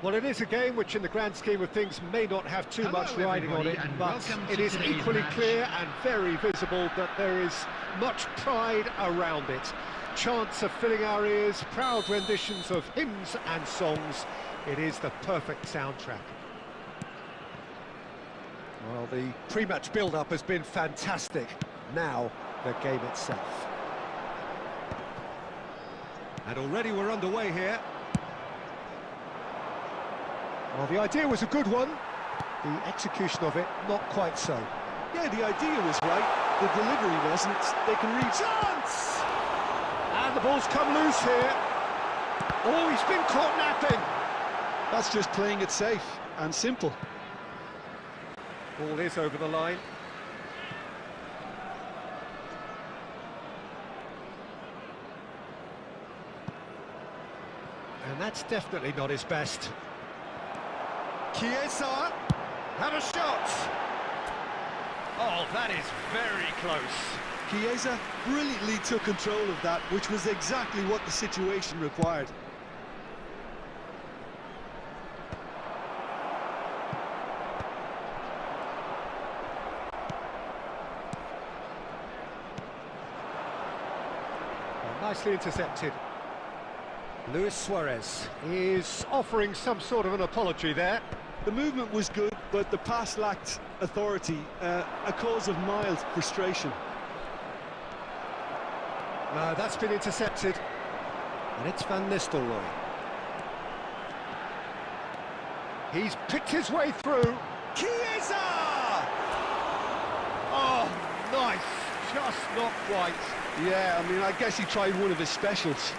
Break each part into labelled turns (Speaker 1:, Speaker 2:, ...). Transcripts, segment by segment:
Speaker 1: Well, it is a game which, in the grand scheme of things, may not have too much riding on it, but it is equally clear and very visible that there is much pride around it. Chants are filling our ears, proud renditions of hymns and songs. It is the perfect soundtrack. Well, the pre-match build-up has been fantastic. Now, the game itself. And already we're underway here. Well, the idea was a good one. The execution of it, not quite so.
Speaker 2: Yeah, the idea was right. The delivery wasn't. They can reach.
Speaker 1: Chance! And the ball's come loose here. Oh, he's been caught napping.
Speaker 2: That's just playing it safe and simple.
Speaker 1: Ball is over the line. And that's definitely not his best. Chiesa had a shot. Oh, that is very close.
Speaker 2: Chiesa brilliantly took control of that, which was exactly what the situation required.
Speaker 1: Nicely intercepted. Luis Suarez is offering some sort of an apology there.
Speaker 2: The movement was good, but the pass lacked authority, a cause of mild frustration.
Speaker 1: No, that's been intercepted. And it's Van Nistelrooy. He's picked his way through. Chiesa! Oh, nice. Just not quite.
Speaker 2: Yeah, I mean, I guess he tried one of his specials.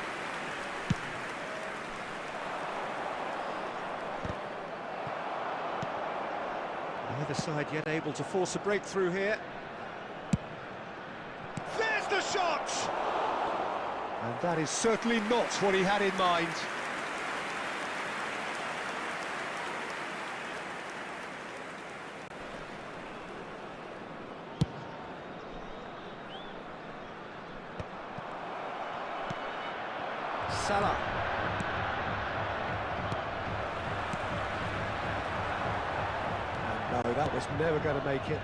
Speaker 1: Neither side yet able to force a breakthrough here. There's the shot! And that is certainly not what he had in mind. Salah. No, that was never going to make it.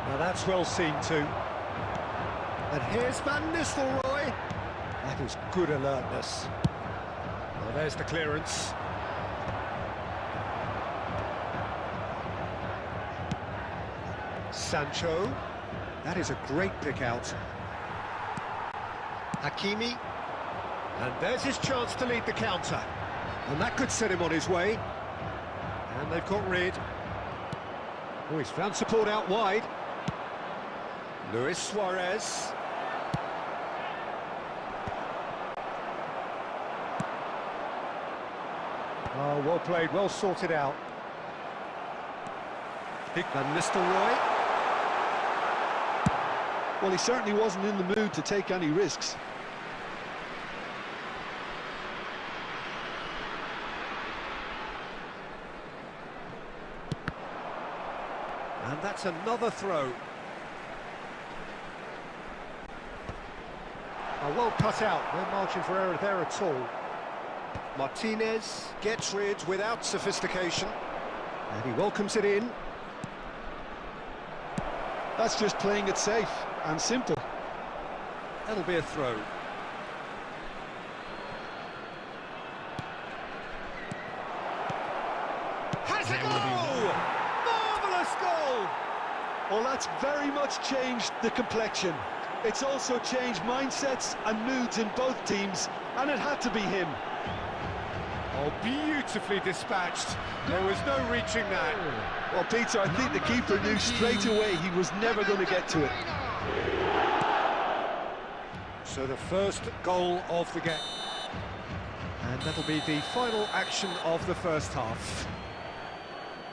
Speaker 1: Now that's well seen too. And here's Van Nistelrooy. That is good alertness. Well, there's the clearance. Sancho. That is a great pick out. Hakimi. And there's his chance to lead the counter. And that could set him on his way. And they've got rid. Oh, he's found support out wide. Luis Suarez. Oh, well played, well sorted out. Van Nistelrooy.
Speaker 2: Well, he certainly wasn't in the mood to take any risks.
Speaker 1: And that's another throw. Oh, well cut out, no margin for error there at all. Martinez gets rid without sophistication. And he welcomes it in.
Speaker 2: That's just playing it safe and simple.
Speaker 1: That'll be a throw. Has a goal! Marvellous goal!
Speaker 2: Well, that's very much changed the complexion. It's also changed mindsets and moods in both teams, and it had to be him.
Speaker 1: Oh, beautifully dispatched. There was no reaching that.
Speaker 2: Well, Peter, I think the keeper knew straight away he was never going to get to it.
Speaker 1: So the first goal of the game. And that'll be the final action of the first half.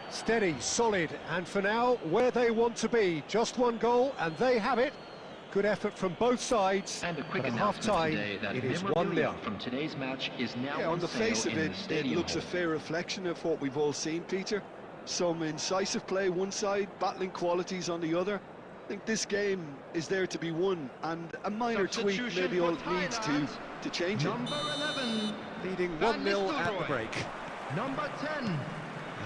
Speaker 1: Steady, solid, and for now, where they want to be. Just one goal, and they have it. Good effort from both sides.
Speaker 3: And a quick
Speaker 1: at
Speaker 3: announcement
Speaker 1: half-time,
Speaker 3: today that
Speaker 1: it is
Speaker 3: memorabilia
Speaker 1: 1-0.
Speaker 3: from today's match is now
Speaker 2: Yeah, on the
Speaker 3: sale
Speaker 2: face of
Speaker 3: in
Speaker 2: it,
Speaker 3: the
Speaker 2: it
Speaker 3: stadium
Speaker 2: looks a
Speaker 3: hall.
Speaker 2: fair reflection of what we've all seen, Peter. Some incisive play one side, battling qualities on the other. I think this game is there to be won, and a minor tweak maybe all it needs to change it.
Speaker 4: Number 11,
Speaker 1: Leading 1-0 at the break.
Speaker 3: Number 10.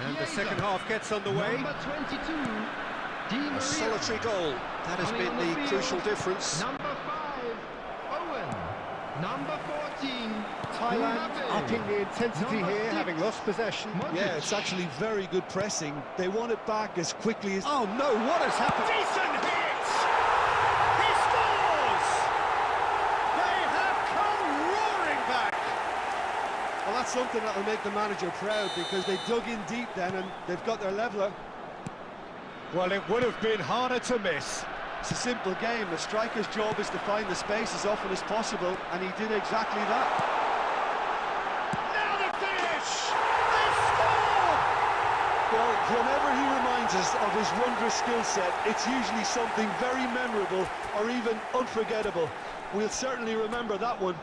Speaker 1: And the second half gets underway.
Speaker 3: Number 22.
Speaker 1: A solitary goal. That has been the crucial difference.
Speaker 3: Number 5. Owen. Number 14.
Speaker 1: Thailand upping the intensity here, having lost possession.
Speaker 2: Yeah, it's actually very good pressing. They want it back as quickly as...
Speaker 1: Oh no, what has happened? Decent hit! He scores! They have come roaring back!
Speaker 2: Well, that's something that'll make the manager proud, because they dug in deep then and they've got their leveller.
Speaker 1: Well, it would have been harder to miss.
Speaker 2: It's a simple game. The striker's job is to find the space as often as possible, and he did exactly that. Well, whenever he reminds us of his wondrous skill set, it's usually something very memorable or even unforgettable. We'll certainly remember that one.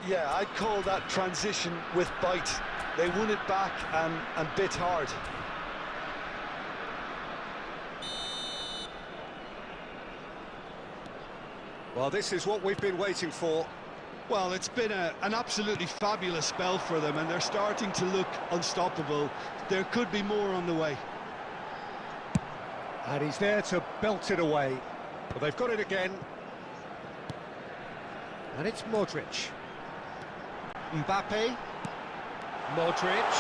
Speaker 2: Yeah, I'd call that transition with bite. They won it back and bit hard.
Speaker 1: Well, this is what we've been waiting for.
Speaker 2: Well, it's been an absolutely fabulous spell for them, and they're starting to look unstoppable. There could be more on the way.
Speaker 1: And he's there to belt it away. Well, they've got it again. And it's Modric. Mbappe. Modric.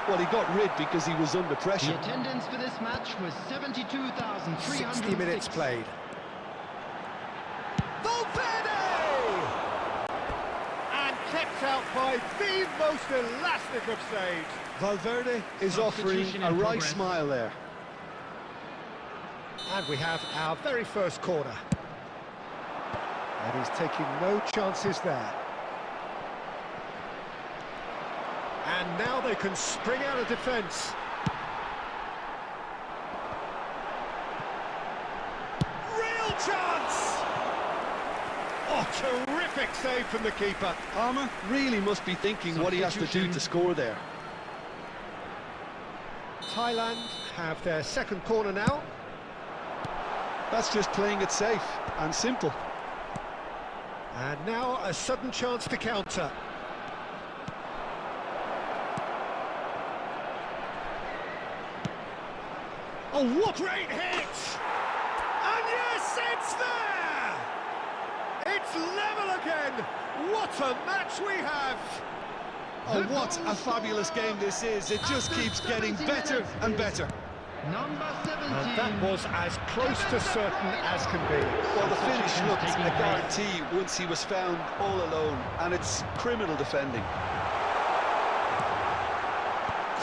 Speaker 2: Well, he got rid because he was under pressure.
Speaker 3: The attendance for this match was 72,306.
Speaker 1: 60 minutes played. Kept out by the most elastic of saves.
Speaker 2: Valverde is offering a right smile there.
Speaker 1: And we have our very first corner. And he's taking no chances there. And now they can spring out of defence. Real chance! Oh, terrific save from the keeper.
Speaker 2: Palmer really must be thinking what he has to do to score there.
Speaker 1: Thailand have their second corner now.
Speaker 2: That's just playing it safe and simple.
Speaker 1: And now a sudden chance to counter. Oh, what great hit! And yes, it's there! It's level again! What a match we have!
Speaker 2: Oh, what a fabulous game this is. It just keeps getting better and better.
Speaker 3: Number 17.
Speaker 1: And that was as close to certain as can be.
Speaker 2: Well, the finish looked a guarantee once he was found all alone, and it's criminal defending.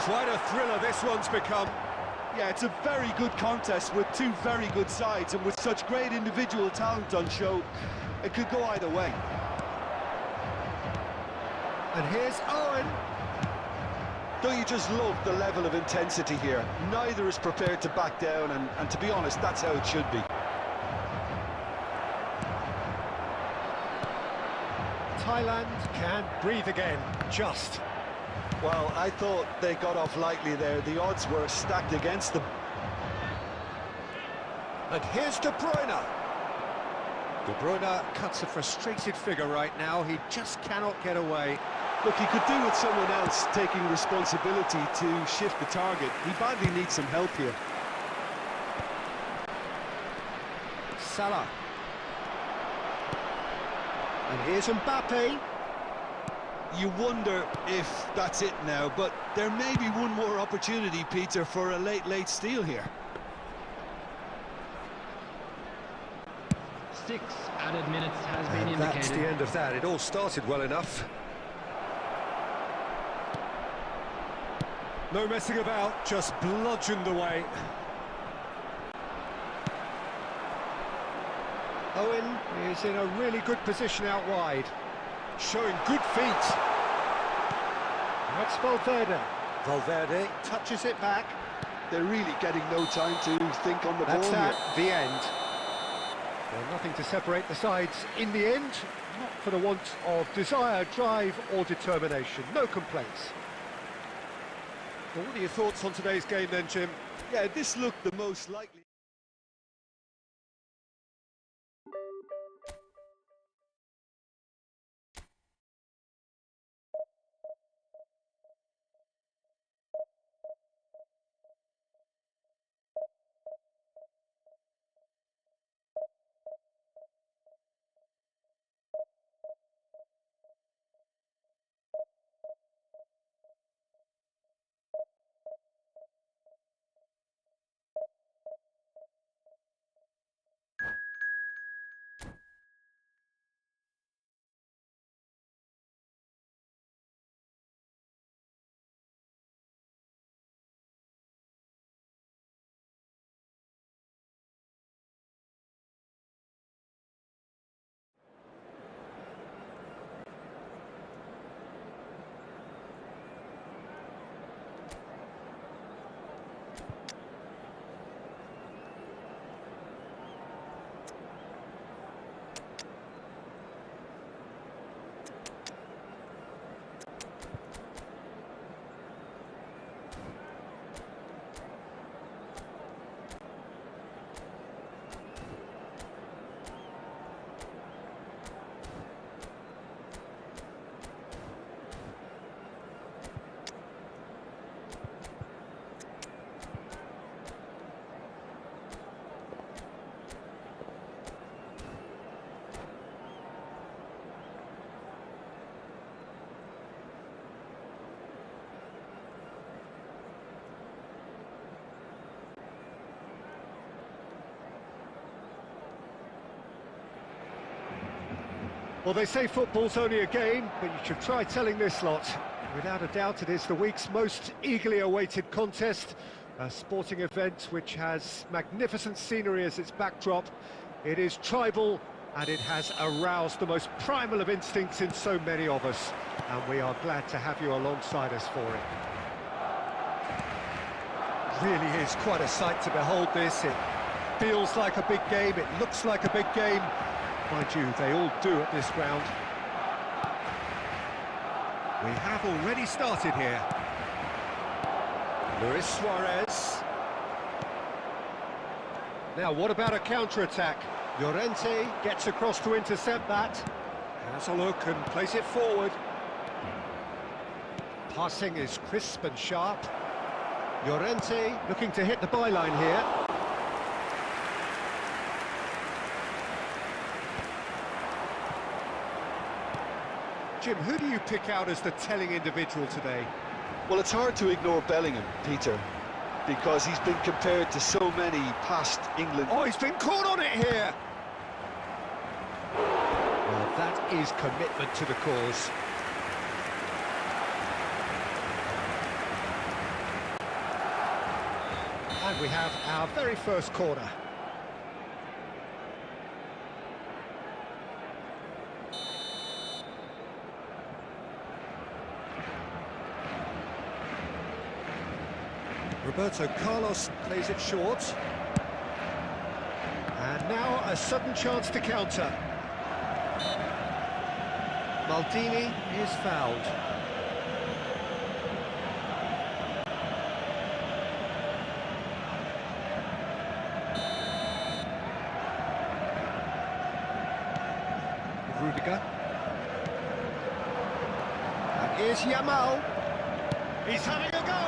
Speaker 1: Quite a thriller this one's become.
Speaker 2: Yeah, it's a very good contest with two very good sides, and with such great individual talent on show, it could go either way.
Speaker 1: And here's Owen.
Speaker 2: Don't you just love the level of intensity here? Neither is prepared to back down, and to be honest, that's how it should be.
Speaker 1: Thailand can breathe again, just.
Speaker 2: Well, I thought they got off lightly there. The odds were stacked against them.
Speaker 1: And here's De Bruyne. De Bruyne cuts a frustrated figure right now. He just cannot get away.
Speaker 2: Look, he could do with someone else taking responsibility to shift the target. He badly needs some help here.
Speaker 1: Salah. And here's Mbappe.
Speaker 2: You wonder if that's it now, but there may be one more opportunity, Peter, for a late steal here.
Speaker 3: 6 added minutes has been indicated.
Speaker 1: That's the end of that. It all started well enough. No messing about, just bludgeoned away. Owen is in a really good position out wide, showing good feet. That's Valverde. Valverde touches it back.
Speaker 2: They're really getting no time to think on the ball
Speaker 1: That's
Speaker 2: here.
Speaker 1: at the end. Well, nothing to separate the sides in the end, not for the want of desire, drive or determination. No complaints. Well, what are your thoughts on today's game then, Jim?
Speaker 2: Yeah, this looked the most likely.
Speaker 1: Well, they say football's only a game, but you should try telling this lot. Without a doubt, it is the week's most eagerly awaited contest, a sporting event which has magnificent scenery as its backdrop. It is tribal, and it has aroused the most primal of instincts in so many of us, and we are glad to have you alongside us for it. Really is quite a sight to behold this. It feels like a big game, it looks like a big game. Mind you, they all do at this ground. We have already started here. Luis Suarez. Now, what about a counter-attack? Llorente gets across to intercept that. Has a look and plays it forward. Passing is crisp and sharp. Llorente looking to hit the byline here. Jim, who do you pick out as the telling individual today?
Speaker 2: Well, it's hard to ignore Bellingham, Peter, because he's been compared to so many past England...
Speaker 1: Oh, he's been caught on it here! Well, that is commitment to the cause. And we have our very first corner. Roberto Carlos plays it short. And now a sudden chance to counter. Maldini is fouled. Rudiger. And here's Yamal. He's having a go.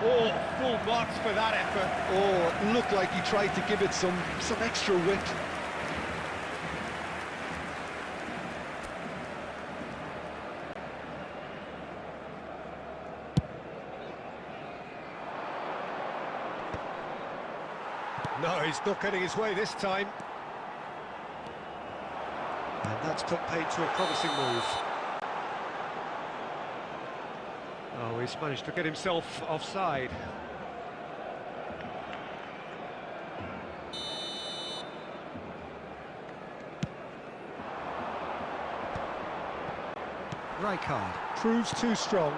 Speaker 1: Oh, full marks for that effort.
Speaker 2: Oh, it looked like he tried to give it some extra width.
Speaker 1: No, he's not getting his way this time. And that's put paid to a promising move. Oh, he's managed to get himself offside. Rijkaard proves too strong.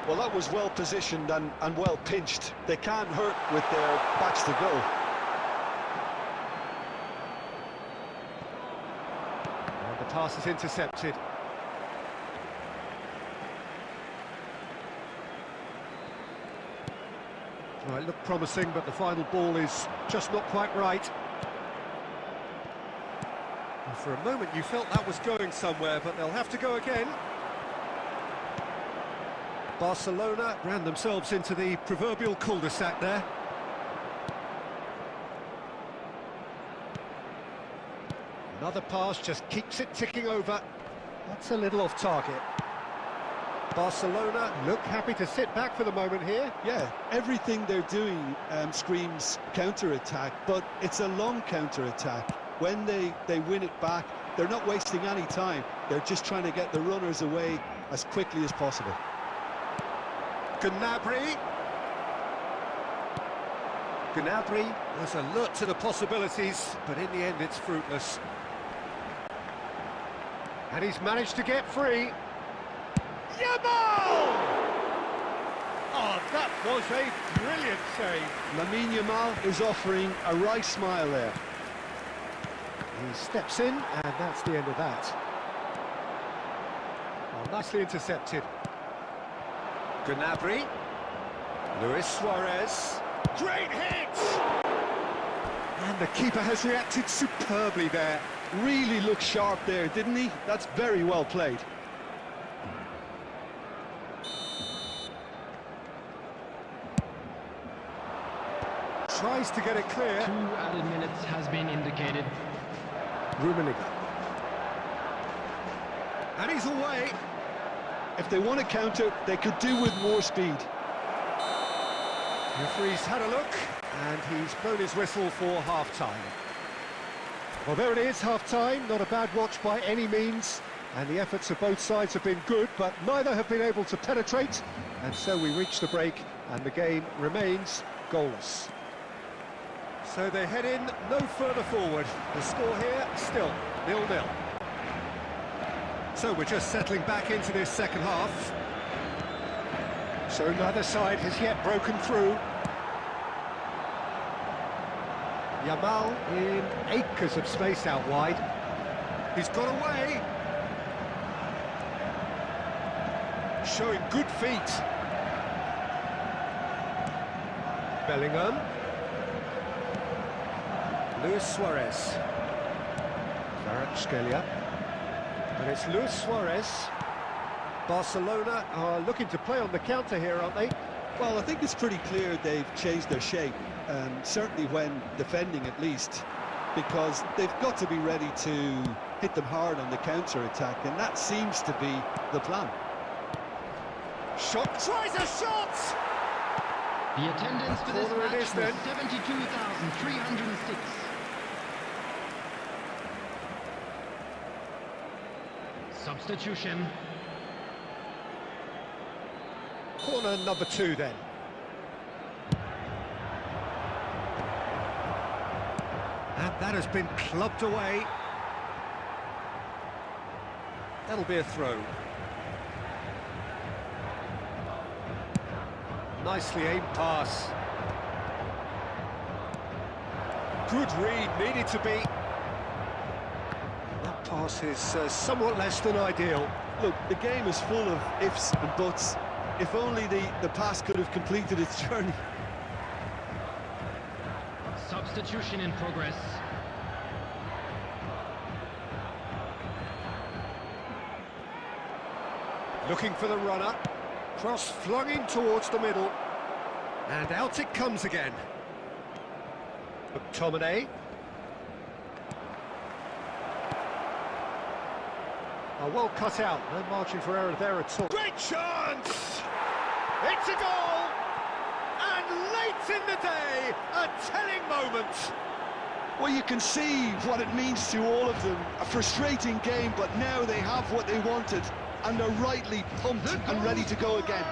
Speaker 2: Well, that was well positioned and well pinched. They can't hurt with their backs to goal.
Speaker 1: And the pass is intercepted. Well, it looked promising, but the final ball is just not quite right. And for a moment you felt that was going somewhere, but they'll have to go again. Barcelona ran themselves into the proverbial cul-de-sac there. Another pass just keeps it ticking over. That's a little off target. Barcelona look happy to sit back for the moment here.
Speaker 2: Yeah, everything they're doing screams counter-attack, but it's a long counter-attack. When they win it back, they're not wasting any time. They're just trying to get the runners away as quickly as possible.
Speaker 1: Gnabry was alert to the possibilities, but in the end it's fruitless. And he's managed to get free. Yamal! Oh, that was a brilliant save.
Speaker 2: Lamine Yamal is offering a right smile there.
Speaker 1: He steps in, and that's the end of that. Oh, nicely intercepted. Gnabry. Luis Suarez. Great hit! And the keeper has reacted superbly there.
Speaker 2: Really looked sharp there, didn't he? That's very well played.
Speaker 1: Tries to get it clear.
Speaker 3: 2 added minutes has been indicated.
Speaker 1: Rummenigge. And he's away.
Speaker 2: If they want to counter, they could do with more speed.
Speaker 1: Referee's had a look, and he's blown his whistle for half-time. Well, there it is, half-time. Not a bad watch by any means. And the efforts of both sides have been good, but neither have been able to penetrate. And so we reach the break, and the game remains goalless. So they head in no further forward. The score here, still 0-0. So we're just settling back into this second half. So neither side has yet broken through. Yamal in acres of space out wide. He's got away. Showing good feet. Bellingham. Luis Suarez. Kvaratskhelia. And it's Luis Suarez. Barcelona are looking to play on the counter here, aren't they?
Speaker 2: Well, I think it's pretty clear they've changed their shape, certainly when defending at least, because they've got to be ready to hit them hard on the counter-attack, and that seems to be the plan.
Speaker 1: Shot, tries a shot!
Speaker 3: The attendance for this match was
Speaker 1: then.
Speaker 3: 72,306. Substitution.
Speaker 1: Corner number 2 then. And that has been clubbed away. That'll be a throw. Nicely aimed pass. Good read, needed to be. That pass is somewhat less than ideal.
Speaker 2: Look, the game is full of ifs and buts. If only the pass could have completed its journey.
Speaker 3: Substitution in progress.
Speaker 1: Looking for the runner. Cross flung in towards the middle. And out it comes again. McTominay. Well cut out. No margin for error there at all. Great chance! It's a goal! And late in the day, a telling moment.
Speaker 2: Well, you can see what it means to all of them. A frustrating game, but now they have what they wanted, and they're rightly pumped and ready to go again.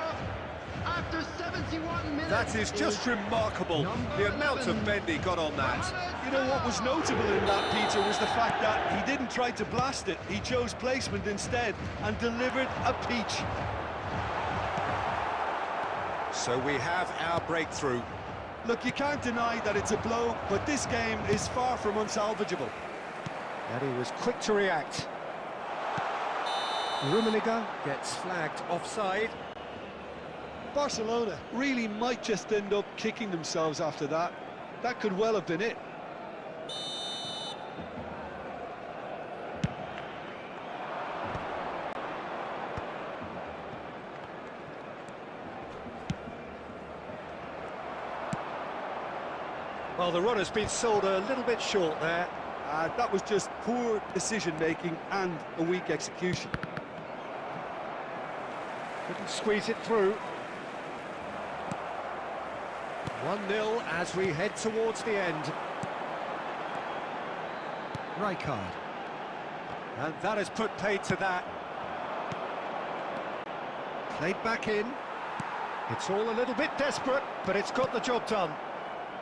Speaker 3: After 71 minutes.
Speaker 1: That is just remarkable, the amount of bend he got on that.
Speaker 2: You know what was notable in that, Peter, was the fact that he didn't try to blast it. He chose placement instead and delivered a peach.
Speaker 1: So we have our breakthrough.
Speaker 2: Look, you can't deny that it's a blow, but this game is far from unsalvageable.
Speaker 1: And he was quick to react. Rummenigge gets flagged offside.
Speaker 2: Barcelona really might just end up kicking themselves after that. That could well have been it.
Speaker 1: Well, the run has been sold a little bit short there.
Speaker 2: That was just poor decision-making and a weak execution.
Speaker 1: Couldn't squeeze it through. 1-0 as we head towards the end. Rijkaard. And that has put paid to that. Played back in. It's all a little bit desperate, but it's got the job done.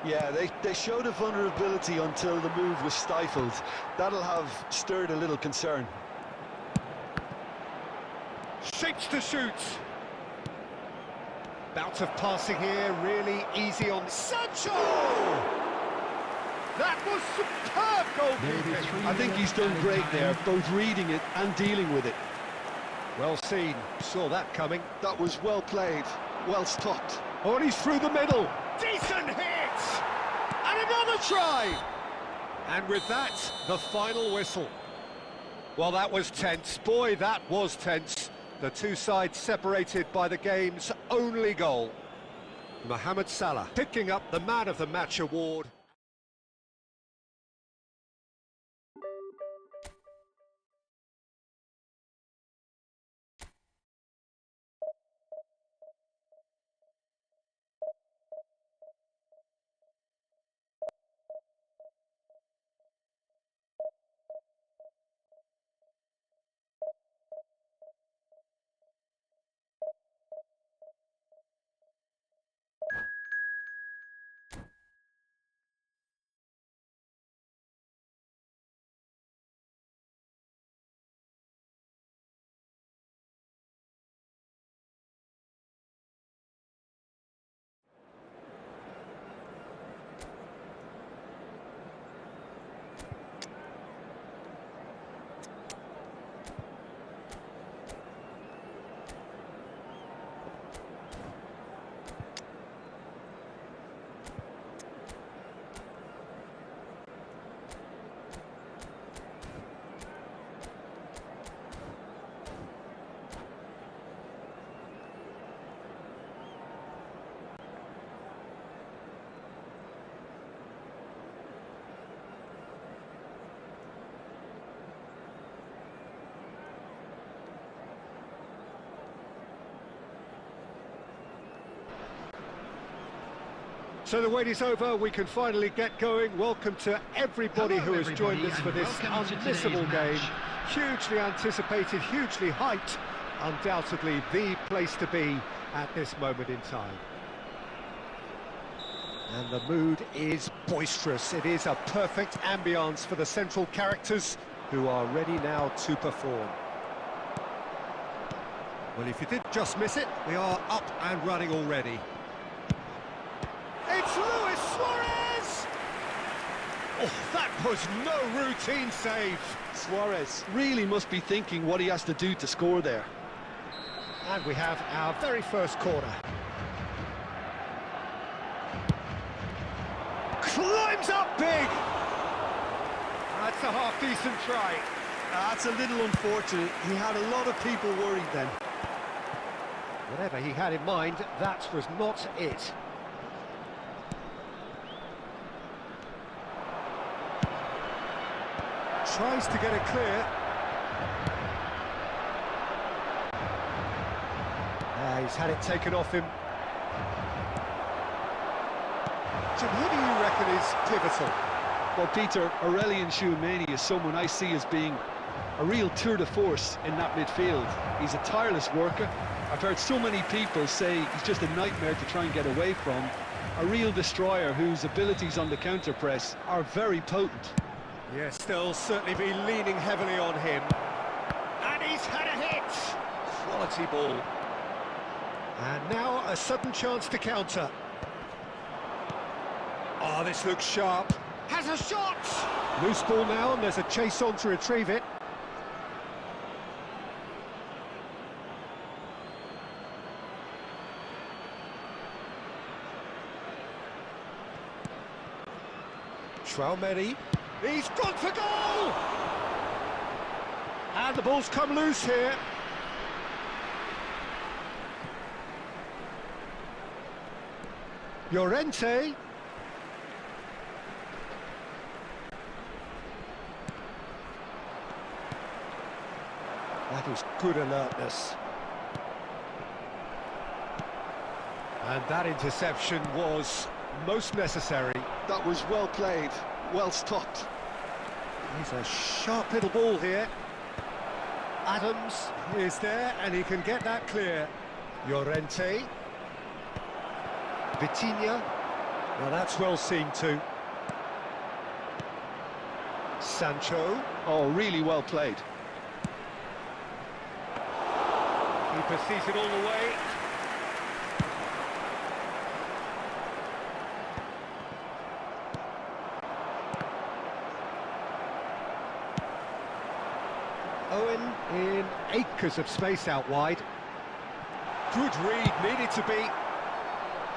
Speaker 2: Yeah, they showed a vulnerability until the move was stifled. That'll have stirred a little concern.
Speaker 1: Shapes to shoot. Bout of passing here, really easy on Sancho! That was superb goalkeeping.
Speaker 2: I think he's done great there, both reading it and dealing with it.
Speaker 1: Well seen, saw that coming.
Speaker 2: That was well played, well stopped.
Speaker 1: Oh, and he's through the middle. Decent hit! And another try! And with that, the final whistle. Well, that was tense. Boy, that was tense. The two sides separated by the game's only goal. Mohamed Salah picking up the Man of the Match award. So the wait is over, we can finally get going. Welcome to everybody who has joined us for this unmissable game. Hugely anticipated, hugely hyped, undoubtedly the place to be at this moment in time. And the mood is boisterous. It is a perfect ambience for the central characters who are ready now to perform. Well, if you did just miss it, we are up and running already. It's Luis Suarez! Oh, that was no routine save.
Speaker 2: Suarez really must be thinking what he has to do to score there.
Speaker 1: And we have our very first corner. Climbs up big! That's a half-decent try.
Speaker 2: That's a little unfortunate. He had a lot of people worried then.
Speaker 1: Whatever he had in mind, that was not it. Tries to get it clear. He's had it taken off him. Jim, who do you reckon is pivotal?
Speaker 2: Well, Peter, Aurelien Tchouameni is someone I see as being a real tour de force in that midfield. He's a tireless worker. I've heard so many people say he's just a nightmare to try and get away from. A real destroyer whose abilities on the counter-press are very potent.
Speaker 1: Yes, they'll certainly be leaning heavily on him. And he's had a hit! Quality ball. And now a sudden chance to counter. Oh, this looks sharp. Has a shot! Loose ball now, and there's a chase on to retrieve it. Tchouameni. He's gone for goal! And the ball's come loose here. Llorente. That is good alertness. And that interception was most necessary.
Speaker 2: That was well played, well stopped.
Speaker 1: He's a sharp little ball here. Adams is there, and he can get that clear. Llorente. Vitinha. Well, that's well seen too. Sancho.
Speaker 2: Oh, really well played.
Speaker 1: Keeper sees it all the way. Owen in acres of space out wide. Good read, needed to be.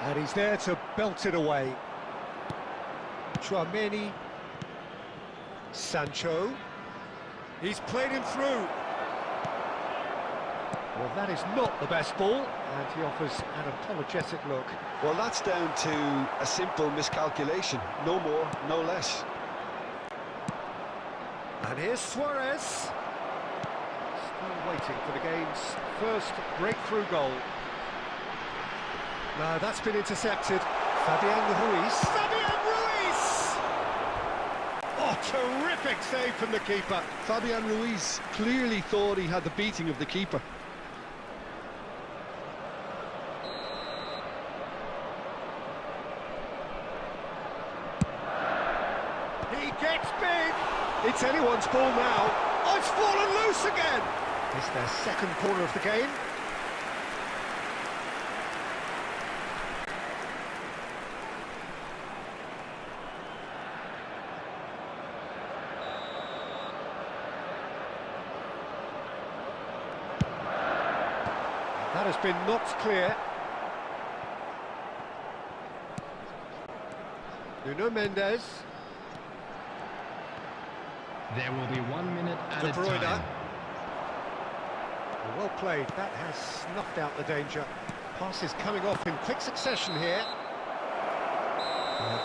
Speaker 1: And he's there to belt it away. Tchouameni. Sancho. He's played him through. Well, that is not the best ball, and he offers an apologetic look.
Speaker 2: Well, that's down to a simple miscalculation. No more, no less.
Speaker 1: And here's Suarez. Still waiting for the game's first breakthrough goal. No, that's been intercepted. Fabian Ruiz. Fabian Ruiz! Oh, terrific save from the keeper.
Speaker 2: Fabian Ruiz clearly thought he had the beating of the keeper.
Speaker 1: He gets big. It's anyone's ball now. Oh, it's fallen loose again. It's their second corner of the game. That has been knocked clear. Nuno Mendes.
Speaker 3: There will be 1 minute added
Speaker 1: De Bruyne.
Speaker 3: time.
Speaker 1: Well played. That has snuffed out the danger. Passes coming off in quick succession here.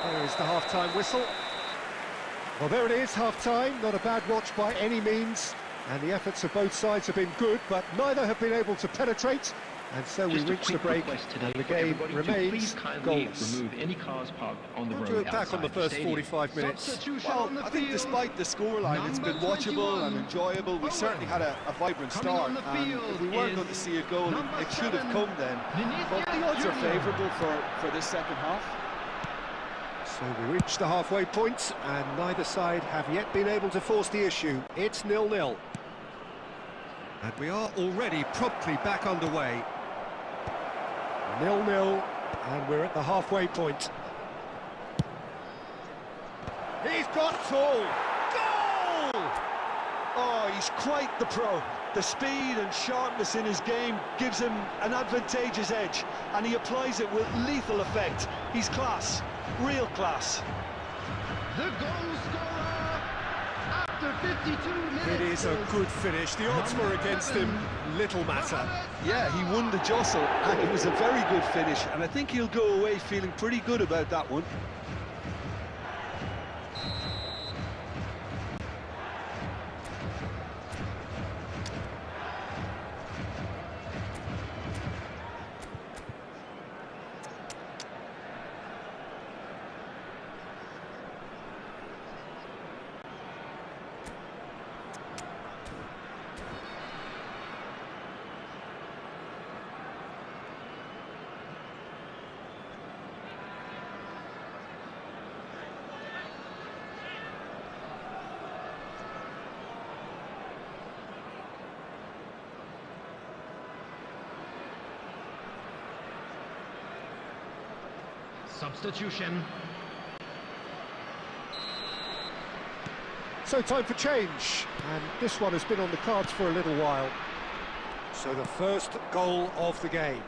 Speaker 1: There is the half-time whistle. Well, there it is, half-time. Not a bad watch by any means. And the efforts of both sides have been good, but neither have been able to penetrate. And so we
Speaker 4: Just a
Speaker 1: reach the
Speaker 4: quick
Speaker 1: break,
Speaker 4: request today
Speaker 1: and the
Speaker 4: for
Speaker 1: game
Speaker 4: everybody to
Speaker 1: remains
Speaker 4: please kindly
Speaker 1: goalless.
Speaker 4: remove any cars parked on the
Speaker 1: How
Speaker 4: road
Speaker 1: to attack on the
Speaker 4: outside
Speaker 1: first
Speaker 4: stadium.
Speaker 1: 45 minutes?
Speaker 3: Substitution
Speaker 2: Well,
Speaker 3: on the
Speaker 2: I think
Speaker 3: field.
Speaker 2: despite the scoreline, it's been
Speaker 3: Number
Speaker 2: watchable
Speaker 3: 21,
Speaker 2: and enjoyable. We certainly had a vibrant
Speaker 3: Coming
Speaker 2: start,
Speaker 3: on the
Speaker 2: and
Speaker 3: field
Speaker 2: if we weren't going to
Speaker 3: is
Speaker 2: see a goal,
Speaker 3: number
Speaker 2: it should have
Speaker 3: 7,
Speaker 2: come then. But the odds are
Speaker 3: Junior.
Speaker 2: favourable for this second half.
Speaker 1: So we reach the halfway point, and neither side have yet been able to force the issue. It's 0-0. And we are already promptly back underway. 0-0, and we're at the halfway point. He's got goal! Goal!
Speaker 2: Oh, he's quite the pro. The speed and sharpness in his game gives him an advantageous edge, and he applies it with lethal effect. He's class, real class.
Speaker 3: The goal scorer after 52 minutes.
Speaker 1: It is a good finish. The odds were against him, little matter.
Speaker 2: Yeah, he won the jostle, and it was a very good finish, and I think he'll go away feeling pretty good about that one.
Speaker 3: Substitution.
Speaker 1: So time for change, and this one has been on the cards for a little while. So the first goal of the game.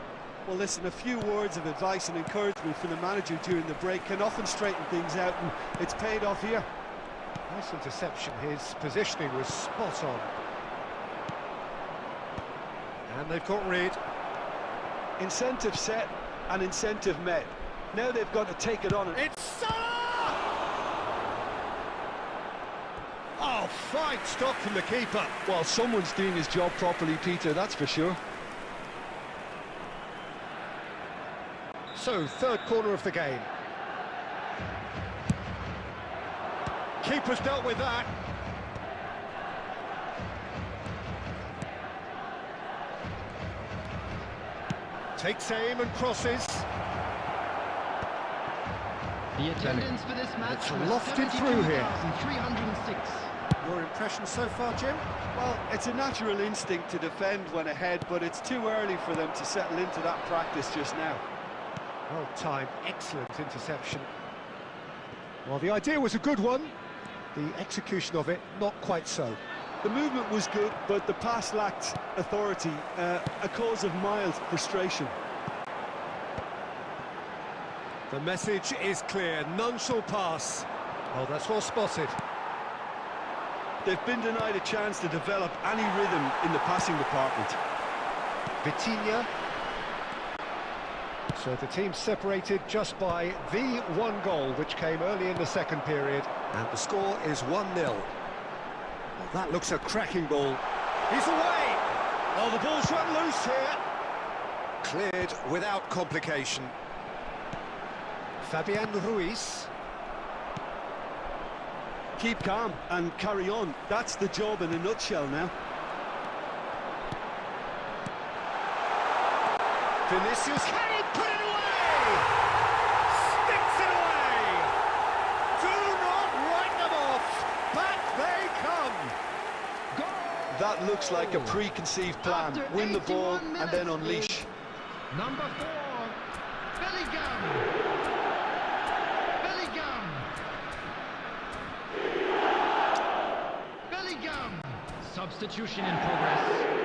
Speaker 2: Well, listen, a few words of advice and encouragement from the manager during the break can often straighten things out, and it's paid off here.
Speaker 1: Nice interception. His positioning was spot on. And they've caught Reed.
Speaker 2: Incentive set and incentive met. Now they've got to take it on.
Speaker 1: It's Salah! Oh, fine stop from the keeper.
Speaker 2: Well, someone's doing his job properly, Peter, that's for sure.
Speaker 1: So, third corner of the game. Keeper's dealt with that. Takes aim and crosses.
Speaker 3: The attendance for this match
Speaker 1: It's
Speaker 3: was
Speaker 1: lofted through here.
Speaker 3: 72,306.
Speaker 1: Your impression so far, Jim?
Speaker 2: Well, it's a natural instinct to defend when ahead, but it's too early for them to settle into that practice just now.
Speaker 1: Well timed, excellent interception. Well, the idea was a good one. The execution of it, not quite so.
Speaker 2: The movement was good, but the pass lacked authority, a cause of mild frustration.
Speaker 1: The message is clear, none shall pass. Oh, that's well spotted.
Speaker 2: They've been denied a chance to develop any rhythm in the passing department.
Speaker 1: Vitinha. So the team separated just by the one goal, which came early in the second period. And the score is 1-0. Well, that looks a cracking ball. He's away! Oh, the ball's run loose here. Cleared without complication. Fabian Ruiz.
Speaker 2: Keep calm and carry on. That's the job in a nutshell now.
Speaker 1: Vinicius, can he put it away? Sticks it away! Do not write them off! Back they come!
Speaker 3: Goal!
Speaker 2: That looks like a preconceived plan.
Speaker 3: After
Speaker 2: Win the ball
Speaker 3: 81
Speaker 2: and then
Speaker 3: minutes,
Speaker 2: unleash.
Speaker 3: Number 4, Bellingham. Bellingham. Substitution in progress.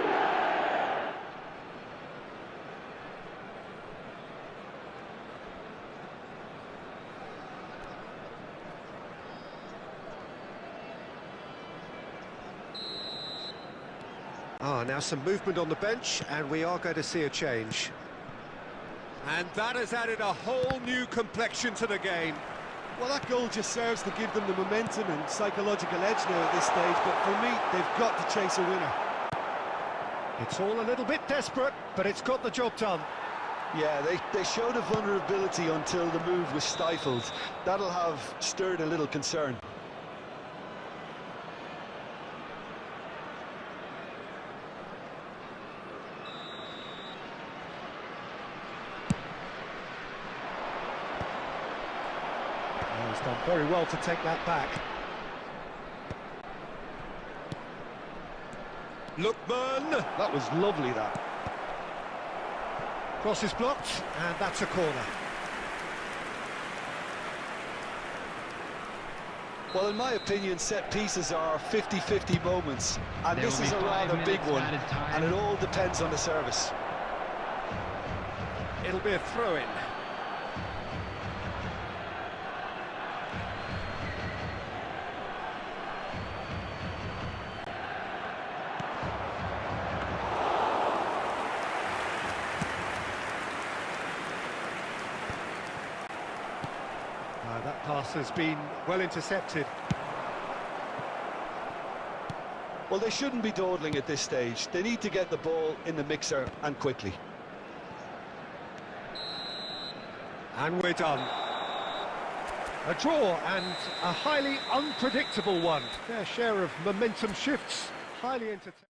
Speaker 1: Now some movement on the bench, and we are going to see a change. And that has added a whole new complexion to the game.
Speaker 2: Well, that goal just serves to give them the momentum and psychological edge now at this stage, but for me, they've got to chase a winner.
Speaker 1: It's all a little bit desperate, but it's got the job done.
Speaker 2: Yeah, they showed a vulnerability until the move was stifled. That'll have stirred a little concern.
Speaker 1: He's done very well to take that back. Lookman! That was lovely, that. Cross is blocked, and that's a corner.
Speaker 2: Well, in my opinion, set pieces are 50-50 moments, and this is a rather big one, and it all depends on the service.
Speaker 1: It'll be a throw-in. That pass has been well intercepted.
Speaker 2: Well, they shouldn't be dawdling at this stage. They need to get the ball in the mixer, and quickly.
Speaker 1: And we're done. A draw, and a highly unpredictable one. Their share of momentum shifts, highly entertaining.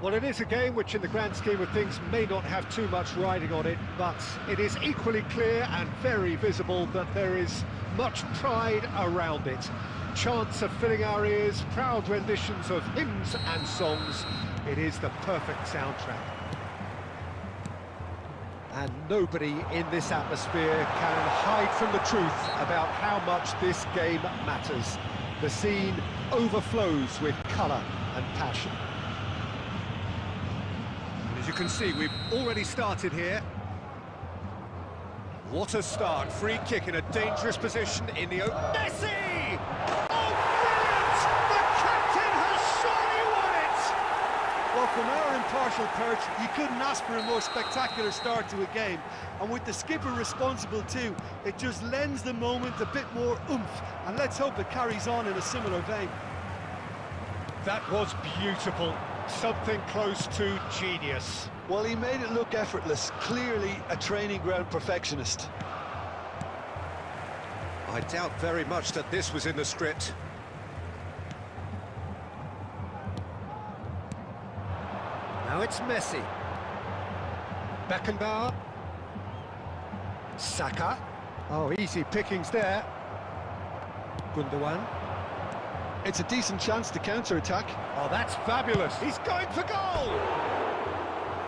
Speaker 1: Well, it is a game which, in the grand scheme of things, may not have too much riding on it, but it is equally clear and very visible that there is much pride around it. Chants of filling our ears, proud renditions of hymns and songs. It is the perfect soundtrack. And nobody in this atmosphere can hide from the truth about how much this game matters. The scene overflows with colour and passion. And as you can see, we've already started here. What a start. Free kick in a dangerous position in the open. Messi! Oh, brilliant! The captain has surely won it!
Speaker 2: Well, from our impartial perch, you couldn't ask for a more spectacular start to a game. And with the skipper responsible too, it just lends the moment a bit more oomph. And let's hope it carries on in a similar vein.
Speaker 1: That was beautiful. Something close to genius.
Speaker 2: Well, he made it look effortless. Clearly a training ground perfectionist.
Speaker 1: I doubt very much that this was in the script. Now it's Messi. Beckenbauer. Saka. Oh, easy pickings there. Gundogan.
Speaker 2: It's a decent chance to counter-attack.
Speaker 1: Oh, that's fabulous. He's going for goal!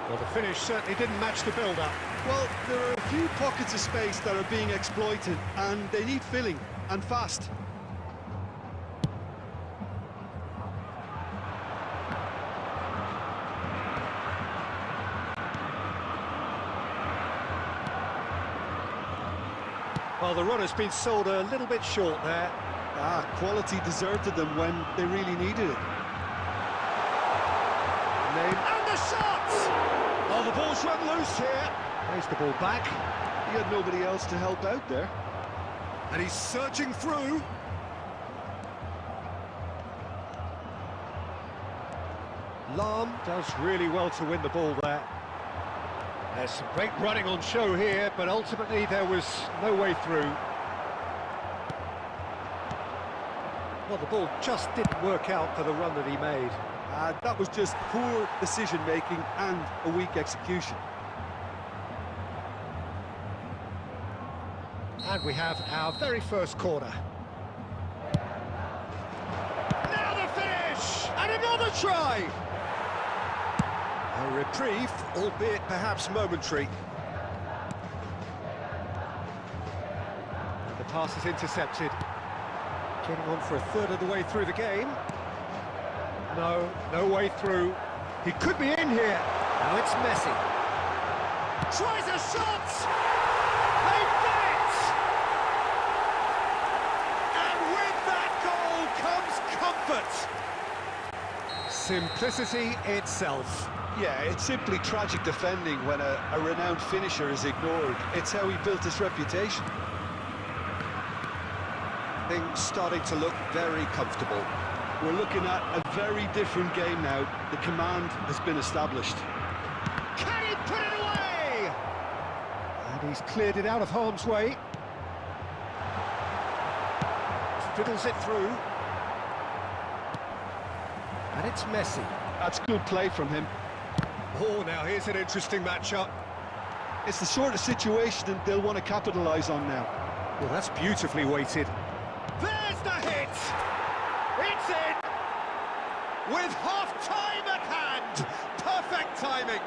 Speaker 1: Well, the finish certainly didn't match the build-up.
Speaker 2: Well, there are a few pockets of space that are being exploited, and they need filling, and fast.
Speaker 1: Well, the runner's been sold a little bit short there.
Speaker 2: Quality deserted them when they really needed it.
Speaker 1: And the shot! Oh, the ball's run loose here. Plays the ball back.
Speaker 2: He had nobody else to help out there.
Speaker 1: And he's surging through. Lahm does really well to win the ball there. There's some great running on show here, but ultimately there was no way through. Well, the ball just didn't work out for the run that he made.
Speaker 2: That was just poor decision-making and a weak execution.
Speaker 1: And we have our very first corner. Now the finish! And another try! A reprieve, albeit perhaps momentary. And the pass is intercepted. Getting on for a third of the way through the game. No way through. He could be in here. Now it's Messi. Tries a shot! They've done it! And with that goal comes comfort. Simplicity itself.
Speaker 2: Yeah, it's simply tragic defending when a renowned finisher is ignored. It's how he built his reputation.
Speaker 1: Things starting to look very comfortable.
Speaker 2: We're looking at a very different game now. The command has been established.
Speaker 1: Can he put it away? And he's cleared it out of harm's way. Fiddles it through. And it's Messi.
Speaker 2: That's good play from him.
Speaker 1: Oh, now here's an interesting matchup.
Speaker 2: It's the sort of situation they'll want to capitalise on now.
Speaker 1: Well, that's beautifully weighted. There's the hit! It's in! With half-time at hand! Perfect timing!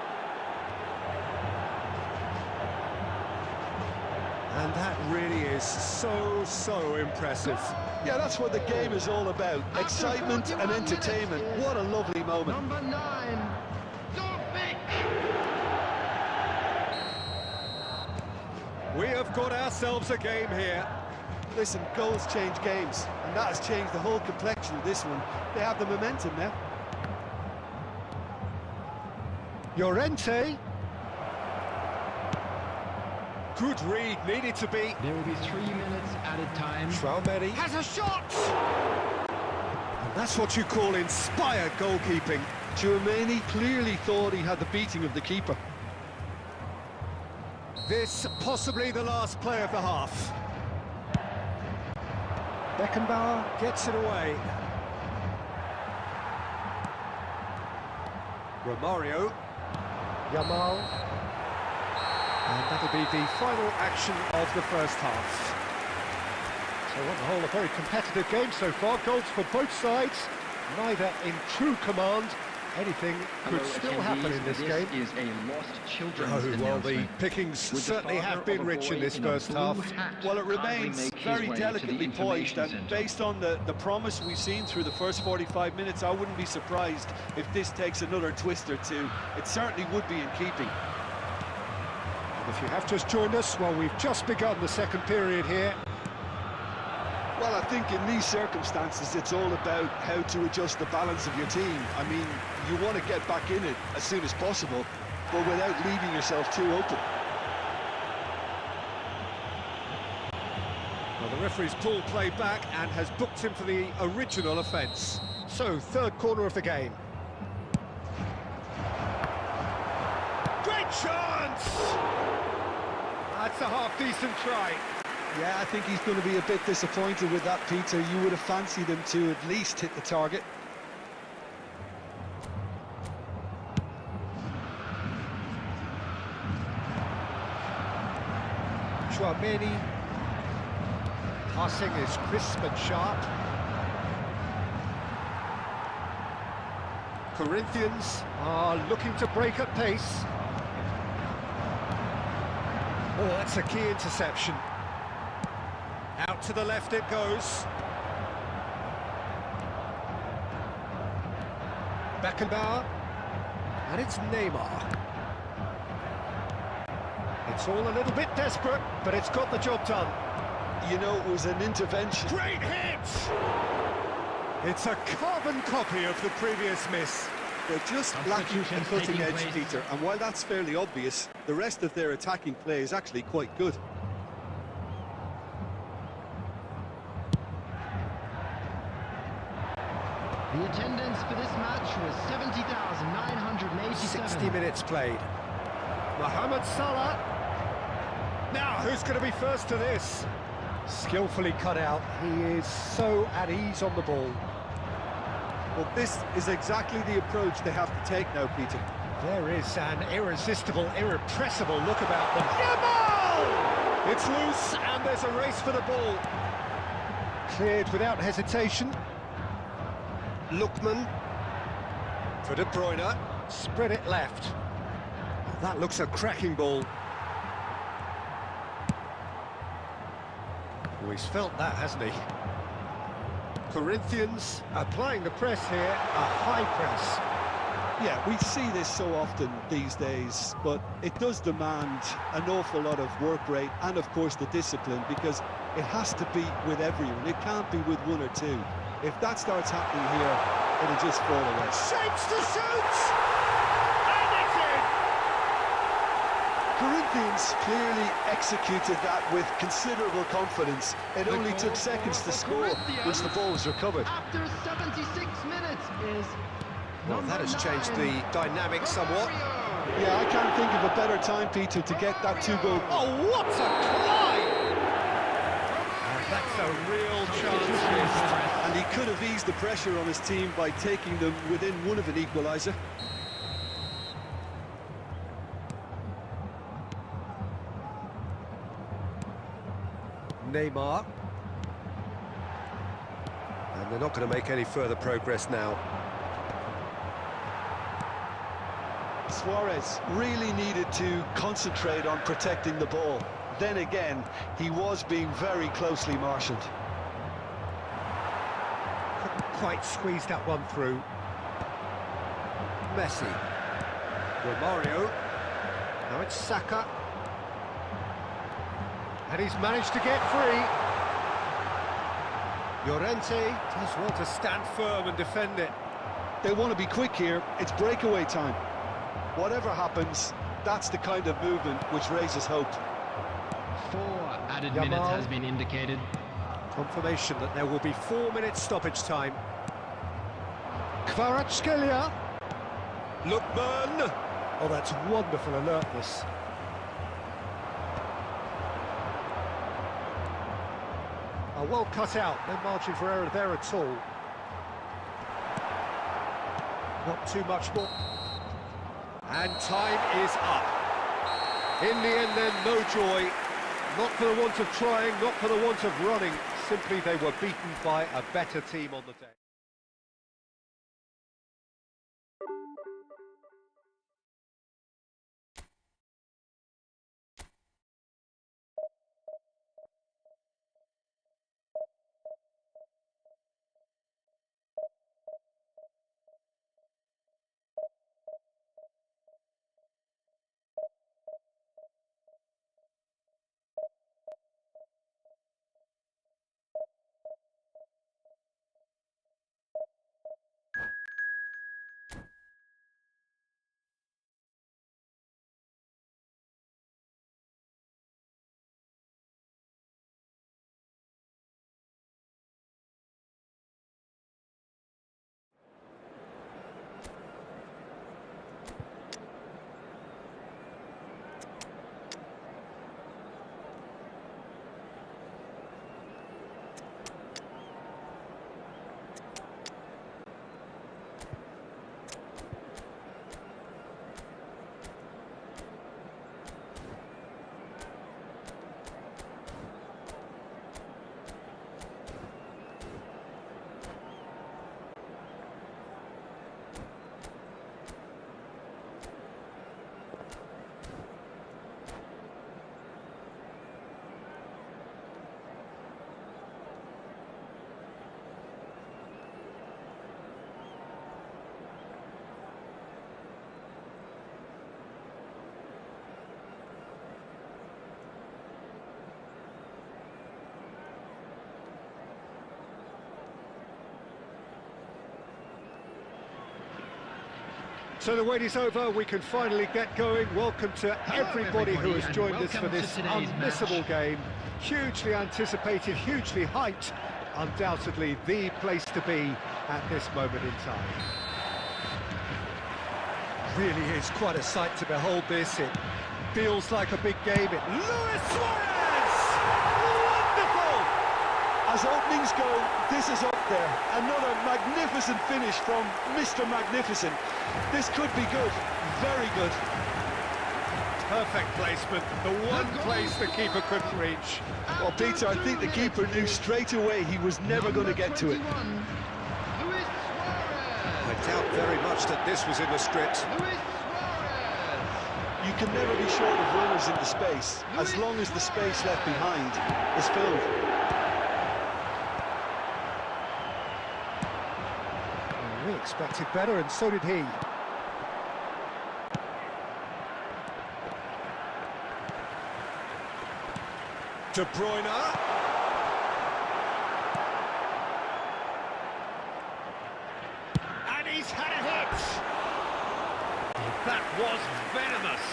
Speaker 1: And that really is so impressive.
Speaker 2: Yeah, that's what the game is all about. Excitement and entertainment. What a lovely moment.
Speaker 3: Number 9, Dorpic.
Speaker 1: We have got ourselves a game here.
Speaker 2: Listen, goals change games, and that has changed the whole complexion of this one. They have the momentum now.
Speaker 1: Llorente. Good read, needed to be.
Speaker 3: There will be 3 minutes added time.
Speaker 1: Traumeri has a shot! And that's what you call inspired goalkeeping.
Speaker 2: Tchouaméni clearly thought he had the beating of the keeper.
Speaker 1: This possibly the last play of the half. Beckenbauer gets it away. Romario. Yamal. And that'll be the final action of the first half. So on the whole, a very competitive game so far. Goals for both sides, neither in true command. Anything could still happen in this game.
Speaker 4: Is a lost children's
Speaker 1: Well, the pickings certainly have been rich in this first half.
Speaker 2: Well, it remains very delicately poised, and based on the promise we've seen through the first 45 minutes, I wouldn't be surprised if this takes another twist or two. It certainly would be in keeping.
Speaker 1: If you have just joined us, well, we've just begun the second period here.
Speaker 2: Well, I think in these circumstances, it's all about how to adjust the balance of your team. I mean, you want to get back in it as soon as possible, but without leaving yourself too open.
Speaker 1: Well, the referee's pulled play back and has booked him for the original offence. So, third corner of the game. Great chance! That's a half-decent try.
Speaker 2: Yeah, I think he's going to be a bit disappointed with that, Peter. You would have fancied him to at least hit the target.
Speaker 1: Chouameni. Passing is crisp and sharp. Corinthians are looking to break at pace. Oh, that's a key interception. Out to the left it goes. Beckenbauer. And it's Neymar. It's all a little bit desperate, but it's got the job done.
Speaker 2: You know, it was an intervention.
Speaker 1: Great hit! It's a carbon copy of the previous miss.
Speaker 2: They're just lacking a cutting edge, Peter, and while that's fairly obvious, the rest of their attacking play is actually quite good.
Speaker 3: The attendance for this match was 70,987.
Speaker 1: 60 minutes played. Mohamed Salah. Now, who's going to be first to this? Skillfully cut out. He is so at ease on the ball.
Speaker 2: Well, this is exactly the approach they have to take now, Peter.
Speaker 1: There is an irresistible, irrepressible look about them. Yamal! It's loose, and there's a race for the ball. Cleared without hesitation. Lookman. For De Bruyne. Spread it left. That looks a cracking ball. Oh, he's felt that, hasn't he? Corinthians applying the press here, a high press.
Speaker 2: Yeah, we see this so often these days, but it does demand an awful lot of work rate and, of course, the discipline, because it has to be with everyone. It can't be with one or two. If that starts happening here, it'll just fall away.
Speaker 1: Shapes to shoot! And it's in!
Speaker 2: Corinthians clearly executed that with considerable confidence. It only took seconds to score once the ball was recovered.
Speaker 3: After 76 minutes is
Speaker 1: Well, that has changed the dynamic somewhat.
Speaker 2: Yeah, I can't think of a better time, Peter, to get that two-goal.
Speaker 1: Oh, what a climb! And that's a real chance missed.
Speaker 2: And he could have eased the pressure on his team by taking them within one of an equaliser.
Speaker 1: Neymar. And they're not going to make any further progress now.
Speaker 2: Suarez really needed to concentrate on protecting the ball. Then again, he was being very closely marshalled.
Speaker 1: Couldn't quite squeeze that one through. Messi. Romario. Now it's Saka. And he's managed to get free. Llorente does well to stand firm and defend it.
Speaker 2: They want to be quick here. It's breakaway time. Whatever happens, that's the kind of movement which raises hope.
Speaker 3: 4 added
Speaker 1: Yamal.
Speaker 3: minutes has been indicated.
Speaker 1: Confirmation that there will be 4 minutes stoppage time. Kvaratskhelia. Lookman. Oh, that's wonderful alertness. Oh, well cut out. No margin for error there at all. Not too much more. And time is up. In the end then, no joy. Not for the want of trying, not for the want of running. Simply they were beaten by a better team on the day. So the wait is over, we can finally get going. Welcome to everybody who has joined us for this unmissable game. Hugely anticipated, hugely hyped. Undoubtedly the place to be at this moment in time. Really is quite a sight to behold this. It feels like a big game. Luis Suarez! Wonderful!
Speaker 2: As openings go, this is up there. Another magnificent finish from Mr. Magnificent. This could be good, very good.
Speaker 1: Perfect placement, the one place the keeper couldn't reach.
Speaker 2: Well, Peter, I think the keeper knew straight away he was never going to get to it.
Speaker 1: I doubt very much that this was in the script.
Speaker 2: You can never be short of runners in the space, as long as the space left behind is filled.
Speaker 1: We expected better, and so did he. De Bruyne. And he's had a hit. That was venomous.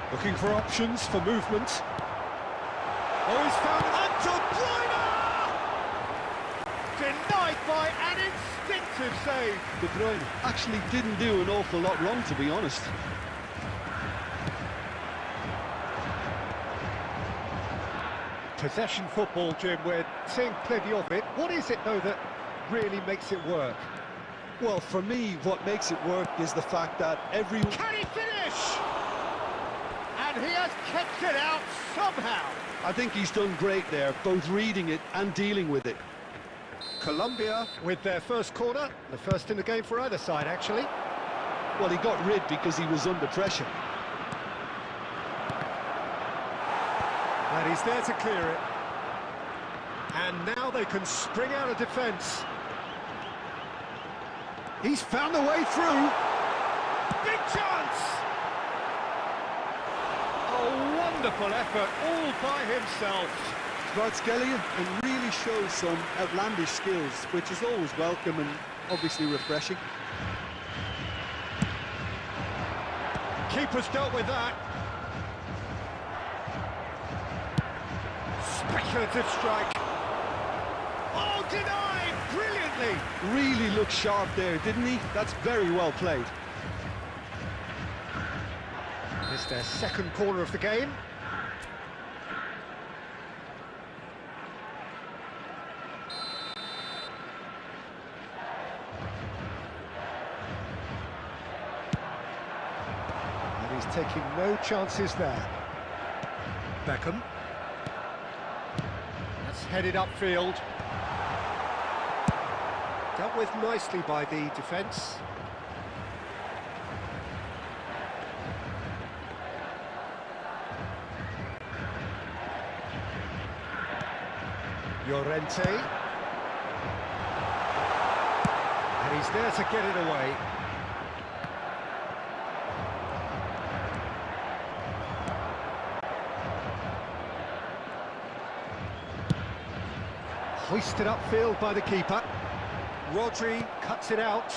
Speaker 1: Looking for options for movement. Oh, he's found De Bruyne! Denied by an instinctive save.
Speaker 2: De Bruyne actually didn't do an awful lot wrong, to be honest.
Speaker 1: Possession football, Jim, we're seeing plenty of it. What is it, though, that really makes it work?
Speaker 2: Well, for me, what makes it work is the fact that every...
Speaker 1: Can he finish? And he has kept it out somehow.
Speaker 2: I think he's done great there, both reading it and dealing with it.
Speaker 1: Colombia with their first corner, the first in the game for either side, actually.
Speaker 2: Well, he got rid because he was under pressure.
Speaker 1: And he's there to clear it. And now they can spring out of defence. He's found a way through. Big chance! A wonderful effort, all by himself.
Speaker 2: Kvaratskhelia and really shows some outlandish skills, which is always welcome and obviously refreshing.
Speaker 1: Keeper's dealt with that. Speculative strike. Oh, denied! Brilliant brilliantly.
Speaker 2: Really looked sharp there, didn't he? That's very well played.
Speaker 1: It's their second corner of the game. And he's taking no chances there. Beckham. That's headed upfield. Dealt with nicely by the defence. Llorente. And he's there to get it away. Hoisted upfield by the keeper. Rodri cuts it out.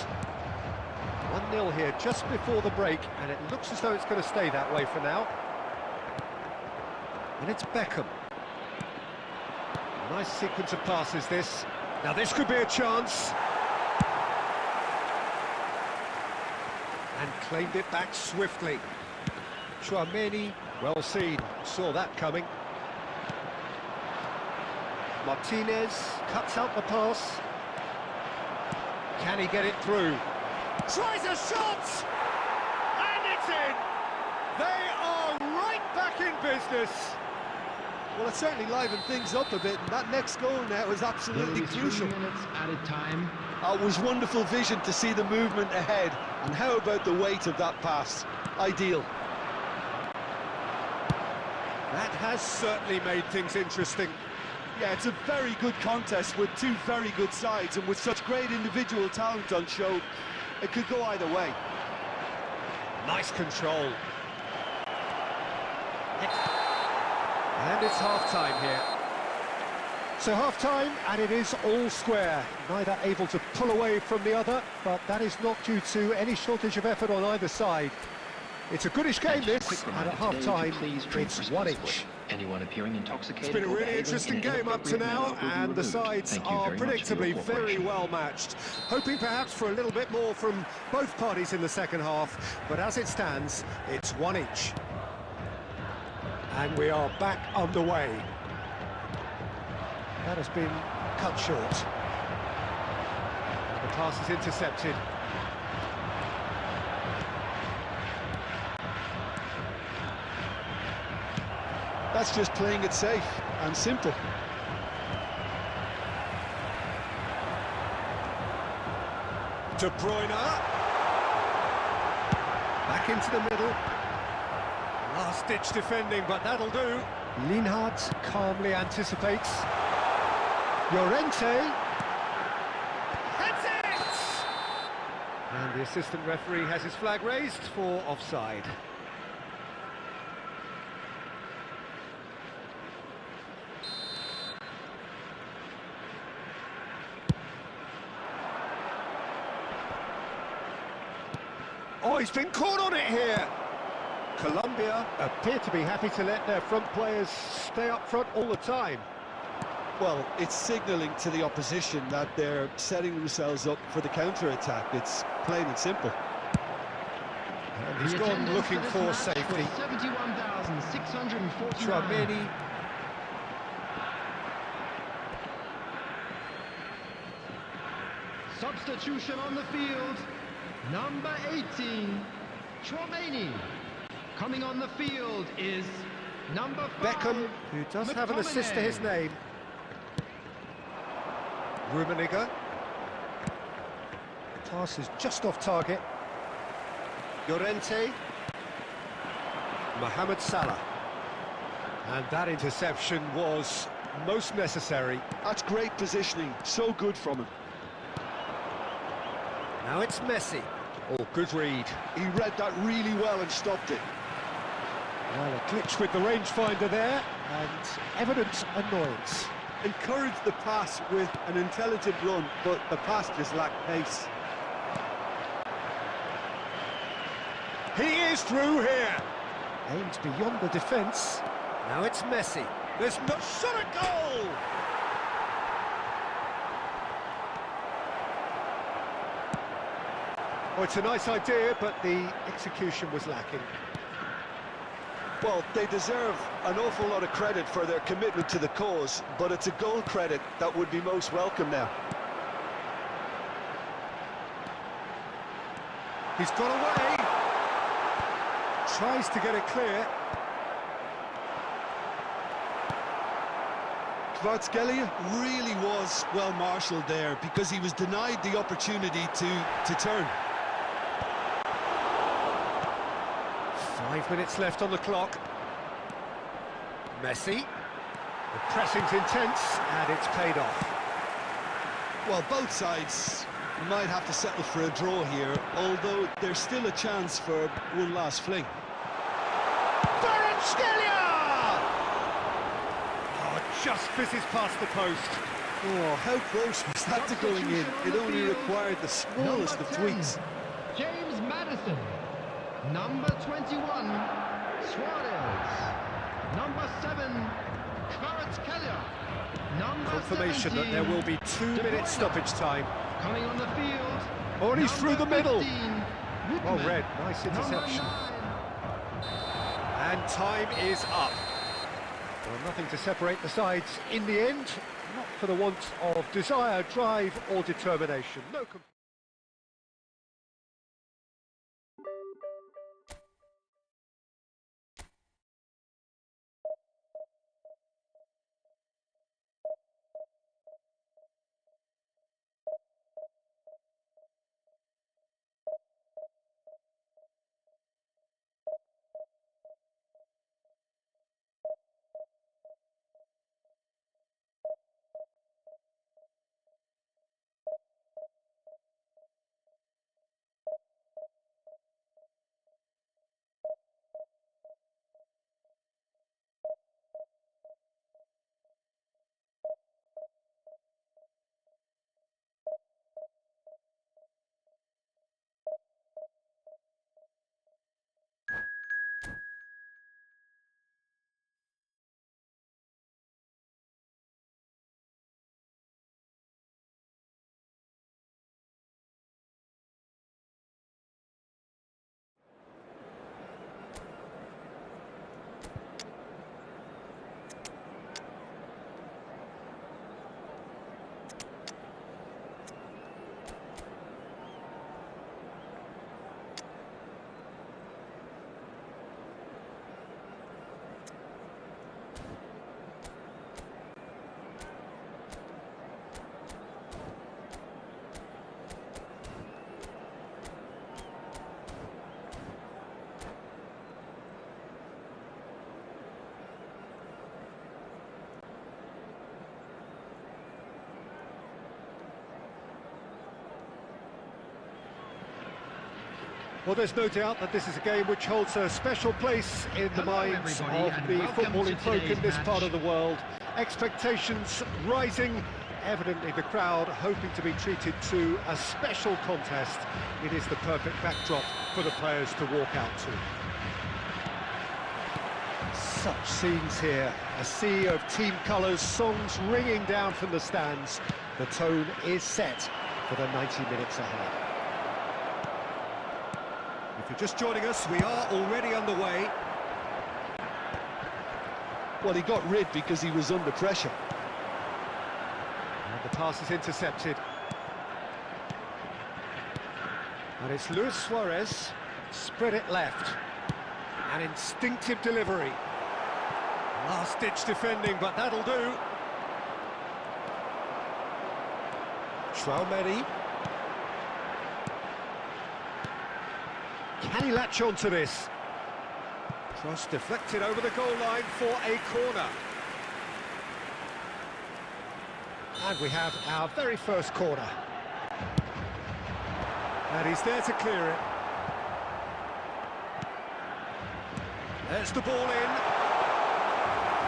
Speaker 1: 1-0 here just before the break, and it looks as though it's going to stay that way for now. And it's Beckham. Nice sequence of passes this. Now this could be a chance. And claimed it back swiftly. Tchouaméni, well seen, saw that coming. Martinez cuts out the pass. Can he get it through? Tries a shot! And it's in! They are right back in business.
Speaker 2: Well, it certainly livened things up a bit, and that next goal now was absolutely crucial.
Speaker 3: 3 minutes added time.
Speaker 2: It was wonderful vision to see the movement ahead, and how about the weight of that pass? Ideal.
Speaker 1: That has certainly made things interesting.
Speaker 2: Yeah, it's a very good contest with two very good sides, and with such great individual talent on show, it could go either way.
Speaker 1: Nice control. And it's half-time here. So half-time, and it is all square. Neither able to pull away from the other, but that is not due to any shortage of effort on either side. It's a goodish game, this, and at half-time, it's 1 each.
Speaker 4: Anyone appearing intoxicated.
Speaker 1: It's been a really interesting game up to now, and the sides are predictably very well matched. Hoping perhaps for a little bit more from both parties in the second half, but as it stands, it's 1 each. And we are back underway. That has been cut short. The pass is intercepted.
Speaker 2: That's just playing it safe and simple.
Speaker 1: De Bruyne. Back into the middle. Last-ditch defending, but that'll do. Lienhard calmly anticipates. Llorente. That's it! And the assistant referee has his flag raised for offside. Oh, he's been caught on it here. Colombia appear to be happy to let their front players stay up front all the time.
Speaker 2: Well, it's signalling to the opposition that they're setting themselves up for the counter-attack. It's plain and simple.
Speaker 1: And he's gone looking for safety.
Speaker 3: 71,649.
Speaker 1: Tchouaméni.
Speaker 3: Substitution on the field. Number 18, Tchouaméni. Coming on the field is number 5,
Speaker 1: Beckham, who does have an assist to his name. Rummenigge. Pass is just off target. Llorente. Mohamed Salah. And that interception was most necessary.
Speaker 2: That's great positioning, so good from him.
Speaker 1: Now it's Messi. Oh, good read.
Speaker 2: He read that really well and stopped it.
Speaker 1: Well, a glitch with the rangefinder there, and evident annoyance.
Speaker 2: Encouraged the pass with an intelligent run, but the pass just lacked pace.
Speaker 1: He is through here. Aimed beyond the defence. Now it's Messi. There's no shot at goal. Well, it's a nice idea, but the execution was lacking.
Speaker 2: Well, they deserve an awful lot of credit for their commitment to the cause, but it's a goal credit that would be most welcome now.
Speaker 1: He's got away. Tries to get it clear.
Speaker 2: Kvaratskhelia really was well marshalled there because he was denied the opportunity to turn.
Speaker 1: 5 minutes left on the clock. Messi. The pressing's intense, and it's paid off.
Speaker 2: Well, both sides might have to settle for a draw here, although there's still a chance for one last fling.
Speaker 1: Kvaratskhelia! Oh, just fizzes past the post.
Speaker 2: Oh, how close was that to going in? It only required the smallest of tweaks.
Speaker 3: James Maddison. Number 21, Suarez. Number 7, Kvaratskhelia. Number
Speaker 1: Confirmation that there will be 2 minutes stoppage time.
Speaker 3: Coming on the field.
Speaker 1: Oh, and he's through the middle.
Speaker 3: 15,
Speaker 1: Well read, nice interception. And time is up. Well, nothing to separate the sides in the end, not for the want of desire, drive or determination. No. Well, there's no doubt that this is a game which holds a special place in the minds of the footballing folk in this part of the world. Expectations rising, evidently the crowd hoping to be treated to a special contest. It is the perfect backdrop for the players to walk out to. Such scenes here, a sea of team colours, songs ringing down from the stands. The tone is set for the 90 minutes ahead. If you're just joining us, we are already underway.
Speaker 2: Well, he got rid because he was under pressure.
Speaker 1: And the pass is intercepted. And it's Luis Suarez, spread it left. An instinctive delivery. Last-ditch defending, but that'll do. Traoré. Can he latch on to this? Cross deflected over the goal line for a corner. And we have our very first corner. And he's there to clear it. There's the ball in.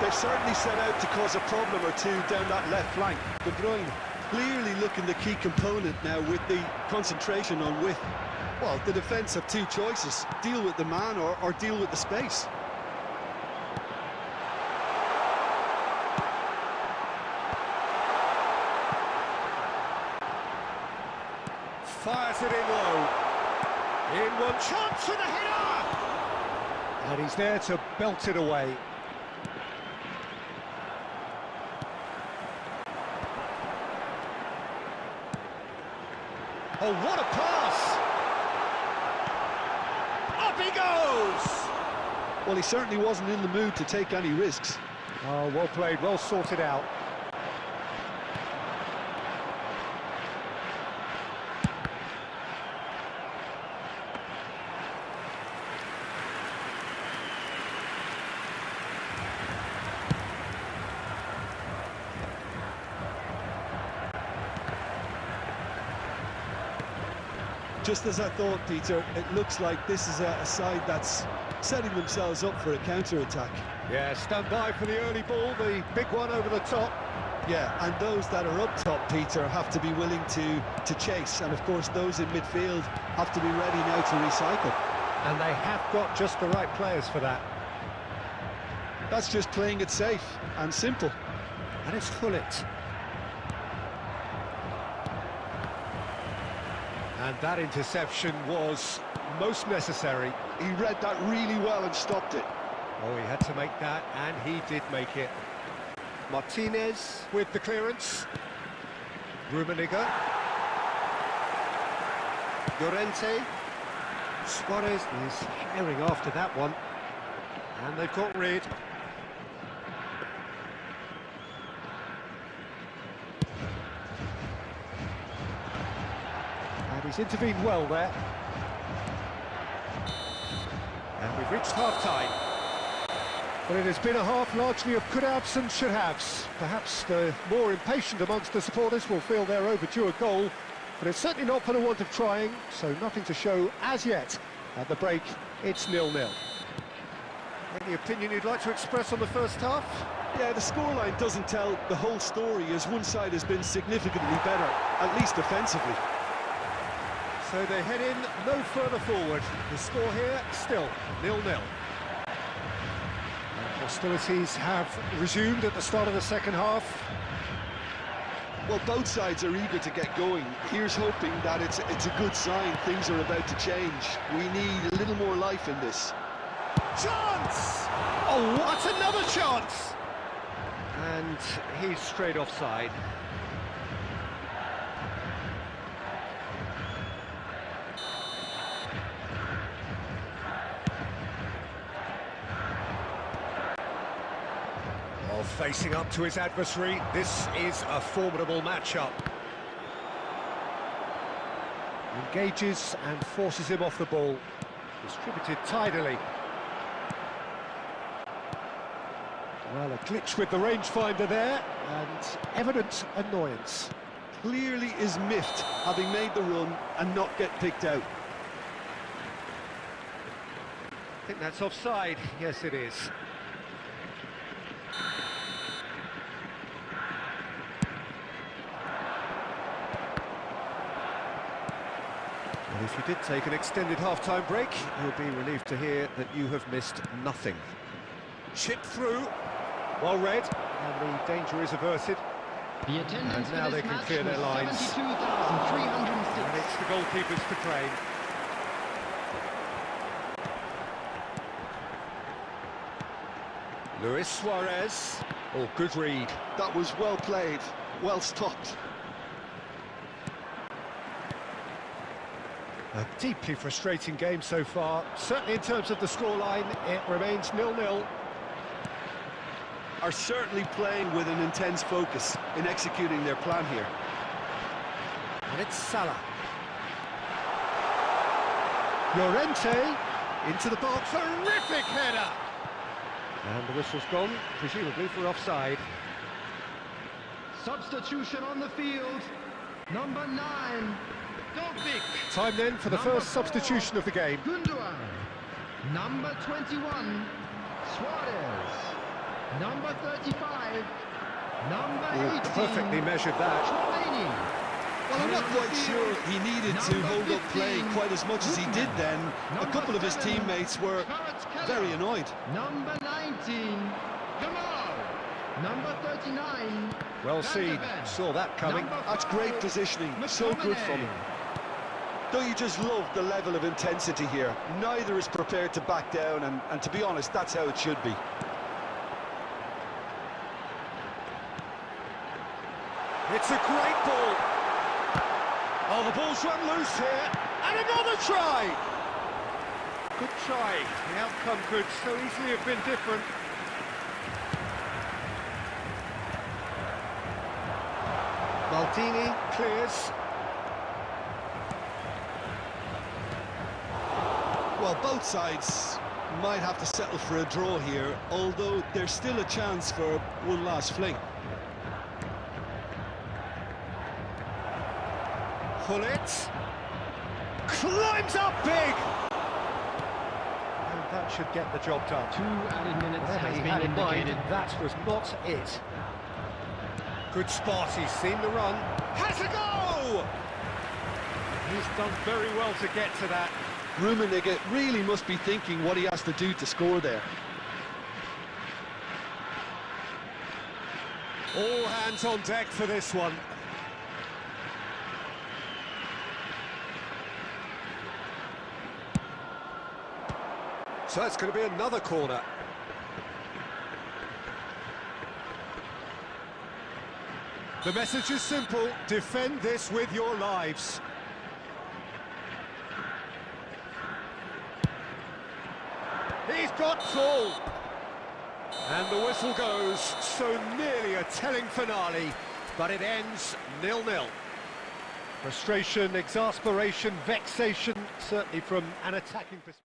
Speaker 2: They've certainly set out to cause a problem or two down that left flank. De Bruyne clearly looking the key component now with the concentration on width. Well, the defence have two choices, deal with the man or deal with the space.
Speaker 1: Fires it in low. In one chance and a header! And he's there to belt it away. Oh, what a pass! Up he goes!
Speaker 2: Well, he certainly wasn't in the mood to take any risks.
Speaker 1: Oh, well played, well sorted out.
Speaker 2: Just as I thought, Peter, it looks like this is a side that's setting themselves up for a counter-attack.
Speaker 1: Yeah, stand by for the early ball, the big one over the top.
Speaker 2: Yeah, and those that are up top, Peter, have to be willing to chase. And, of course, those in midfield have to be ready now to recycle.
Speaker 1: And they have got just the right players for that.
Speaker 2: That's just playing it safe and simple.
Speaker 1: And it's Hullet. And that interception was most necessary.
Speaker 2: He read that really well and stopped it.
Speaker 1: Oh, he had to make that, and he did make it. Martinez with the clearance. Rummenigge. Llorente. Suarez is herring after that one. And they've got rid. And he's intervened well there. And we've reached half-time. But it has been a half largely of could-haves and should-haves. Perhaps the more impatient amongst the supporters will feel they're overdue a goal, but it's certainly not for the want of trying, so nothing to show as yet. At the break, it's 0-0. Any opinion you'd like to express on the first half?
Speaker 2: Yeah, the scoreline doesn't tell the whole story, as one side has been significantly better, at least offensively.
Speaker 1: So they head in no further forward. The score here, still 0-0. Hostilities have resumed at the start of the second half.
Speaker 2: Well, both sides are eager to get going. Here's hoping that it's a good sign. Things are about to change. We need a little more life in this.
Speaker 1: Chance! Oh, what another chance! And he's straight offside. Facing up to his adversary, this is a formidable matchup. Engages and forces him off the ball. Distributed tidily. Well, a glitch with the rangefinder there, and evident annoyance.
Speaker 2: Clearly is miffed, having made the run and not get picked out.
Speaker 1: I think that's offside. Yes, it is. And if you did take an extended half-time break, you'll be relieved to hear that you have missed nothing. Chip through, well read, and the danger is averted.
Speaker 3: The attendance
Speaker 1: and now they can clear their lines.
Speaker 3: 72,306.
Speaker 1: And it's the goalkeepers to claim. Luis Suarez. Oh, good read.
Speaker 2: That was well played, well stopped.
Speaker 1: A deeply frustrating game so far. Certainly in terms of the scoreline, it remains 0-0.
Speaker 2: Are certainly playing with an intense focus in executing their plan here.
Speaker 1: And it's Salah. Llorente into the box, terrific header! And the whistle's gone, presumably for offside.
Speaker 3: Substitution on the field. Number 9. Dobbik.
Speaker 1: Time then for the first substitution of the game.
Speaker 3: Gundogan. Number 21. Suarez. Number 35. Number 18.
Speaker 1: Perfectly measured that.
Speaker 2: Well, I'm not quite sure he needed to hold up play quite as much as he did then. A couple of his teammates were very annoyed.
Speaker 3: Number 19. Jamal. Number 39.
Speaker 1: Well seen, saw that coming.
Speaker 2: That's great positioning, so good from him. Don't you just love the level of intensity here? Neither is prepared to back down, and to be honest, that's how it should be.
Speaker 1: It's a great ball. Oh, the ball's run loose here. And another try. Good try. The outcome could so easily have been different. Maldini clears.
Speaker 2: Well, both sides might have to settle for a draw here, although there's still a chance for one last fling.
Speaker 1: Pullet climbs up big, and that should get the job done.
Speaker 3: 2 added minutes has
Speaker 1: He
Speaker 3: been
Speaker 1: had in mind
Speaker 3: indicated.
Speaker 1: that was not it. Good spot, he's seen the run. Has a go! He's done very well to get to that.
Speaker 2: Rummenigge really must be thinking what he has to do to score there.
Speaker 1: All hands on deck for this one. So it's going to be another corner. The message is simple: defend this with your lives. He's got full. And the whistle goes, so nearly a telling finale, but it ends 0-0. Frustration, exasperation, vexation, certainly from an attacking perspective.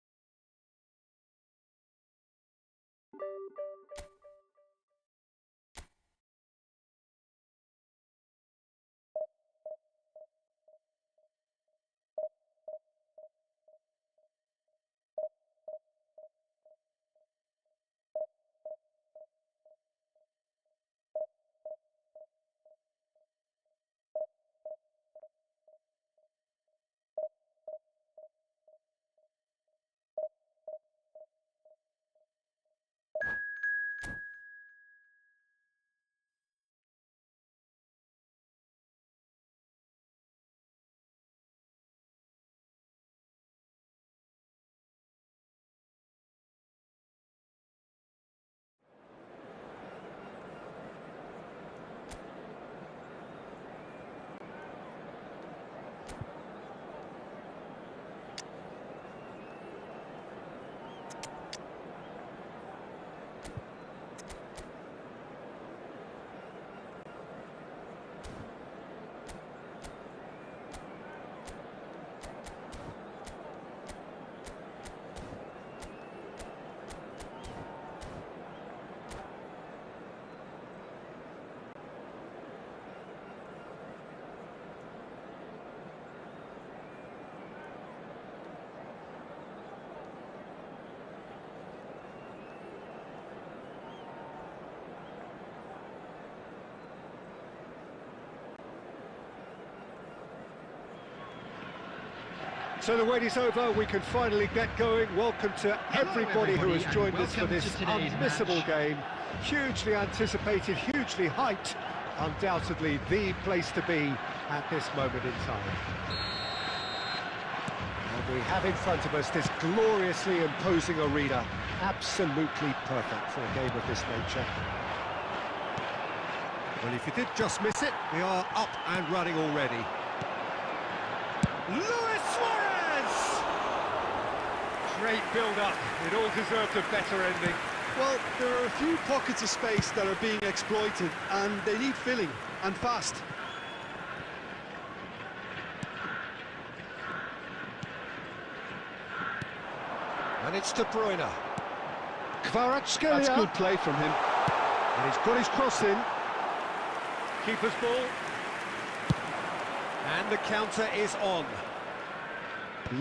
Speaker 1: So the wait is over, we can finally get going. Welcome to everybody who has joined us for this unmissable game. Hugely anticipated, hugely hyped. Undoubtedly the place to be at this moment in time. And we have in front of us this gloriously imposing arena. Absolutely perfect for a game of this nature. Well, if you did just miss it, we are up and running already. Luis Suarez! Great build-up. It all deserved a better ending.
Speaker 2: Well, there are a few pockets of space that are being exploited, and they need filling, and fast.
Speaker 1: And it's De Bruyne. Kvaratskhelia.
Speaker 2: That's good play from him.
Speaker 1: And he's got his cross in. Keeper's ball. And the counter is on.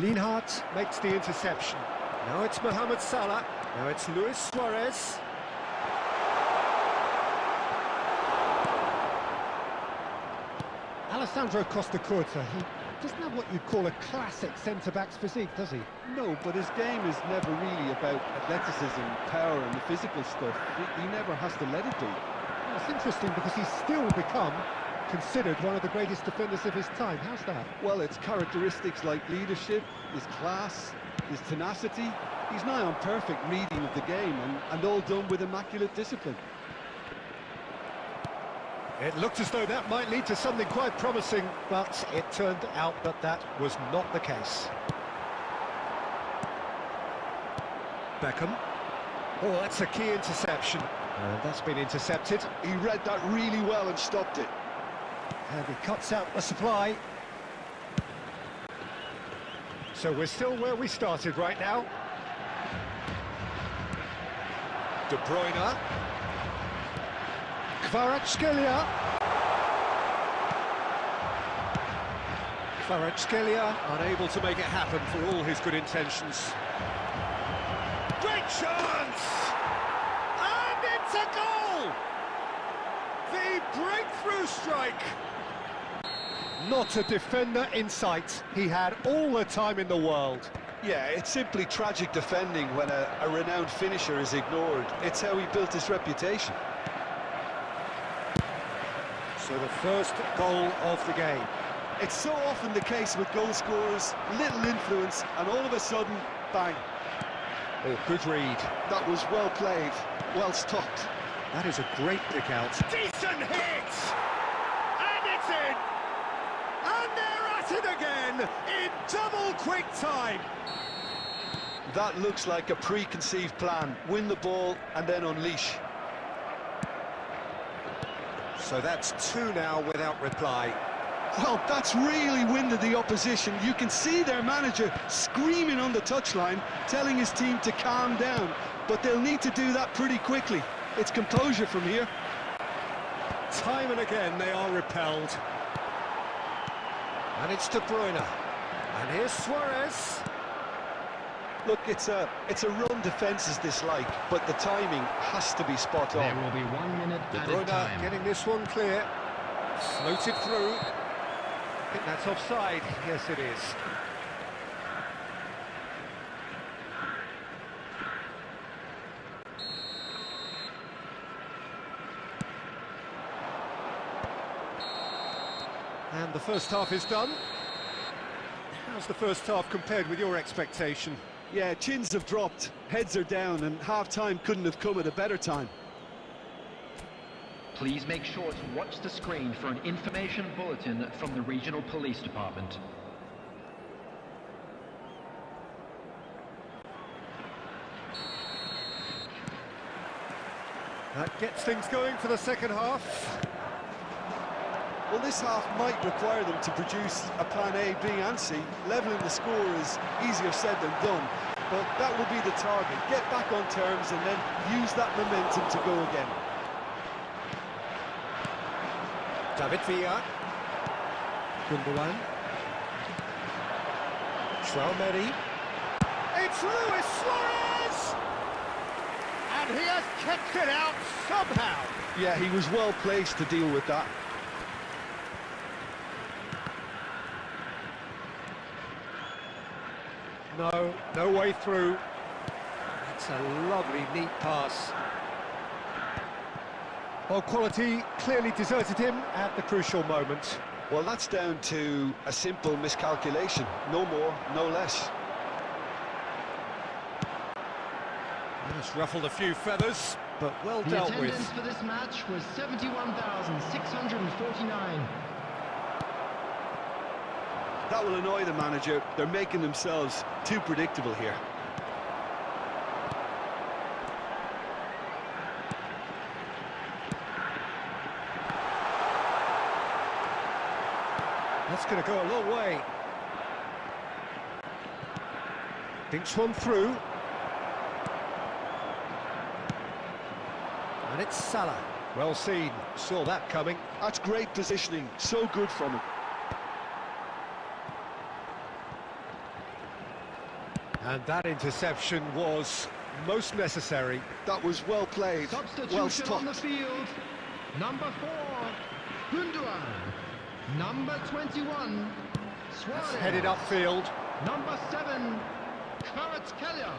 Speaker 1: Lienhart makes the interception. Now it's Mohamed Salah. Now it's Luis Suarez. Alessandro Costa Curta, he doesn't have what you'd call a classic centre-back's physique, does he?
Speaker 2: No, but his game is never really about athleticism, power and the physical stuff. He never has to let it be.
Speaker 1: Well, it's interesting because he's still become considered one of the greatest defenders of his time. How's that?
Speaker 2: Well, it's characteristics like leadership, his class, his tenacity. He's nigh on perfect reading of the game, and all done with immaculate discipline.
Speaker 1: It looked as though that might lead to something quite promising, but it turned out that that was not the case. Beckham. Oh, that's a key interception. And that's been intercepted.
Speaker 2: He read that really well and stopped it.
Speaker 1: And he cuts out the supply. So we're still where we started right now. De Bruyne. Kvaratskhelia. Kvaratskhelia unable to make it happen for all his good intentions. Great chance! And it's a goal! The breakthrough strike! Not a defender in sight. He had all the time in the world.
Speaker 2: Yeah, it's simply tragic defending when a renowned finisher is ignored. It's how he built his reputation.
Speaker 1: So the first goal of the game.
Speaker 2: It's so often the case with goal scorers, little influence, and all of a sudden, bang.
Speaker 1: Oh, good read.
Speaker 2: That was well played, well stopped.
Speaker 1: That is a great pick out. Decent hit! And it's in! And they're at it again, in double quick time!
Speaker 2: That looks like a preconceived plan. Win the ball and then unleash.
Speaker 1: So that's two now without reply.
Speaker 2: Well, that's really winded the opposition. You can see their manager screaming on the touchline, telling his team to calm down. But they'll need to do that pretty quickly. It's composure from here.
Speaker 1: Time and again they are repelled. And it's De Bruyne. And here's Suarez.
Speaker 2: Look, it's a run defence's dislike, but the timing has to be spot on.
Speaker 3: There will be 1 minute
Speaker 1: De
Speaker 3: added
Speaker 1: Bruyne
Speaker 3: time.
Speaker 1: getting this one clear. Floated through. I think that's offside. Yes, it is. And the first half is done. How's the first half compared with your expectation?
Speaker 2: Yeah, chins have dropped, heads are down, and half-time couldn't have come at a better time.
Speaker 4: Please make sure to watch the screen for an information bulletin from the regional police department.
Speaker 1: That gets things going for the second half.
Speaker 2: Well, this half might require them to produce a plan A, B and C. Levelling the score is easier said than done, but that will be the target. Get back on terms and then use that momentum to go again.
Speaker 1: David Villa. Gundogan. Traoré. It's Luis Suarez! And he has kept it out somehow.
Speaker 2: Yeah, he was well placed to deal with that.
Speaker 1: No way through. It's a lovely, neat pass. Well, quality clearly deserted him at the crucial moment.
Speaker 2: Well, that's down to a simple miscalculation. No more, no less.
Speaker 1: It's ruffled a few feathers, but well
Speaker 3: The
Speaker 1: dealt with.
Speaker 3: attendance for this match was 71,649.
Speaker 2: That will annoy the manager. They're making themselves too predictable here.
Speaker 1: That's going to go a long way. Dinks one through. And it's Salah. Well seen. Saw that coming.
Speaker 2: That's great positioning. So good from him.
Speaker 1: And that interception was most necessary.
Speaker 2: That was well played,
Speaker 3: Substitution
Speaker 2: well
Speaker 3: on
Speaker 2: stopped.
Speaker 3: the field. Number 4, Gundogan. Number 21, Suarez.
Speaker 1: Headed upfield.
Speaker 3: Number 7, Kvaratskhelia.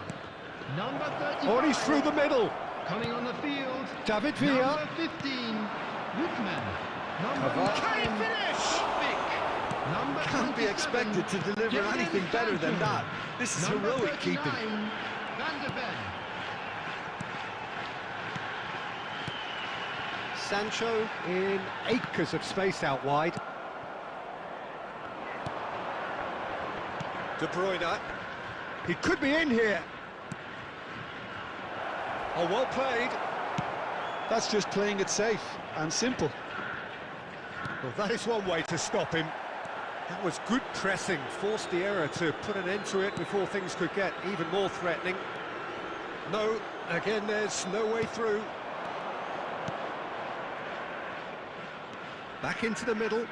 Speaker 3: Number 35.
Speaker 1: Oh, he's through the middle.
Speaker 3: Coming on the field.
Speaker 1: David Villa.
Speaker 3: Number 15, Whitman.
Speaker 1: Can he finish?
Speaker 3: Number
Speaker 2: Can't be
Speaker 3: 27,
Speaker 2: expected to deliver
Speaker 3: Dylan
Speaker 2: anything better than
Speaker 3: Sancho.
Speaker 2: that. This is
Speaker 3: Number
Speaker 2: heroic
Speaker 3: 39,
Speaker 2: keeping.
Speaker 3: Van de Ven.
Speaker 1: Sancho in acres of space out wide. De Bruyne. He could be in here. Oh, well played.
Speaker 2: That's just playing it safe and simple.
Speaker 1: Well, that is one way to stop him. That was good pressing, forced the error to put an end to it before things could get even more threatening. No, again, there's no way through. Back into the middle.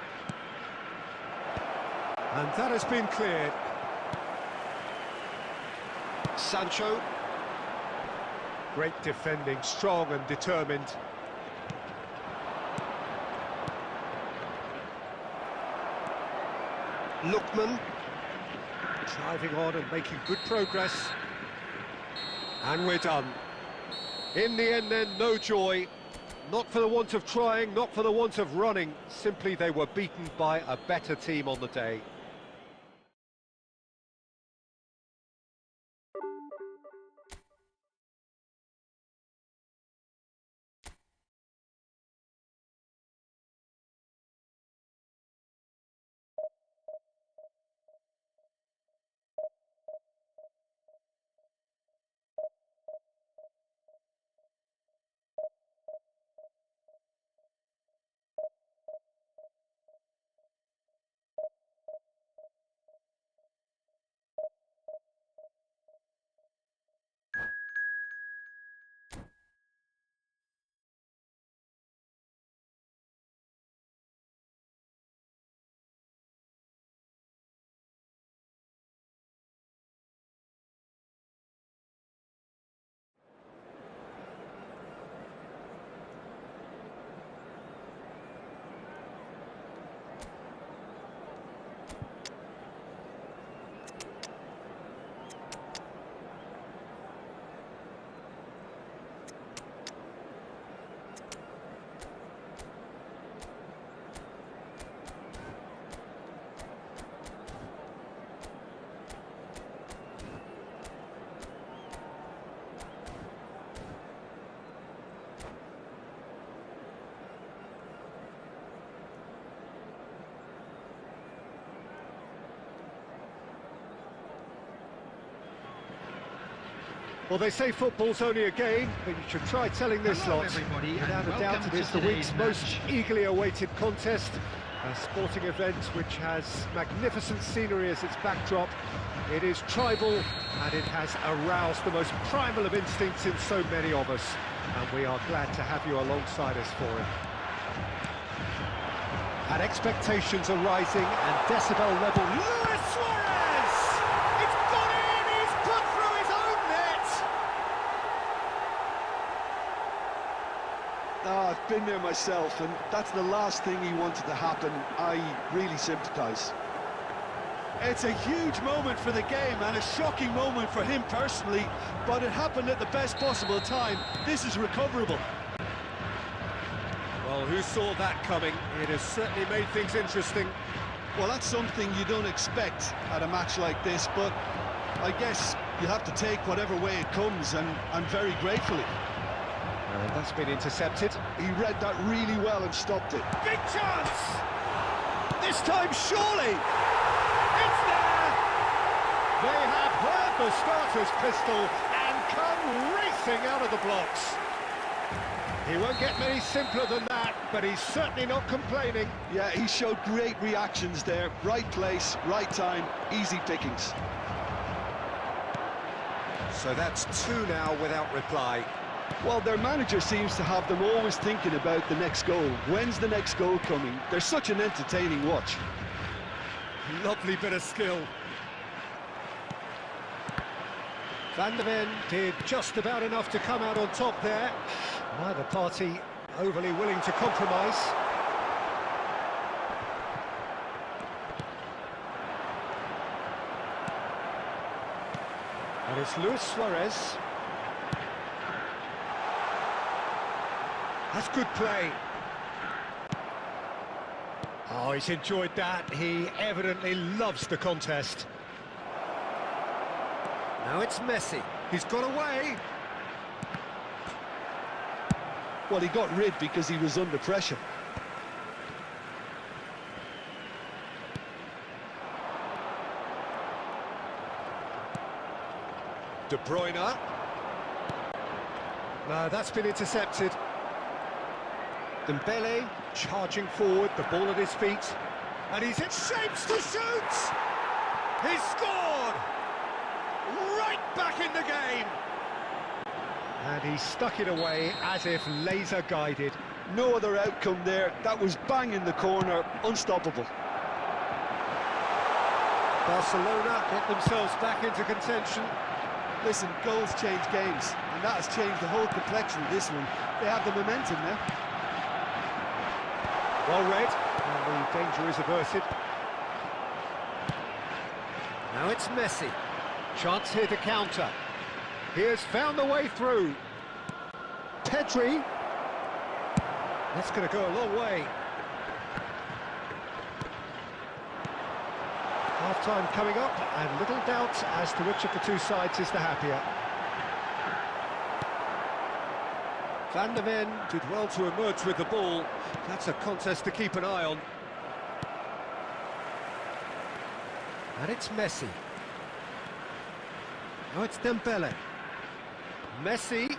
Speaker 1: And that has been cleared. Sancho. Great defending, strong and determined. Lookman. Driving on and making good progress. And we're done. In the end then, no joy. Not for the want of trying, not for the want of running. Simply they were beaten by a better team on the day. Well, they say football's only a game, but you should try telling this
Speaker 3: Hello,
Speaker 1: lot.
Speaker 3: everybody,
Speaker 1: Without
Speaker 3: and
Speaker 1: a doubt,
Speaker 3: welcome
Speaker 1: it is
Speaker 3: to
Speaker 1: the week's
Speaker 3: today's
Speaker 1: most
Speaker 3: match.
Speaker 1: eagerly awaited contest. A sporting event which has magnificent scenery as its backdrop. It is tribal, and it has aroused the most primal of instincts in so many of us. And we are glad to have you alongside us for it. And expectations are rising, and decibel level. Luis Suarez! It's gone in! He's put through his own net!
Speaker 2: Oh, I've been there myself, and that's the last thing he wanted to happen. I really sympathise. It's a huge moment for the game and a shocking moment for him personally, but it happened at the best possible time. This is recoverable.
Speaker 1: Well, who saw that coming? It has certainly made things interesting.
Speaker 2: Well, that's something you don't expect at a match like this, but I guess you have to take whatever way it comes, and very gratefully.
Speaker 1: And that's been intercepted.
Speaker 2: He read that really well and stopped it.
Speaker 1: Big chance! This time, surely! It's there! They have heard the starter's pistol and come racing out of the blocks. He won't get many simpler than that, but he's certainly not complaining.
Speaker 2: Yeah, he showed great reactions there. Right place, right time, easy pickings.
Speaker 1: So that's two now without reply.
Speaker 2: Well, their manager seems to have them always thinking about the next goal. When's the next goal coming? They're such an entertaining watch.
Speaker 1: Lovely bit of skill. Van de Ven did just about enough to come out on top there. Neither party overly willing to compromise. And it's Luis Suarez. That's good play. Oh, he's enjoyed that. He evidently loves the contest. Now it's Messi. He's got away.
Speaker 2: Well, he got rid because he was under pressure.
Speaker 1: De Bruyne. No, that's been intercepted. Dembele charging forward, the ball at his feet. And he's in shapes to shoot! He's scored! Right back in the game! And he stuck it away as if laser-guided.
Speaker 2: No other outcome there. That was bang in the corner, unstoppable.
Speaker 1: Barcelona get themselves back into contention.
Speaker 2: Listen, goals change games, and that has changed the whole complexion of this one. They have the momentum now.
Speaker 1: Well read, and the danger is averted. Now it's Messi. Chance here to counter. He has found the way through. Pedri. That's going to go a long way. Half-time coming up, and little doubt as to which of the two sides is the happier. Van der Ven did well to emerge with the ball. That's a contest to keep an eye on. And it's Messi. Now it's Dembele. Messi.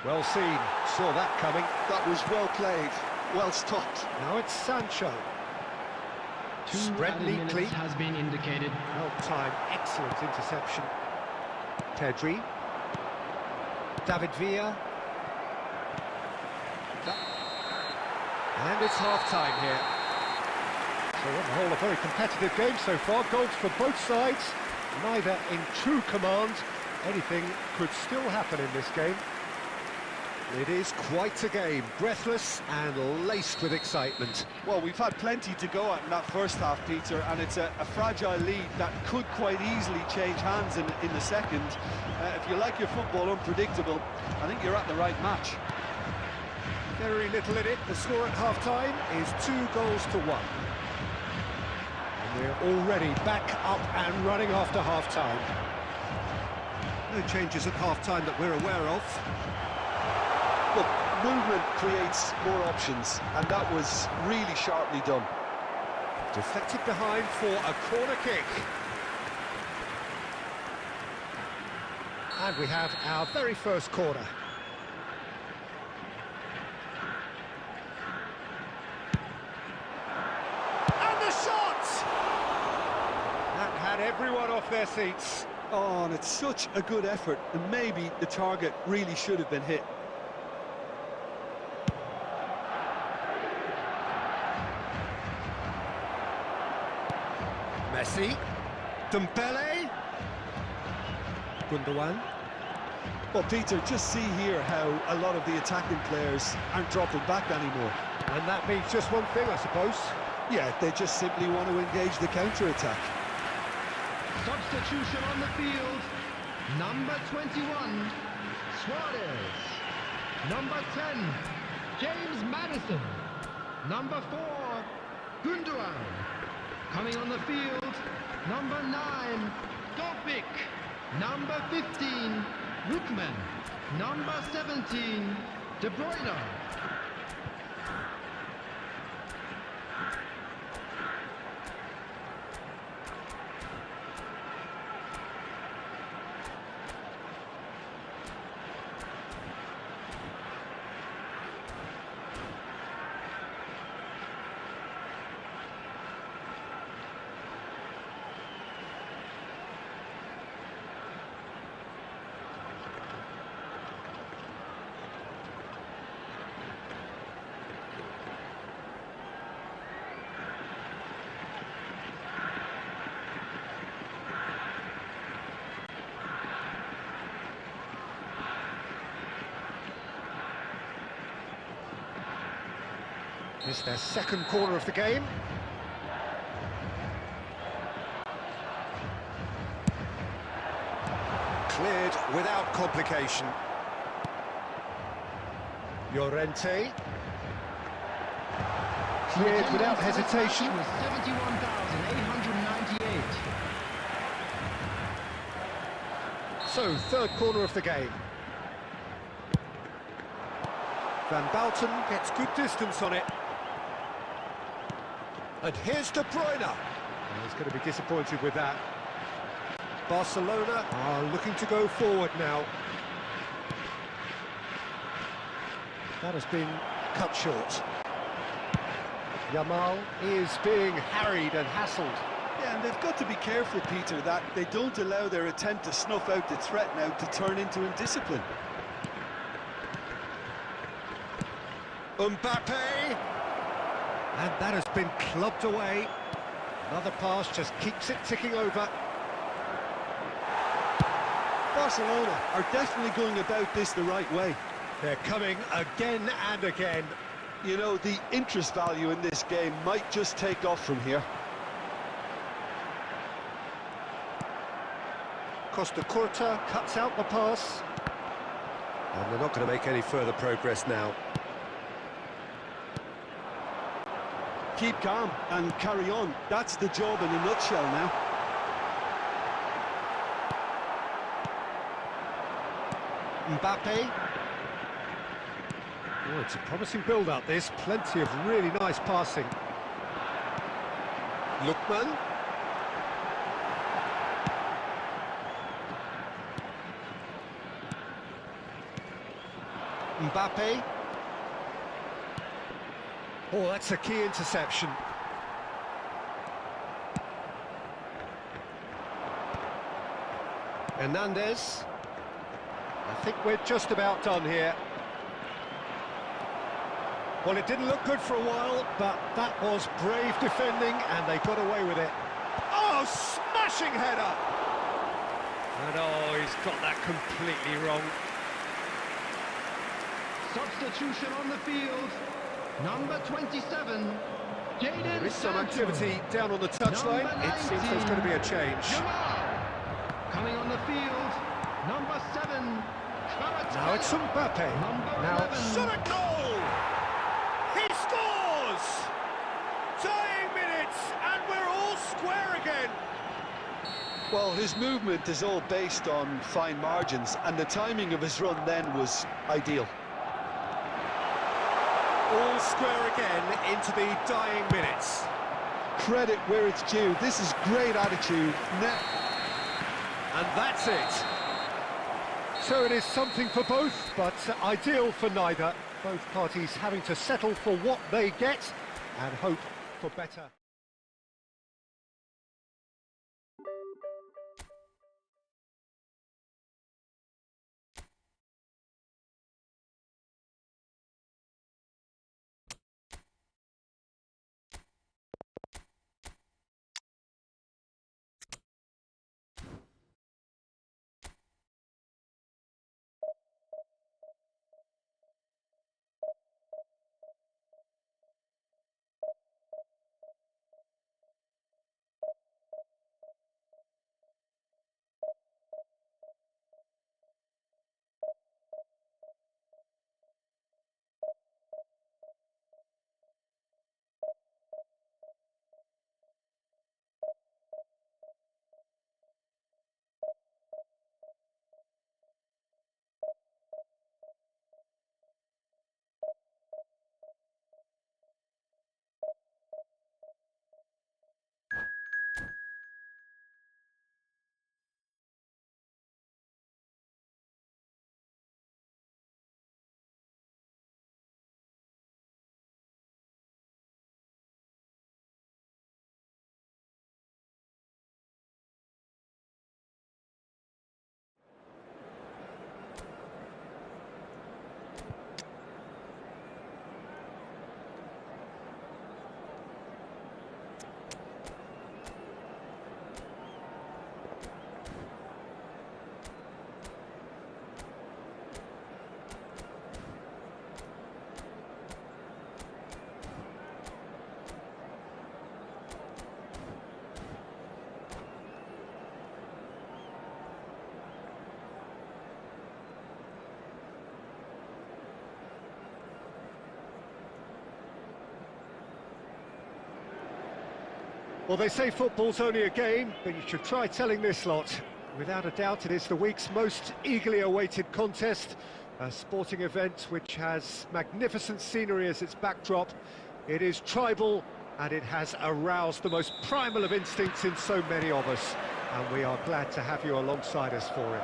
Speaker 1: Well seen, saw that coming.
Speaker 2: That was well played, well stopped.
Speaker 1: Now it's Sancho.
Speaker 3: Spread neatly has been indicated.
Speaker 1: Well timed, excellent interception. Pedri. David Villa. And it's half-time here. So on the whole, a very competitive game so far. Goals for both sides, neither in true command. Anything could still happen in this game. It is quite a game, breathless and laced with excitement.
Speaker 2: Well, we've had plenty to go at in that first half, Peter, and it's a fragile lead that could quite easily change hands in the second. If you like your football unpredictable, I think you're at the right match.
Speaker 1: Very little in it. The score at half-time is 2-1. And we're already back up and running after half-time. No changes at half-time that we're aware of.
Speaker 2: Look, movement creates more options, and that was really sharply done.
Speaker 1: Deflected behind for a corner kick. And we have our very first corner. And the shot! That had everyone off their seats.
Speaker 2: Oh, and it's such a good effort, and maybe the target really should have been hit.
Speaker 1: Messi, Dembele, Gundogan.
Speaker 2: Well, Peter, just see here how a lot of the attacking players aren't dropping back anymore.
Speaker 1: And that means just one thing, I suppose.
Speaker 2: Yeah, they just simply want to engage the counter-attack.
Speaker 3: Substitution on the field. Number 21, Suarez. Number 10, James Maddison. Number 4, Gundogan. Coming on the field, number 9, Dopik. Number 15, Lookman. Number 17, De Bruyne.
Speaker 1: It's their second corner of the game. Cleared without complication. Llorente. Cleared without hesitation.
Speaker 3: Was 71,898.
Speaker 1: So, third corner of the game. Van Bouten gets good distance on it. And here's De Bruyne. Oh, he's going to be disappointed with that. Barcelona are looking to go forward now. That has been cut short. Yamal is being harried and hassled.
Speaker 2: Yeah, and they've got to be careful, Peter, that they don't allow their attempt to snuff out the threat now to turn into indiscipline.
Speaker 1: Mbappe! And that has been clubbed away. Another pass just keeps it ticking over.
Speaker 2: Barcelona are definitely going about this the right way.
Speaker 1: They're coming again and again.
Speaker 2: You know, the interest value in this game might just take off from here.
Speaker 1: Costa Curta cuts out the pass. And they're not going to make any further progress now.
Speaker 2: Keep calm and carry on. That's the job in a nutshell now.
Speaker 1: Mbappe. Oh, it's a promising build-up, this. Plenty of really nice passing. Lookman. Mbappe. Oh, that's a key interception. Hernandez. I think we're just about done here. Well, it didn't look good for a while, but that was brave defending, and they got away with it. Oh, smashing header! And oh, he's got that completely wrong.
Speaker 3: Substitution on the field. Number 27, Jadon
Speaker 1: There is some
Speaker 3: Sancho.
Speaker 1: activity down on the touchline.
Speaker 3: Number
Speaker 1: It seems there's going to be a change.
Speaker 3: Yamal. Coming on the field, number 7, Kvaratskhelia.
Speaker 1: Now it's Mbappe.
Speaker 3: Number
Speaker 1: Now
Speaker 3: 11.
Speaker 1: shot a goal! He scores! Dying minutes, and we're all square again.
Speaker 2: Well, his movement is all based on fine margins, and the timing of his run then was ideal.
Speaker 1: All square again into the dying minutes.
Speaker 2: Credit where it's due. This is great attitude.
Speaker 1: And that's it. So it is something for both, but ideal for neither. Both parties having to settle for what they get and hope for better. Well, they say football's only a game, but you should try telling this lot. Without a doubt, it is the week's most eagerly awaited contest, a sporting event which has magnificent scenery as its backdrop. It is tribal, and it has aroused the most primal of instincts in so many of us, and we are glad to have you alongside us for it.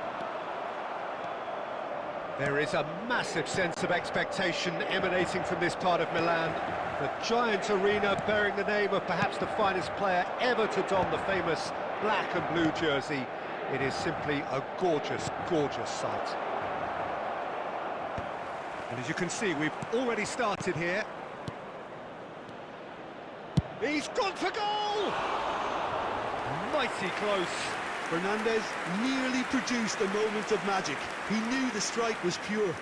Speaker 1: There is a massive sense of expectation emanating from this part of Milan. The giant arena bearing the name of perhaps the finest player ever to don the famous black and blue jersey. It is simply a gorgeous, gorgeous sight. And as you can see, we've already started here. He's gone for goal! Mighty close.
Speaker 2: Fernandez nearly produced a moment of magic. He knew the strike was pure.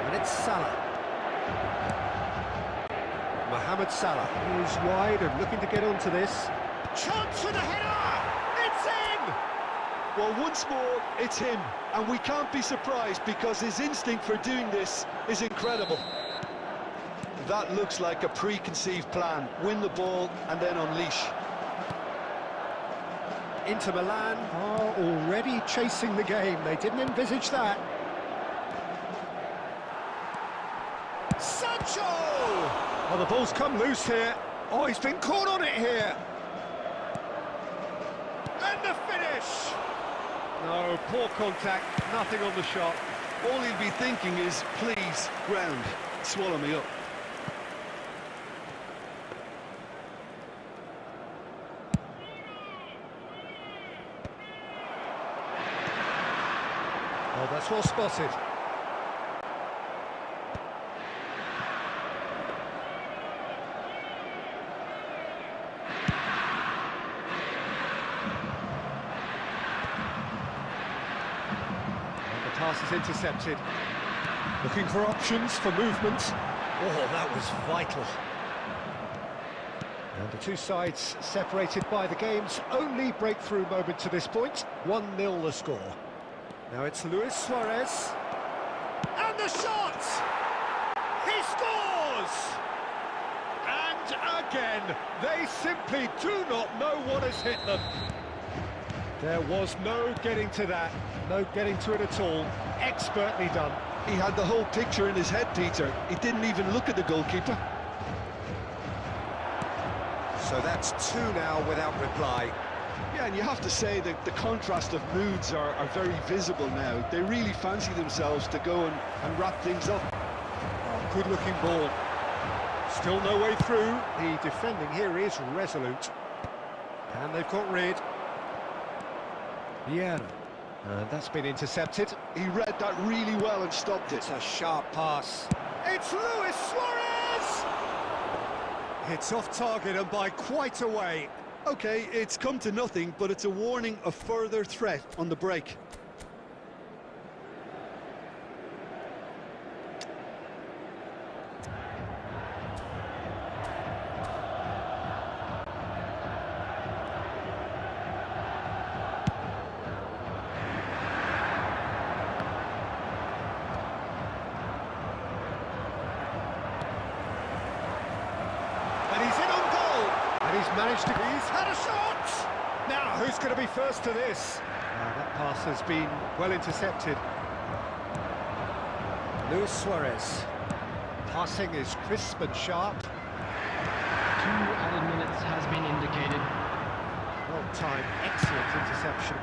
Speaker 1: And it's Salah. Mohamed Salah is wide and looking to get onto this. Chance for the header! It's in!
Speaker 2: Well, once more, it's him. And we can't be surprised because his instinct for doing this is incredible. That looks like a preconceived plan. Win the ball and then unleash.
Speaker 1: Inter Milan are already chasing the game. They didn't envisage that. Sancho! Oh, the ball's come loose here. Oh, he's been caught on it here. And the finish! No, poor contact, nothing on the shot.
Speaker 2: All he'll be thinking is, please, ground, swallow me up.
Speaker 1: Oh, that's well spotted. Pass is intercepted. Looking for options for movement. Oh, that was vital. And the two sides separated by the game's only breakthrough moment to this point. 1-0 the score. Now it's Luis Suarez. And the shot! He scores! And again, they simply do not know what has hit them. There was no getting to that, no getting to it at all. Expertly done.
Speaker 2: He had the whole picture in his head, Peter. He didn't even look at the goalkeeper.
Speaker 1: So that's two now without reply.
Speaker 2: Yeah, and you have to say that the contrast of moods are very visible now. They really fancy themselves to go and wrap things up.
Speaker 1: Oh, good-looking ball. Still no way through. The defending here is resolute. And they've got rid. Vieira. And that's been intercepted.
Speaker 2: He read that really well and stopped it.
Speaker 1: It's a sharp pass. It's Luis Suarez! It's off target and by quite a way.
Speaker 2: Okay, it's come to nothing, but it's a warning of further threat on the break.
Speaker 1: Managed to... He's had a shot! Now, who's going to be first to this? That pass has been well intercepted. Luis Suarez. Passing is crisp and sharp.
Speaker 3: 2 added minutes has been indicated.
Speaker 1: Well timed, excellent interception.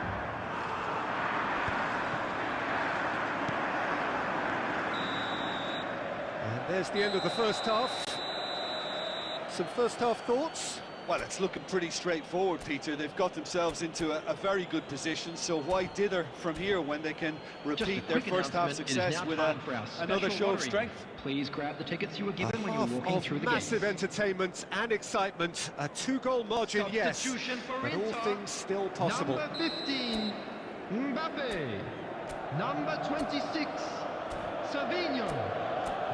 Speaker 1: And there's the end of the first half. Some first half thoughts?
Speaker 2: Well, it's looking pretty straightforward, Peter. They've got themselves into a very good position, so why dither from here when they can repeat their first half success with another show of strength?
Speaker 4: Please grab the tickets you were given when you were walking through the gates.
Speaker 1: Massive entertainment and excitement. A 2-goal margin, yes, but all things still possible.
Speaker 3: Number 15, Mbappe. Number 26, Savinho.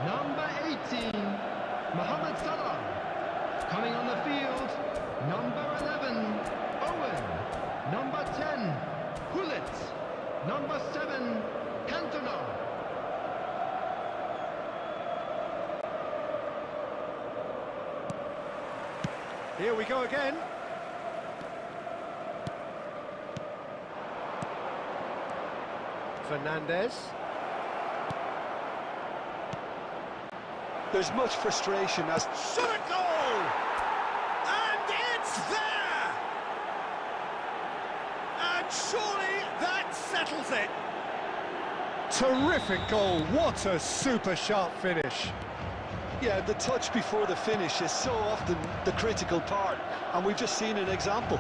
Speaker 3: Number 18, Mohamed Salah. Coming on the field, number 11, Owen. Number 10, Hullet. Number 7, Cantona.
Speaker 1: Here we go again. Fernandez.
Speaker 2: There's much frustration as...
Speaker 1: Shot a goal! And it's there! And surely that settles it. Terrific goal. What a super sharp finish.
Speaker 2: Yeah, the touch before the finish is so often the critical part, and we've just seen an example.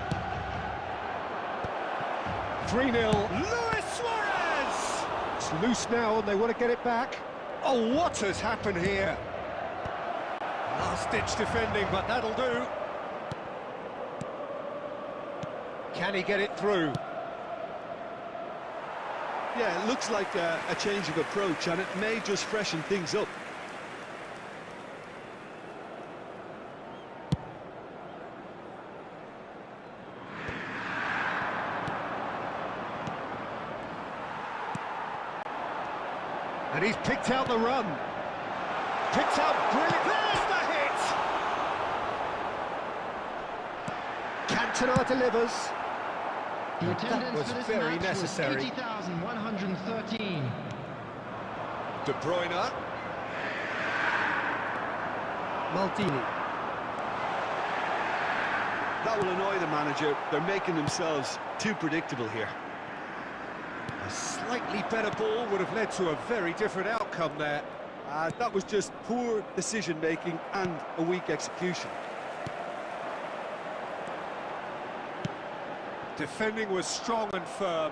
Speaker 1: 3-0. Luis Suarez! It's loose now and they want to get it back. Oh, what has happened here? Last-ditch defending, but that'll do. Can he get it through?
Speaker 2: Yeah, it looks like a change of approach, and it may just freshen things up.
Speaker 1: And he's picked out the run. Picked out brilliant. There's the hit! Cantona delivers.
Speaker 3: The attendance
Speaker 1: was
Speaker 3: for this
Speaker 1: very
Speaker 3: match
Speaker 1: necessary.
Speaker 3: was 80,113.
Speaker 1: De Bruyne. Maldini.
Speaker 2: That will annoy the manager. They're making themselves too predictable here.
Speaker 1: A slightly better ball would have led to a very different outcome there.
Speaker 2: That was just poor decision-making and a weak execution.
Speaker 1: Defending was strong and firm.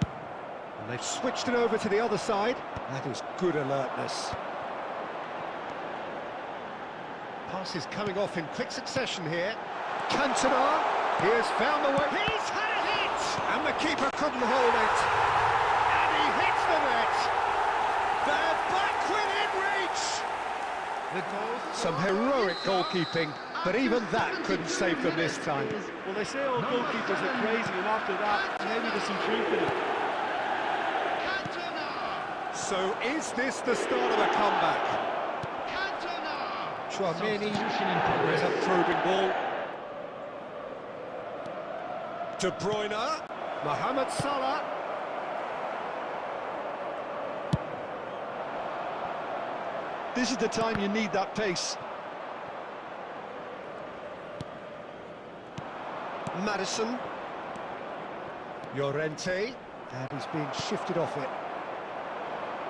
Speaker 1: And they've switched it over to the other side. That is good alertness. Passes coming off in quick succession here. Cantona, he has found the way. He's had a hit! And the keeper couldn't hold it. And he hits the net. They're back within reach. Some heroic goalkeeping, but even that couldn't save them this time.
Speaker 2: Well, they say all goalkeepers are crazy, and after that, maybe there's some truth in it.
Speaker 1: So is this the start of a comeback? Chouameni with a probing ball. De Bruyne, Mohamed Salah.
Speaker 2: This is the time you need that pace.
Speaker 1: Madison. Llorente, and he's being shifted off it.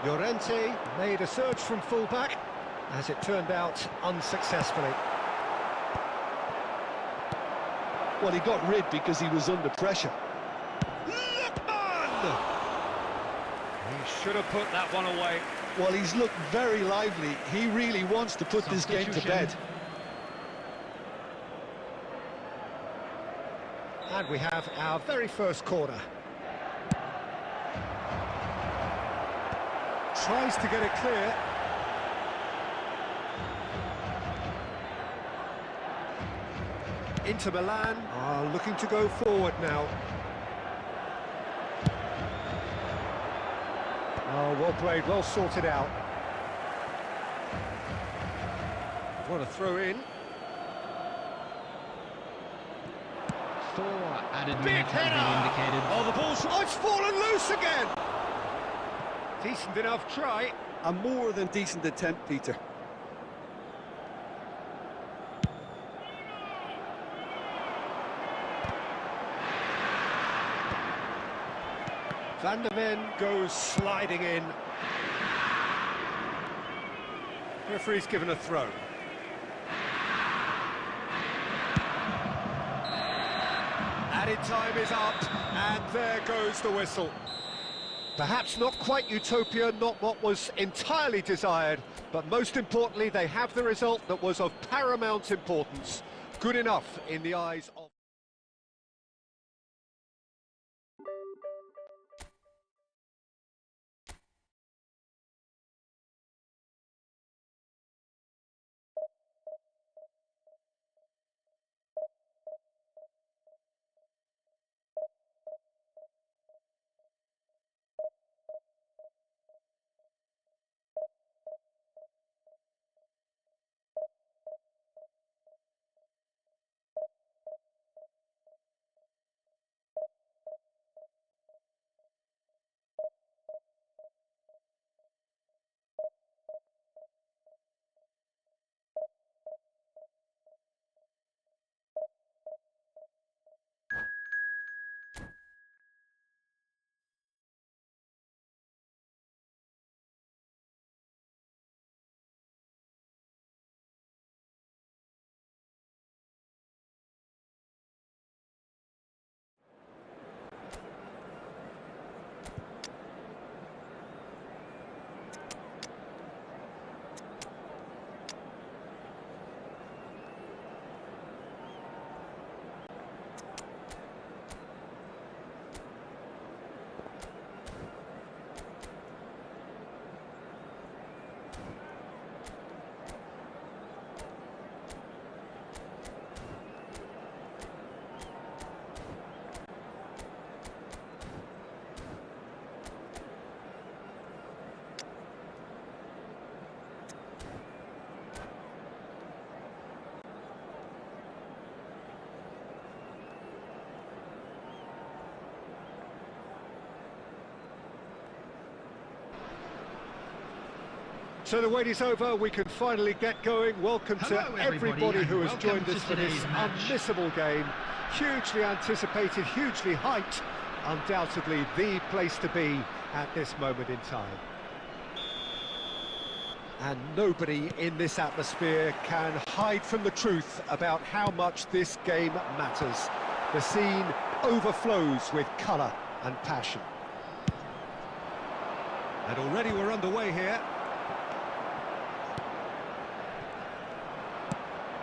Speaker 1: Llorente made a surge from full-back, as it turned out unsuccessfully.
Speaker 2: Well, he got rid because he was under pressure.
Speaker 1: Lookman! He should have put that one away.
Speaker 2: Well, he's looked very lively. He really wants to put this game to bed.
Speaker 1: And we have our very first corner. Tries to get it clear. Inter Milan are looking to go forward now. Oh, well played, well sorted out. What a throw in.
Speaker 3: 4 added
Speaker 1: Big
Speaker 3: minutes have been
Speaker 1: header!
Speaker 3: indicated.
Speaker 1: Oh, the ball's... Oh, it's fallen loose again! Decent enough try.
Speaker 2: A more than decent attempt, Peter.
Speaker 1: Van der Ven goes sliding in. Referee's given a throw. Added time is up, and there goes the whistle. Perhaps not quite utopia, not what was entirely desired, but most importantly, they have the result that was of paramount importance. Good enough in the eyes of... So the wait is over, we can finally get going. Welcome to everybody who has joined us for this unmissable game. Hugely anticipated, hugely hyped. Undoubtedly the place to be at this moment in time. And nobody in this atmosphere can hide from the truth about how much this game matters. The scene overflows with colour and passion. And already we're underway here.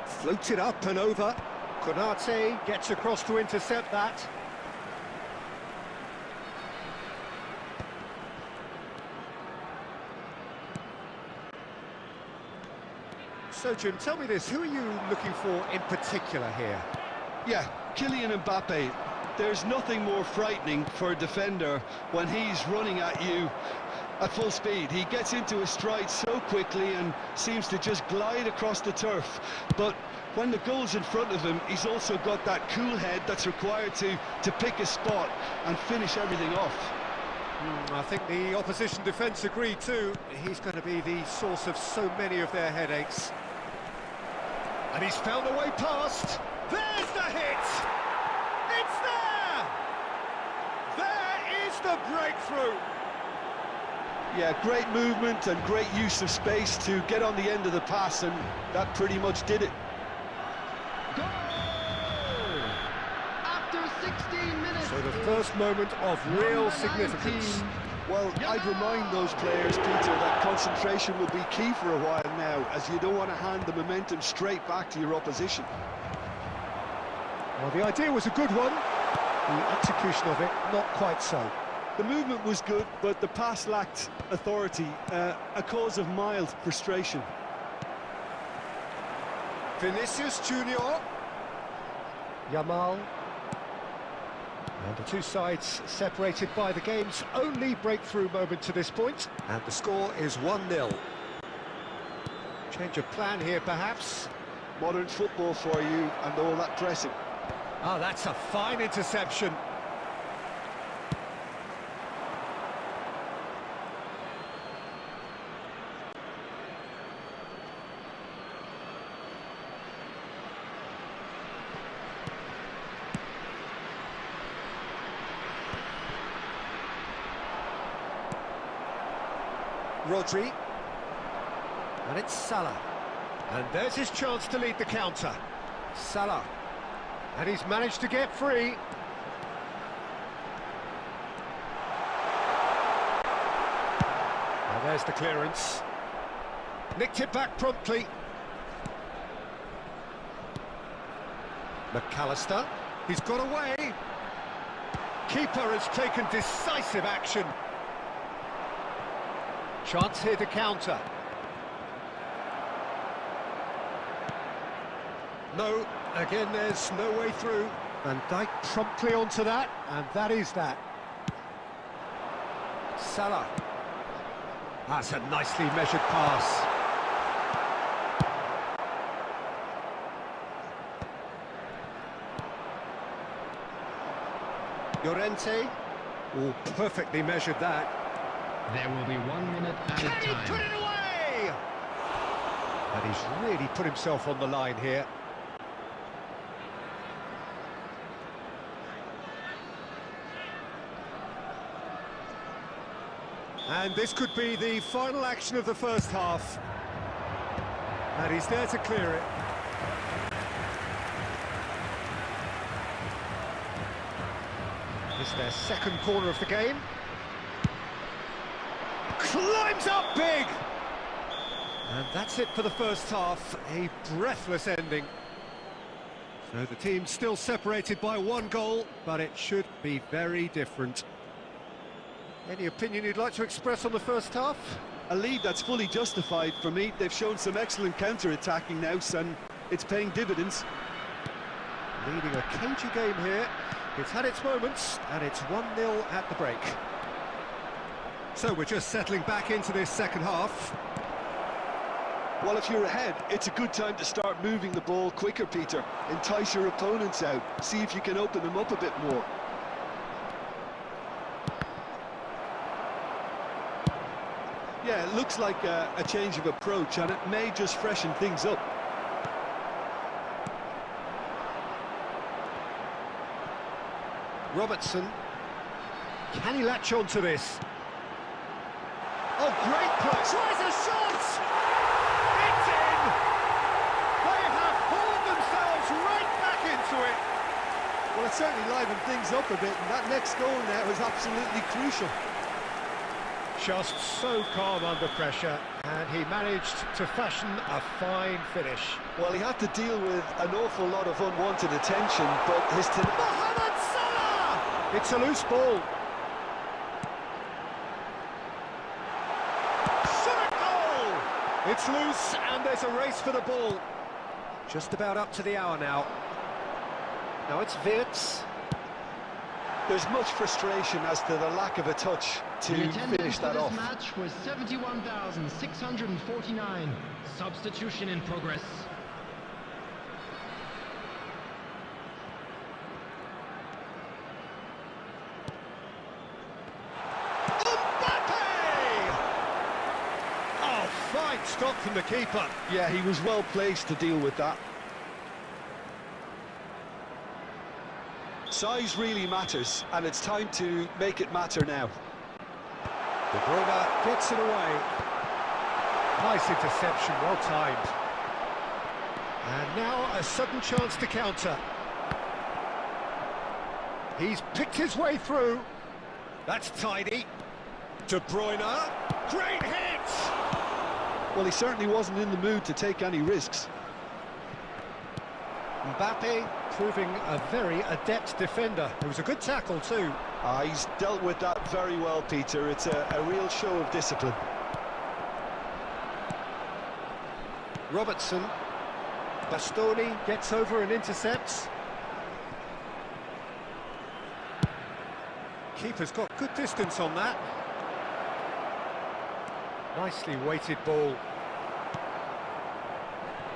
Speaker 1: Floated up and over. Konate gets across to intercept that. So Jim, tell me this, who are you looking for in particular here?
Speaker 2: Yeah, Kylian Mbappe. There's nothing more frightening for a defender when he's running at you at full speed. He gets into a stride so quickly and seems to just glide across the turf. But when the goal's in front of him, he's also got that cool head that's required to pick a spot and finish everything off.
Speaker 1: I think the opposition defence agree too. He's going to be the source of so many of their headaches. And he's found a way past. There's the hit! It's there! There is the breakthrough!
Speaker 2: Yeah, great movement and great use of space to get on the end of the pass, and that pretty much did it.
Speaker 3: Goal! After 16 minutes.
Speaker 1: So the first moment of real significance.
Speaker 3: 19.
Speaker 2: Well, I'd remind those players, Peter, that concentration will be key for a while now, as you don't want to hand the momentum straight back to your opposition.
Speaker 1: Well, the idea was a good one. The execution of it, not quite so.
Speaker 2: The movement was good, but the pass lacked authority, a cause of mild frustration.
Speaker 1: Vinicius Junior. Yamal. And the two sides separated by the game's only breakthrough moment to this point. And the score is 1-0. Change of plan here, perhaps.
Speaker 2: Modern football for you and all that pressing.
Speaker 1: Oh, that's a fine interception. Rodri, and it's Salah, and there's his chance to lead the counter. Salah, and he's managed to get free. And there's the clearance. Nicked it back promptly. McAllister, he's got away. Keeper has taken decisive action. Chance here to counter. No, again there's no way through. Van Dijk promptly onto that, and that is that. Salah. That's a nicely measured pass. Llorente. Oh, perfectly measured that.
Speaker 3: There will be 1 minute added time.
Speaker 1: Can he put it away? And he's really put himself on the line here. And this could be the final action of the first half. And he's there to clear it. This is their second corner of the game. Climbs up big! And that's it for the first half, a breathless ending. So the team's still separated by 1 goal, but it should be very different. Any opinion you'd like to express on the first half?
Speaker 2: A lead that's fully justified for me. They've shown some excellent counter-attacking now, and it's paying dividends.
Speaker 1: Leading a cagey game here. It's had its moments, and it's 1-0 at the break. So we're just settling back into this second half.
Speaker 2: Well, if you're ahead, it's a good time to start moving the ball quicker, Peter. Entice your opponents out. See if you can open them up a bit more. Yeah, it looks like a change of approach, and it may just freshen things up.
Speaker 1: Robertson. Can he latch on to this? Oh, great play! Tries a shot! It's in! They have hauled themselves right back into it!
Speaker 2: Well, it certainly livened things up a bit, and that next goal now is absolutely crucial.
Speaker 1: Just so calm under pressure, and he managed to fashion a fine finish.
Speaker 2: Well, he had to deal with an awful lot of unwanted attention, but his...
Speaker 1: Mohamed Salah! It's a loose ball. Shot goal! It's loose, and there's a race for the ball. Just about up to the hour now. Now it's Wirtz.
Speaker 2: There's much frustration as to the lack of a touch to finish that off.
Speaker 3: The match was 71,649. Substitution in progress.
Speaker 1: Oh, fine stop from the keeper.
Speaker 2: Yeah, he was well placed to deal with that. Size really matters, and it's time to make it matter now.
Speaker 1: De Bruyne gets it away. Nice interception, well timed. And now a sudden chance to counter. He's picked his way through. That's tidy. De Bruyne, great hit!
Speaker 2: Well, he certainly wasn't in the mood to take any risks.
Speaker 1: Mbappe proving a very adept defender. It was a good tackle too.
Speaker 2: He's dealt with that very well, Peter. It's a real show of discipline.
Speaker 1: Robertson. Bastoni gets over and intercepts. Keeper's got good distance on that. Nicely weighted ball.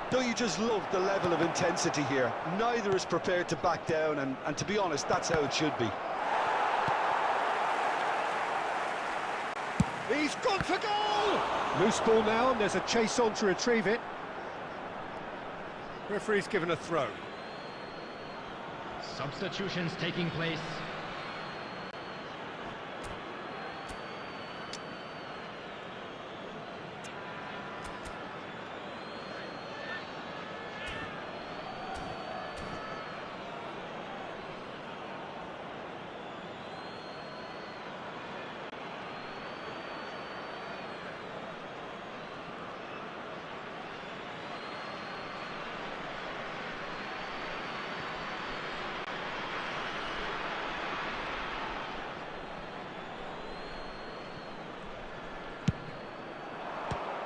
Speaker 2: Don't you just love the level of intensity here? Neither is prepared to back down, and to be honest, that's how it should be.
Speaker 1: He's gone for goal! Loose ball now, and there's a chase on to retrieve it. Referee's given a throw.
Speaker 3: Substitutions taking place.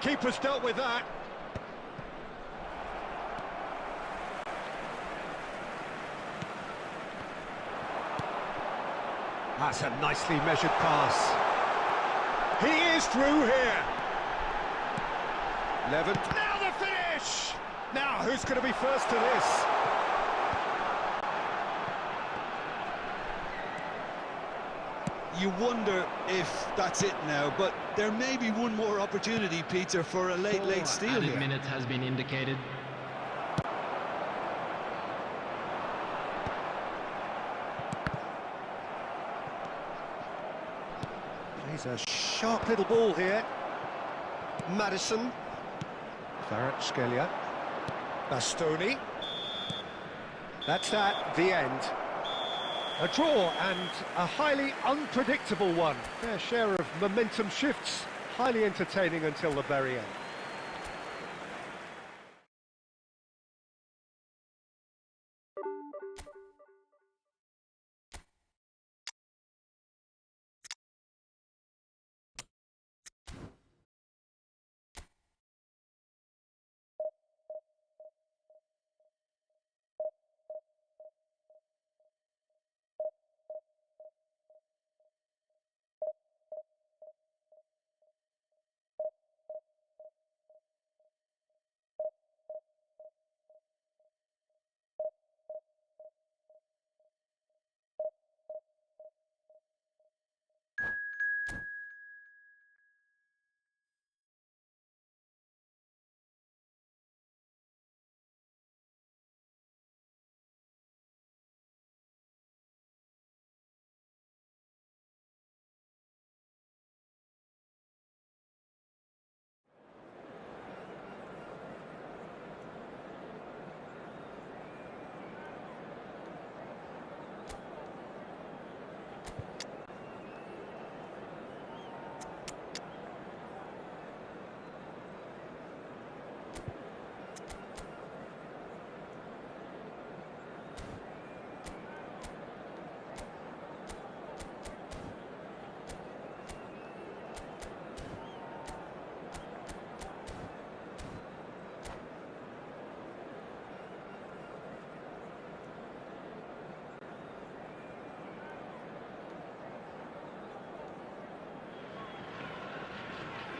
Speaker 1: Keeper's dealt with that. That's a nicely measured pass. He is through here. Levent. Now the finish! Now, who's going to be first to this?
Speaker 2: You wonder if that's it now, but there may be one more opportunity, Peter, for a late steal
Speaker 3: Added
Speaker 2: here.
Speaker 3: minutes has been indicated.
Speaker 1: He's a sharp little ball here. Madison. Kvaratskhelia. Bastoni. That's that, the end. A draw, and a highly unpredictable one. Fair share of momentum shifts. Highly entertaining until the very end.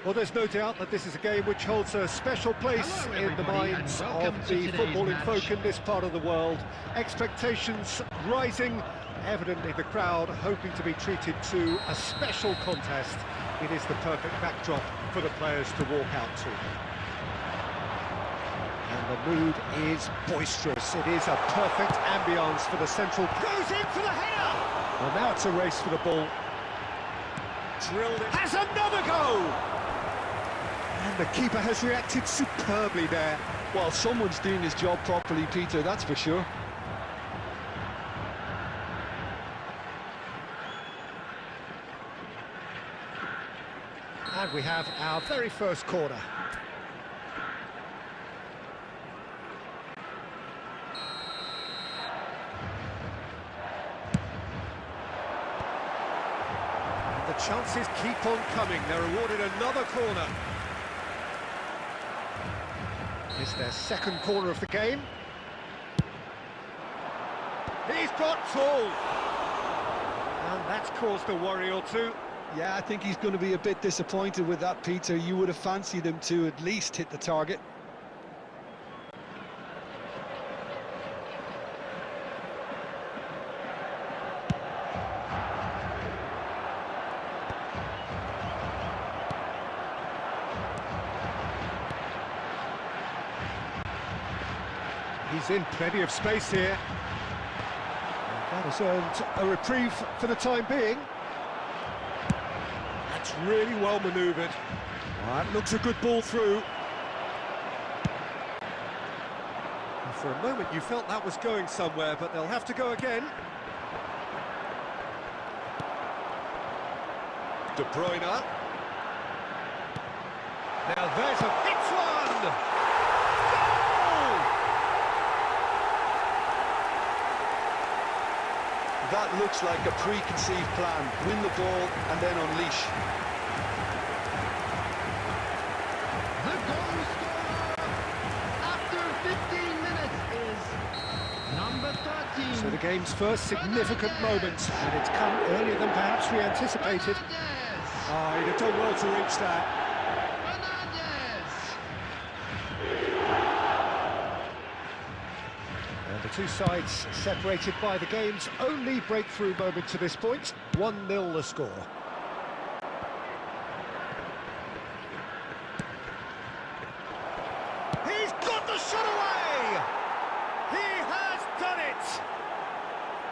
Speaker 1: Well, there's no doubt that this is a game which holds a special place
Speaker 3: Hello,
Speaker 1: in the
Speaker 3: everybody,
Speaker 1: minds
Speaker 3: and
Speaker 1: of
Speaker 3: welcome to
Speaker 1: the
Speaker 3: today's
Speaker 1: footballing
Speaker 3: match.
Speaker 1: folk in this part of the world. Expectations rising, evidently the crowd hoping to be treated to a special contest. It is the perfect backdrop for the players to walk out to. And the mood is boisterous. It is a perfect ambience for the central... Goes in for the header! Well, now it's a race for the ball. Drilled it. Has another go! And the keeper has reacted superbly there.
Speaker 2: Well, someone's doing his job properly, Peter, that's for sure.
Speaker 1: And we have our very first corner. And the chances keep on coming. They're awarded another corner. It's their second corner of the game. He's got full. And that's caused a worry or two.
Speaker 2: Yeah, I think he's going to be a bit disappointed with that, Peter. You would have fancied him to at least hit the target.
Speaker 1: He's in plenty of space here. And that has earned a reprieve for the time being. That's really well manoeuvred. That looks a good ball through. And for a moment you felt that was going somewhere, but they'll have to go again. De Bruyne. Now there's a... It's one! Goal!
Speaker 2: That looks like a preconceived plan. Win the ball and then unleash.
Speaker 3: The goal scorer after 15 minutes is number 13.
Speaker 1: So the game's first significant moment, and it's come earlier than perhaps we anticipated. Ah, he'd have done well to reach that. And the two sides separated by the game's only breakthrough moment to this point. 1-0 the score. He's got the shot away! He has done it!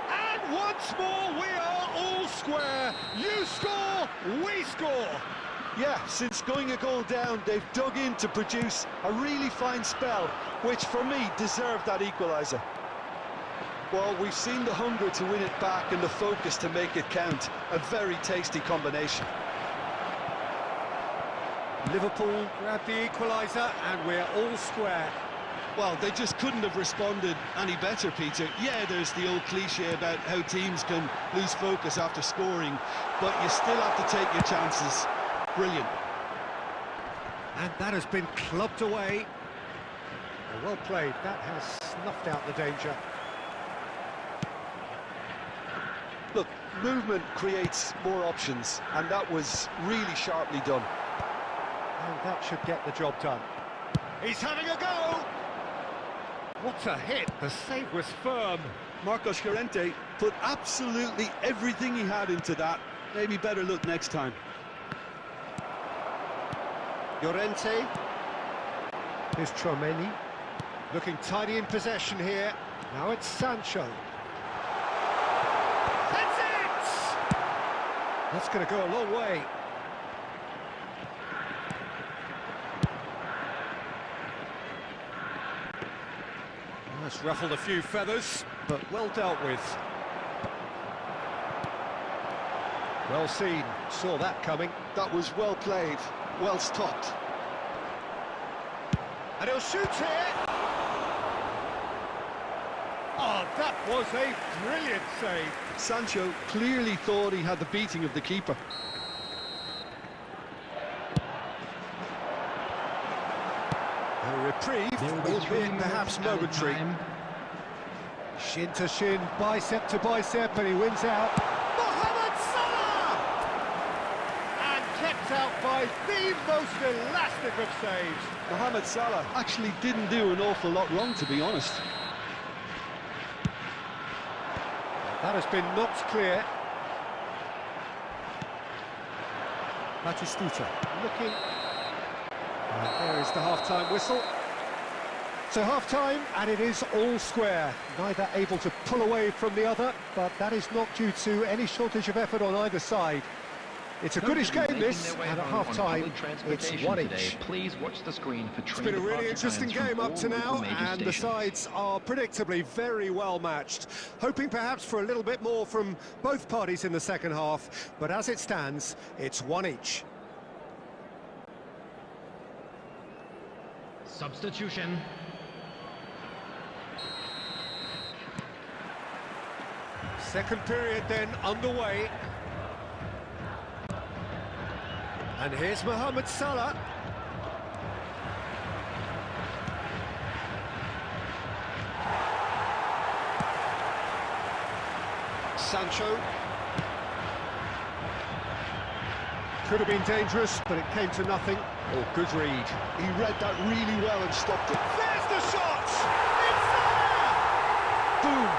Speaker 1: And once more we are all square. You score, we score.
Speaker 2: Yeah, since going a goal down, they've dug in to produce a really fine spell, which for me deserved that equaliser. Well, we've seen the hunger to win it back and the focus to make it count. A very tasty combination.
Speaker 1: Liverpool grab the equaliser and we're all square.
Speaker 2: Well, they just couldn't have responded any better, Peter. Yeah, there's the old cliche about how teams can lose focus after scoring, but you still have to take your chances. Brilliant.
Speaker 1: And that has been clubbed away. Well played, that has snuffed out the danger.
Speaker 2: Look, movement creates more options, and that was really sharply done.
Speaker 1: And that should get the job done. He's having a go! What a hit, the save was firm.
Speaker 2: Marcos Llorente put absolutely everything he had into that. Maybe better look next time.
Speaker 1: Llorente. Here's Tromeni. Looking tidy in possession here. Now it's Sancho. That's it! That's going to go a long way. That's ruffled a few feathers, but well dealt with. Well seen, saw that coming.
Speaker 2: That was well played, well stopped.
Speaker 1: And he'll shoot here! Oh, that was a brilliant save.
Speaker 2: Sancho clearly thought he had the beating of the keeper.
Speaker 1: A reprieve, albeit perhaps momentary. Shin to shin, bicep to bicep, and he wins out. Mohamed Salah! And kept out by inside, the most elastic of saves.
Speaker 2: Mohamed Salah actually didn't do an awful lot wrong, to be honest.
Speaker 1: That has been knocked clear. Batistuta looking. There is the half-time whistle. So half-time, and it is all square. Neither able to pull away from the other, but that is not due to any shortage of effort on either side. It's a goodish game, this, and at half-time, it's one each.
Speaker 4: Please watch the screen for
Speaker 1: It's been a really interesting game up to now, and the sides are predictably very well matched. Hoping perhaps for a little bit more from both parties in the second half, but as it stands, it's one each.
Speaker 3: Substitution.
Speaker 1: Second period then underway. And here's Mohamed Salah. Sancho. Could have been dangerous, but it came to nothing. Oh, good read.
Speaker 2: He read that really well and stopped it.
Speaker 1: There's the shot! It's there!
Speaker 2: Boom!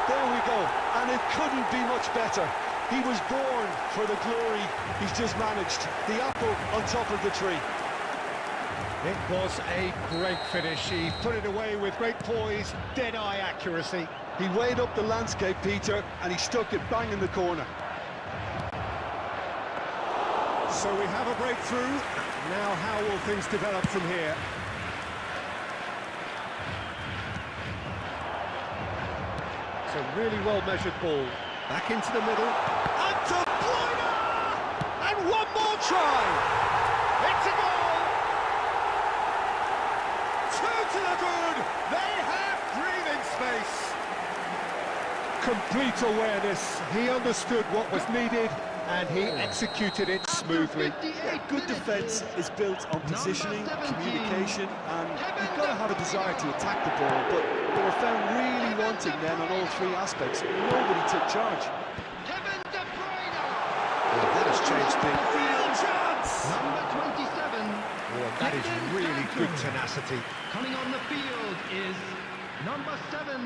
Speaker 2: There we go. And it couldn't be much better. He was born for the glory he's just managed. The apple on top of the tree.
Speaker 1: It was a great finish. He put it away with great poise, dead-eye accuracy.
Speaker 2: He weighed up the landscape, Peter, and he stuck it bang in the corner.
Speaker 1: So we have a breakthrough. Now how will things develop from here? It's a really well-measured ball. Back into the middle. And to Potw! And one more try! It's a goal! Two to the good! They have breathing space! Complete awareness. He understood what was needed, and he executed it smoothly.
Speaker 2: Good defence is built on positioning, communication, and you've got to have a desire to attack the ball, but they were found really wanting then on all three aspects. Nobody took charge.
Speaker 1: Well, that has changed things. Real chance!
Speaker 3: Number 27.
Speaker 1: Oh, that is really good tenacity.
Speaker 3: Coming on the field is number 7,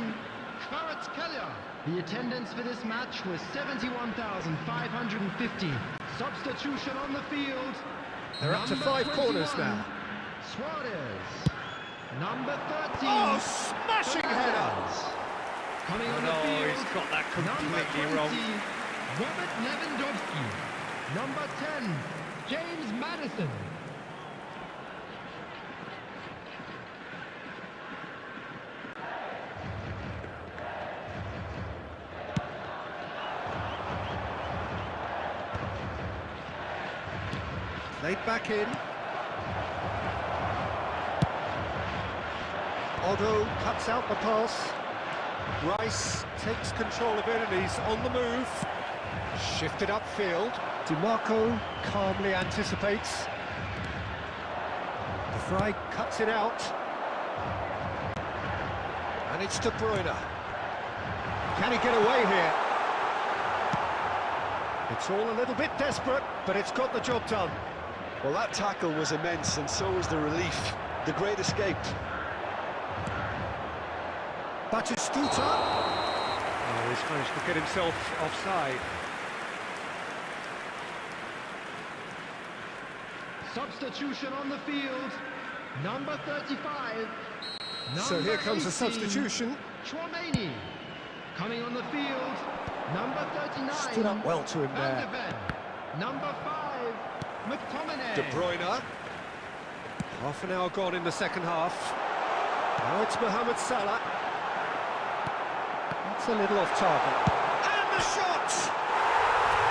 Speaker 3: Kvaratskhelia. The attendance for this match was 71,550. Substitution on the field.
Speaker 1: They're up to 5 corners now.
Speaker 3: Suarez. Number 13.
Speaker 1: Oh, smashing header!
Speaker 3: Coming on the field.
Speaker 1: He's got that
Speaker 3: Number
Speaker 1: completely
Speaker 3: 20,
Speaker 1: wrong.
Speaker 3: Robert Lewandowski. Number 10, James Maddison.
Speaker 1: Played back in. Potw cuts out the pass. Rice takes control of it and he's on the move. Shifted upfield. DiMarco calmly anticipates. De Vrij cuts it out. And it's De Bruyne. Can he get away here? It's all a little bit desperate, but it's got the job done.
Speaker 2: Well, that tackle was immense, and so was the relief. The great escape.
Speaker 1: Batistuta. Oh, he's managed to get himself offside.
Speaker 3: Substitution on the field. Number 35.
Speaker 1: So here comes a substitution.
Speaker 3: Chouameni. Coming on the field. Number 39.
Speaker 1: Stood up well to him there.
Speaker 3: Van de Ven. Number 5. McTominay.
Speaker 1: De Bruyne. Half an hour gone in the second half. Now it's Mohamed Salah. That's a little off target. And the shot!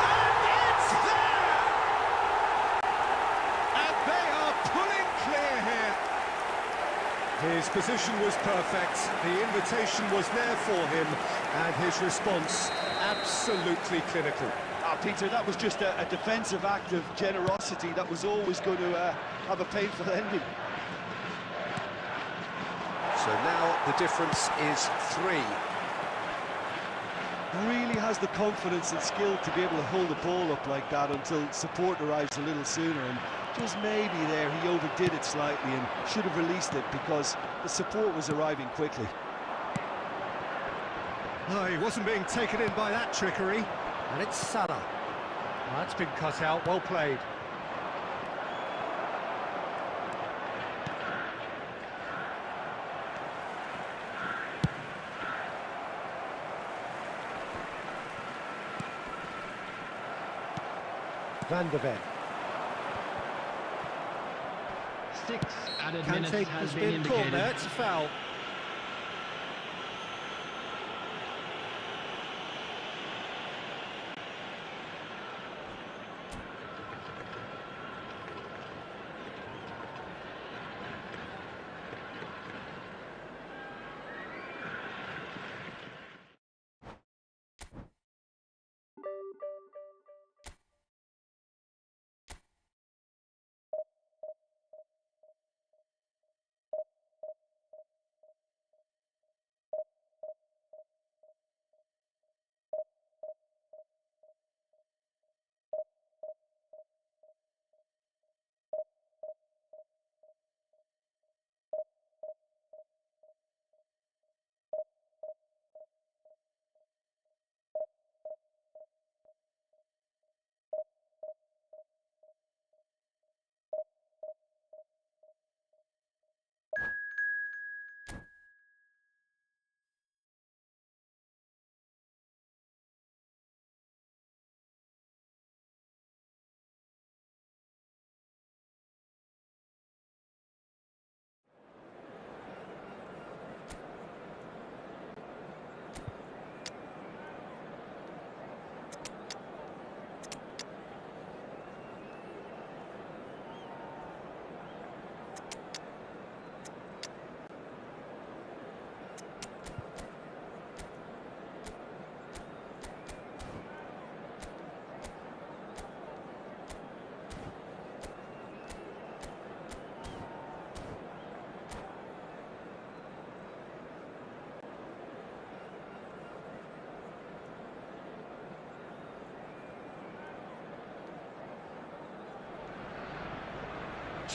Speaker 1: And it's there! And they are pulling clear here. His position was perfect. The invitation was there for him. And his response absolutely clinical.
Speaker 2: Peter, that was just a defensive act of generosity that was always going to have a painful ending.
Speaker 1: So now the difference is 3.
Speaker 2: Really has the confidence and skill to be able to hold the ball up like that until support arrives a little sooner, and Just maybe there he overdid it slightly and should have released it because the support was arriving quickly.
Speaker 1: Oh, he wasn't being taken in by that trickery. And it's Salah. Well, that's been cut out, well played. Van der Ven.
Speaker 3: 6 added
Speaker 1: Kante
Speaker 3: minutes has been
Speaker 1: called
Speaker 3: indicated.
Speaker 1: there, it's a foul.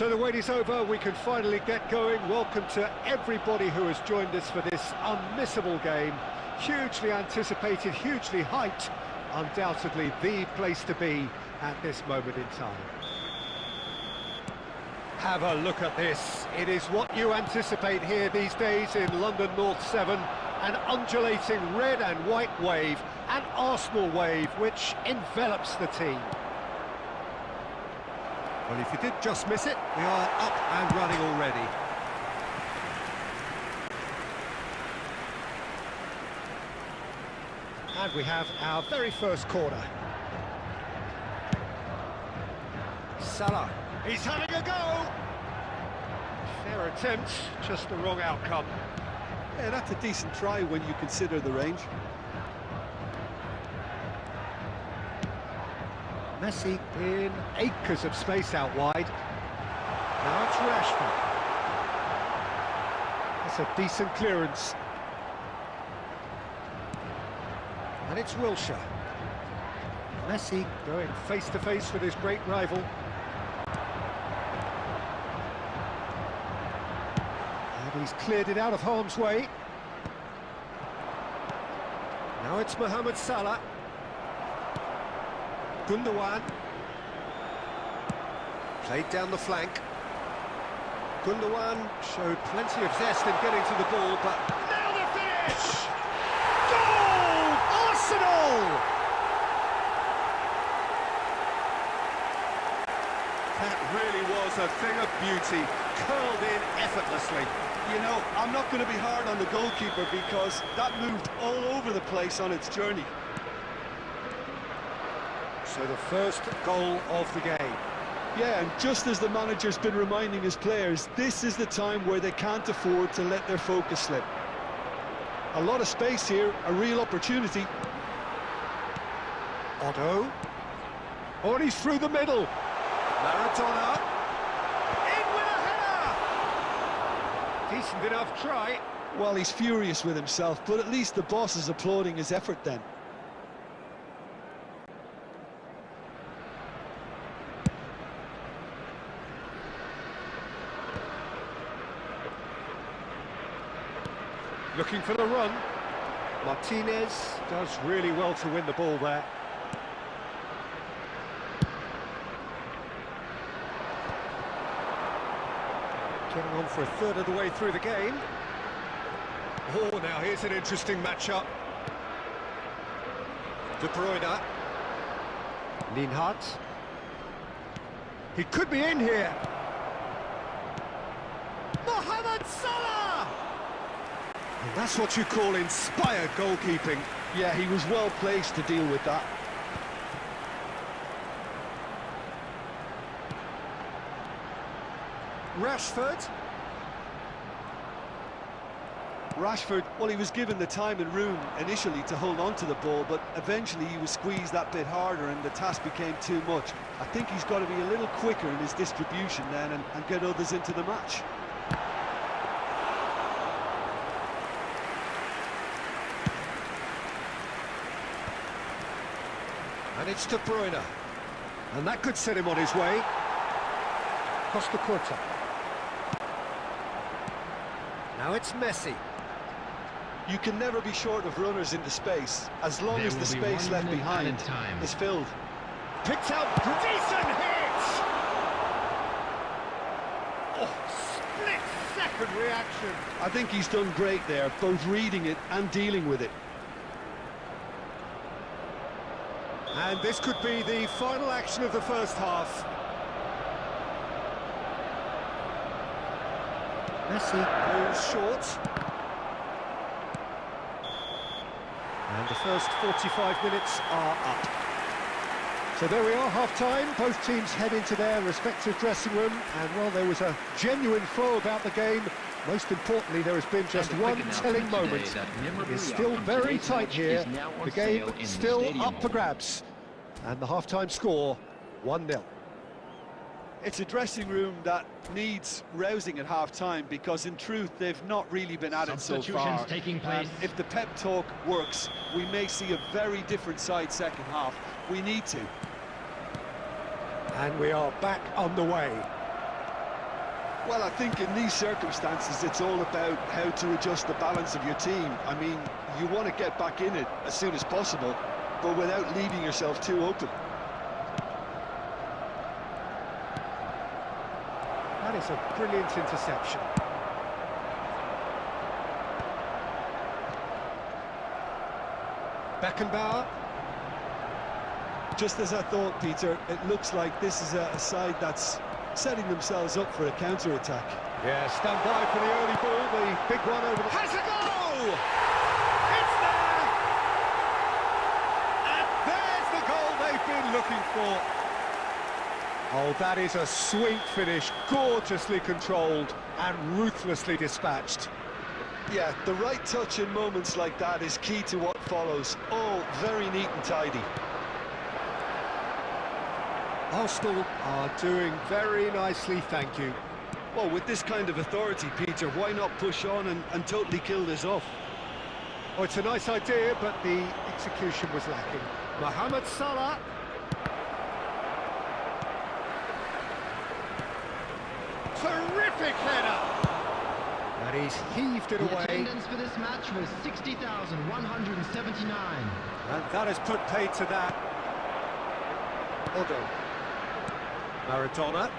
Speaker 1: So the wait is over, we can finally get going. Welcome to everybody who has joined us for this unmissable game. Hugely anticipated, hugely hyped. Undoubtedly the place to be at this moment in time. Have a look at this. It is what you anticipate here these days in London North 7. An undulating red and white wave, an Arsenal wave which envelops the team. Well, if you did just miss it, we are up and running already. And we have our very first corner. Salah, he's having a go! Fair attempt, just the wrong outcome.
Speaker 2: Yeah, that's a decent try when you consider the range.
Speaker 1: Messi in acres of space out wide. Now it's Rashford. That's a decent clearance. And it's Wilshere. Messi going face to face with his great rival. And he's cleared it out of harm's way. Now it's Mohamed Salah. Gundogan. Played down the flank. Gundogan showed plenty of zest in getting to the ball, but now the finish! Goal! Arsenal! That really was a thing of beauty, curled in effortlessly.
Speaker 2: You know, I'm not going to be hard on the goalkeeper because that moved all over the place on its journey.
Speaker 1: So the first goal of the game.
Speaker 2: Yeah, and just as the manager's been reminding his players, this is the time where they can't afford to let their focus slip. A lot of space here, a real opportunity.
Speaker 1: Potw. Oh, and he's through the middle. Maradona. In with a header! Decent enough try.
Speaker 2: Well, he's furious with himself, but at least the boss is applauding his effort then.
Speaker 1: Looking for the run. Martinez does really well to win the ball there. Getting on for a third of the way through the game. Oh, now here's an interesting matchup. De Bruyne. Lienhart. He could be in here. Mohamed Salah! And that's what you call inspired goalkeeping.
Speaker 2: Yeah, he was well placed to deal with that. Rashford, well, he was given the time and room initially to hold on to the ball, but eventually he was squeezed that bit harder and the task became too much. I think he's got to be a little quicker in his distribution then and get others into the match.
Speaker 1: And it's De Bruyne. And that could set him on his way. Costa Curta. Now it's Messi.
Speaker 2: You can never be short of runners into space, as long as the space left behind is filled.
Speaker 1: Picked out, decent hit! Oh, split-second reaction.
Speaker 2: I think he's done great there, both reading it and dealing with it.
Speaker 1: And this could be the final action of the first half. Messi goes short. And the first 45 minutes are up. So there we are, half-time. Both teams head into their respective dressing room. And while there was a genuine flow about the game, most importantly, there has been just one telling moment. It is still very tight here. The game still up for grabs. And the half-time score, 1-0.
Speaker 2: It's a dressing room that needs rousing at half-time because, in truth, they've not really been at it so far.
Speaker 3: Taking place.
Speaker 2: If the pep talk works, we may see a very different side second half. We need to.
Speaker 1: And we are back on the way.
Speaker 2: Well, I think in these circumstances, it's all about how to adjust the balance of your team. I mean, you want to get back in it as soon as possible, but without leaving yourself too open.
Speaker 1: That is a brilliant interception. Beckenbauer.
Speaker 2: Just as I thought, Peter, it looks like this is a side that's setting themselves up for a counter-attack.
Speaker 1: Yeah, stand by for the early ball, the big one over the... Has a goal! It's there! And there's the goal they've been looking for. Oh, that is a sweet finish, gorgeously controlled and ruthlessly dispatched.
Speaker 2: Yeah, the right touch in moments like that is key to what follows. All very neat and tidy.
Speaker 1: Arsenal are doing very nicely, thank you.
Speaker 2: Well, with this kind of authority, Peter, why not push on and totally kill this off?
Speaker 1: Oh, it's a nice idea, but the execution was lacking. Mohamed Salah. Terrific header! And he's heaved it away.
Speaker 3: The attendance for this match was 60,179.
Speaker 1: And that has put paid to that. Potw. Maradona.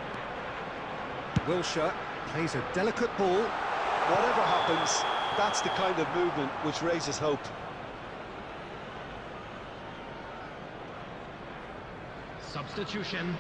Speaker 1: Wilshere plays a delicate ball.
Speaker 2: Whatever happens, that's the kind of movement which raises hope.
Speaker 3: Substitution.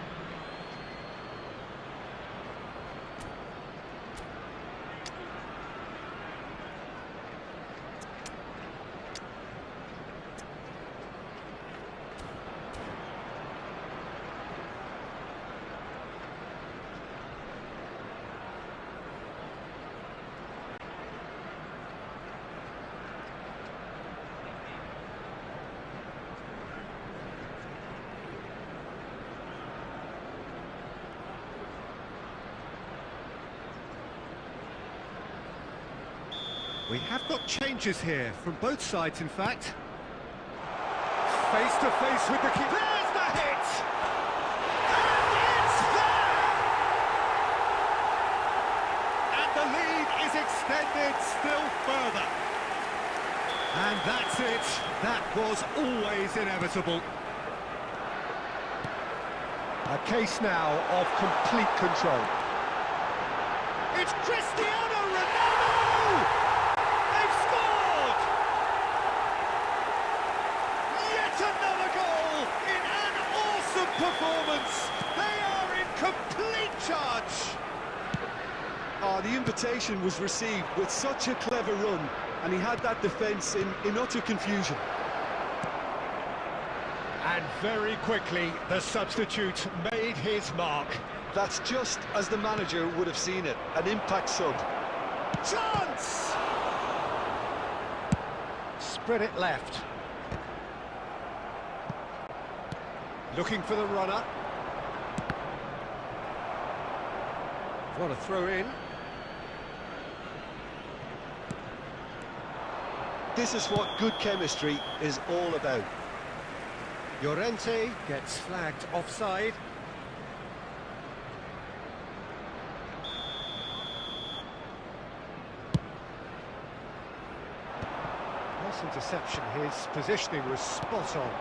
Speaker 1: We have got changes here from both sides, in fact. Face to face with the keeper. There's the hit! And it's there! And the lead is extended still further. And that's it. That was always inevitable. A case now of complete control. It's Cristiano Ronaldo! They've scored! Yet another goal in an awesome performance. They are in complete charge.
Speaker 2: The invitation was received with such a clever run, and he had that defence in utter confusion.
Speaker 1: And very quickly, the substitute made his mark.
Speaker 2: That's just as the manager would have seen it, an impact sub.
Speaker 1: Chance! Spread it left. Looking for the runner. What a throw in.
Speaker 2: This is what good chemistry is all about.
Speaker 1: Llorente gets flagged offside. Nice interception. His positioning was spot on.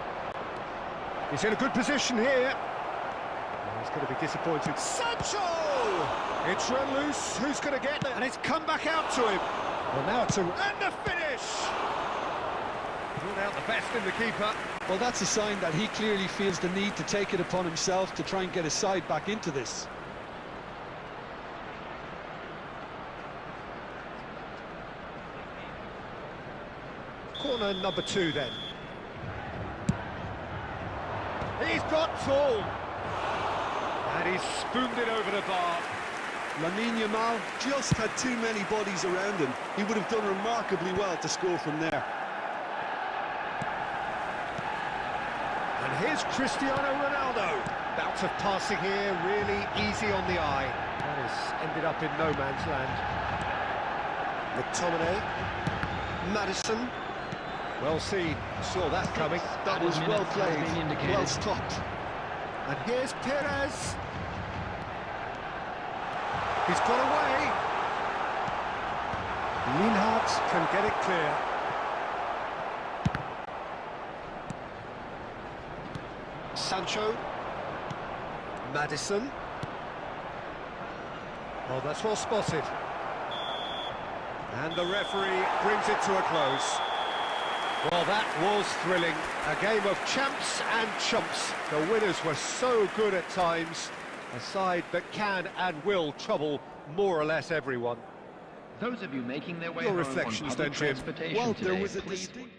Speaker 1: He's in a good position here. Oh, he's going to be disappointed. Sancho! It's run loose. Who's going to get it? And it's come back out to him. Well, now it's a... And the finish! Brought out the best in the keeper.
Speaker 2: Well, that's a sign that he clearly feels the need to take it upon himself to try and get his side back into this.
Speaker 1: Corner number 2 then. He's got full. And he's spooned it over the bar.
Speaker 2: Lamine Yamal just had too many bodies around him. He would have done remarkably well to score from there.
Speaker 1: And here's Cristiano Ronaldo. Bout of passing here, really easy on the eye. That has ended up in no man's land. McTominay. Maddison. Well seen, saw that coming.
Speaker 2: That was well played, well
Speaker 4: stopped.
Speaker 2: stopped.
Speaker 1: And here's Perez. He's got away. Lienhardt can get it clear. Sancho. Maddison. Oh, that's well spotted. And the referee brings it to a close. Well, that was thrilling. A game of champs and chumps. The winners were so good at times. A side that can and will trouble more or less everyone.
Speaker 4: Those of you making their way
Speaker 1: Your
Speaker 4: home
Speaker 1: reflections
Speaker 4: on
Speaker 1: then,
Speaker 4: public
Speaker 1: Jim.
Speaker 4: transportation
Speaker 2: Well,
Speaker 4: today,
Speaker 2: there was a
Speaker 4: please
Speaker 2: distinct...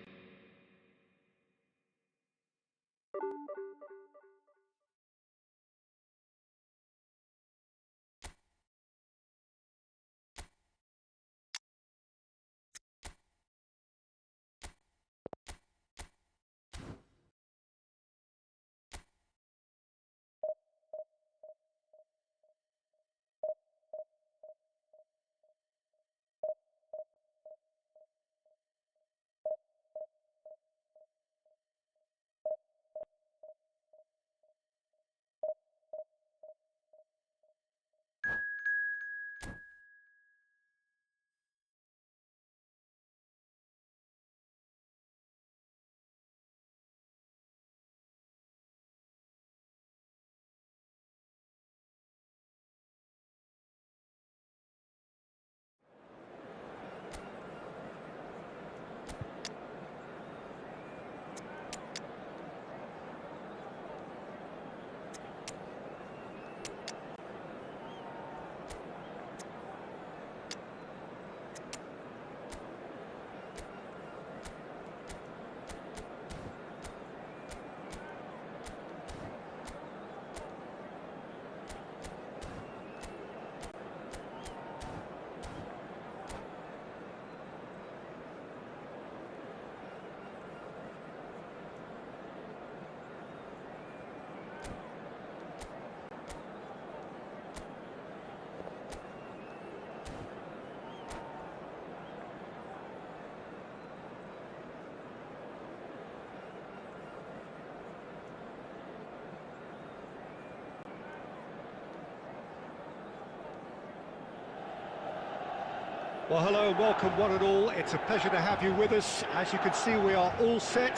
Speaker 1: Well, hello and welcome one and all. It's a pleasure to have you with us. As you can see, we are all set.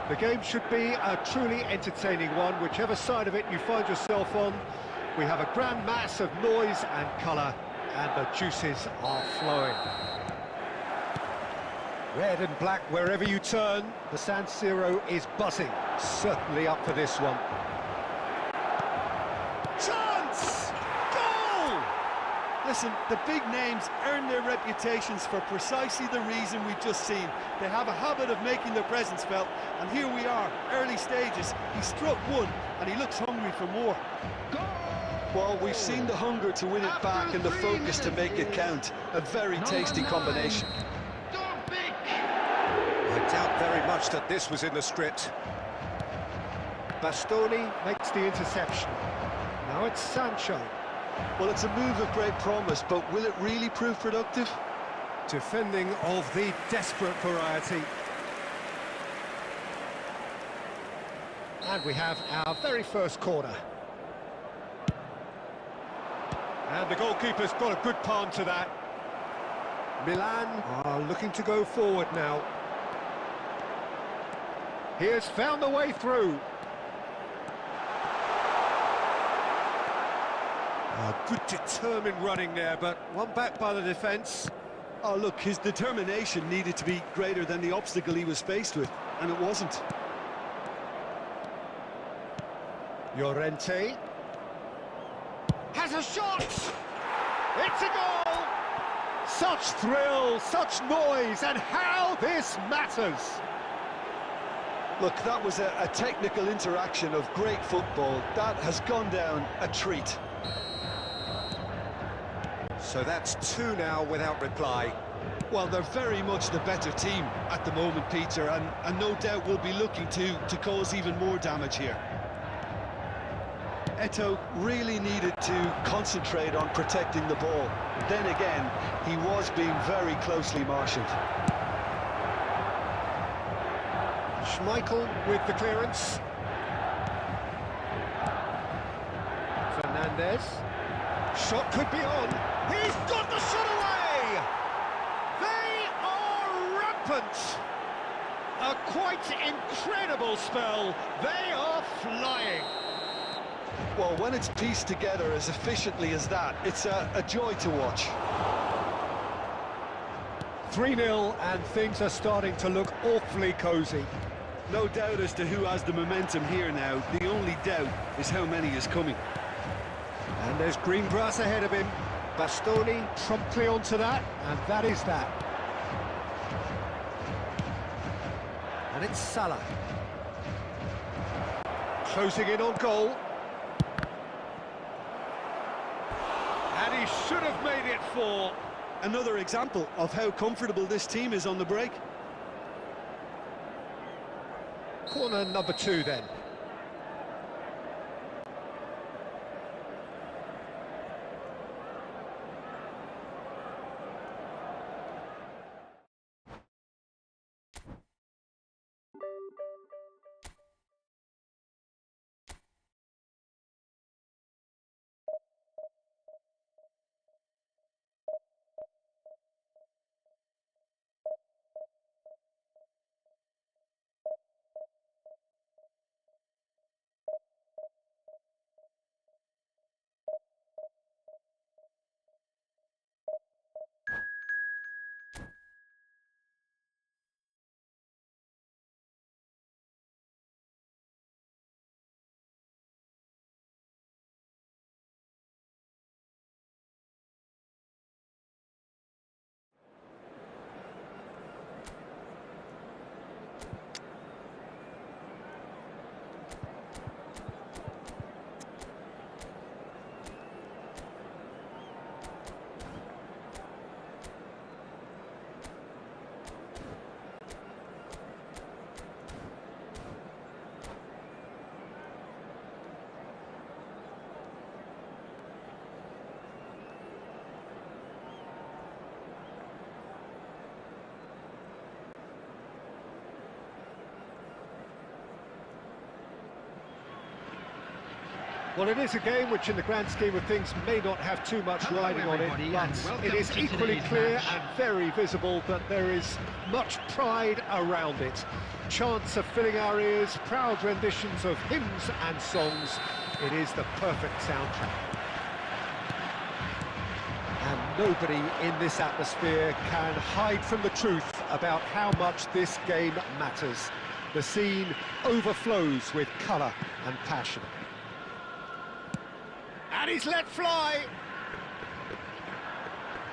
Speaker 1: The game should be a truly entertaining one, whichever side of it you find yourself on. We have a grand mass of noise and colour, and the juices are flowing. Red and black wherever you turn, the San Siro is buzzing. Certainly up for this one. Chance! Goal!
Speaker 2: Listen, the big names earn their reputations for precisely the reason we've just seen. They have a habit of making their presence felt, and here we are, early stages. He struck one, and he looks hungry for more. Well, we've seen the hunger to win it back and the focus to make it count. A very tasty combination.
Speaker 1: I doubt very much that this was in the script. Bastoni makes the interception. Now it's Sancho.
Speaker 2: Well, it's a move of great promise, but will it really prove productive?
Speaker 1: Defending of the desperate variety. And we have our very first corner. And the goalkeeper's got a good palm to that. Milan are looking to go forward now. He has found the way through. Good determined running there, but one back by the defence.
Speaker 2: Oh, look, his determination needed to be greater than the obstacle he was faced with, and it wasn't.
Speaker 1: Llorente has a shot! It's a goal! Such thrill, such noise, and how this matters!
Speaker 2: Look, that was a technical interaction of great football. That has gone down a treat.
Speaker 1: So that's two now without reply.
Speaker 2: Well, they're very much the better team at the moment, Peter, and no doubt will be looking to cause even more damage here. Eto'o really needed to concentrate on protecting the ball. Then again, he was being very closely marshalled.
Speaker 1: Schmeichel with the clearance. Fernandez. Shot could be on. He's got the shot away! They are rampant! A quite incredible spell. They are flying.
Speaker 2: Well, when it's pieced together as efficiently as that, it's a joy to watch.
Speaker 1: 3-0 and things are starting to look awfully cosy.
Speaker 2: No doubt as to who has the momentum here now. The only doubt is how many is coming.
Speaker 1: And there's green grass ahead of him. Bastoni promptly onto that, and that is that. And it's Salah. Closing in on goal. And he should have made it 4.
Speaker 2: Another example of how comfortable this team is on the break.
Speaker 1: Corner number 2 then. Well, it is a game which in the grand scheme of things may not have too much riding on it, but it is equally clear and very visible that there is much pride around it. Chants are filling our ears, proud renditions of hymns and songs. It is the perfect soundtrack. And nobody in this atmosphere can hide from the truth about how much this game matters. The scene overflows with colour and passion. And he's let fly!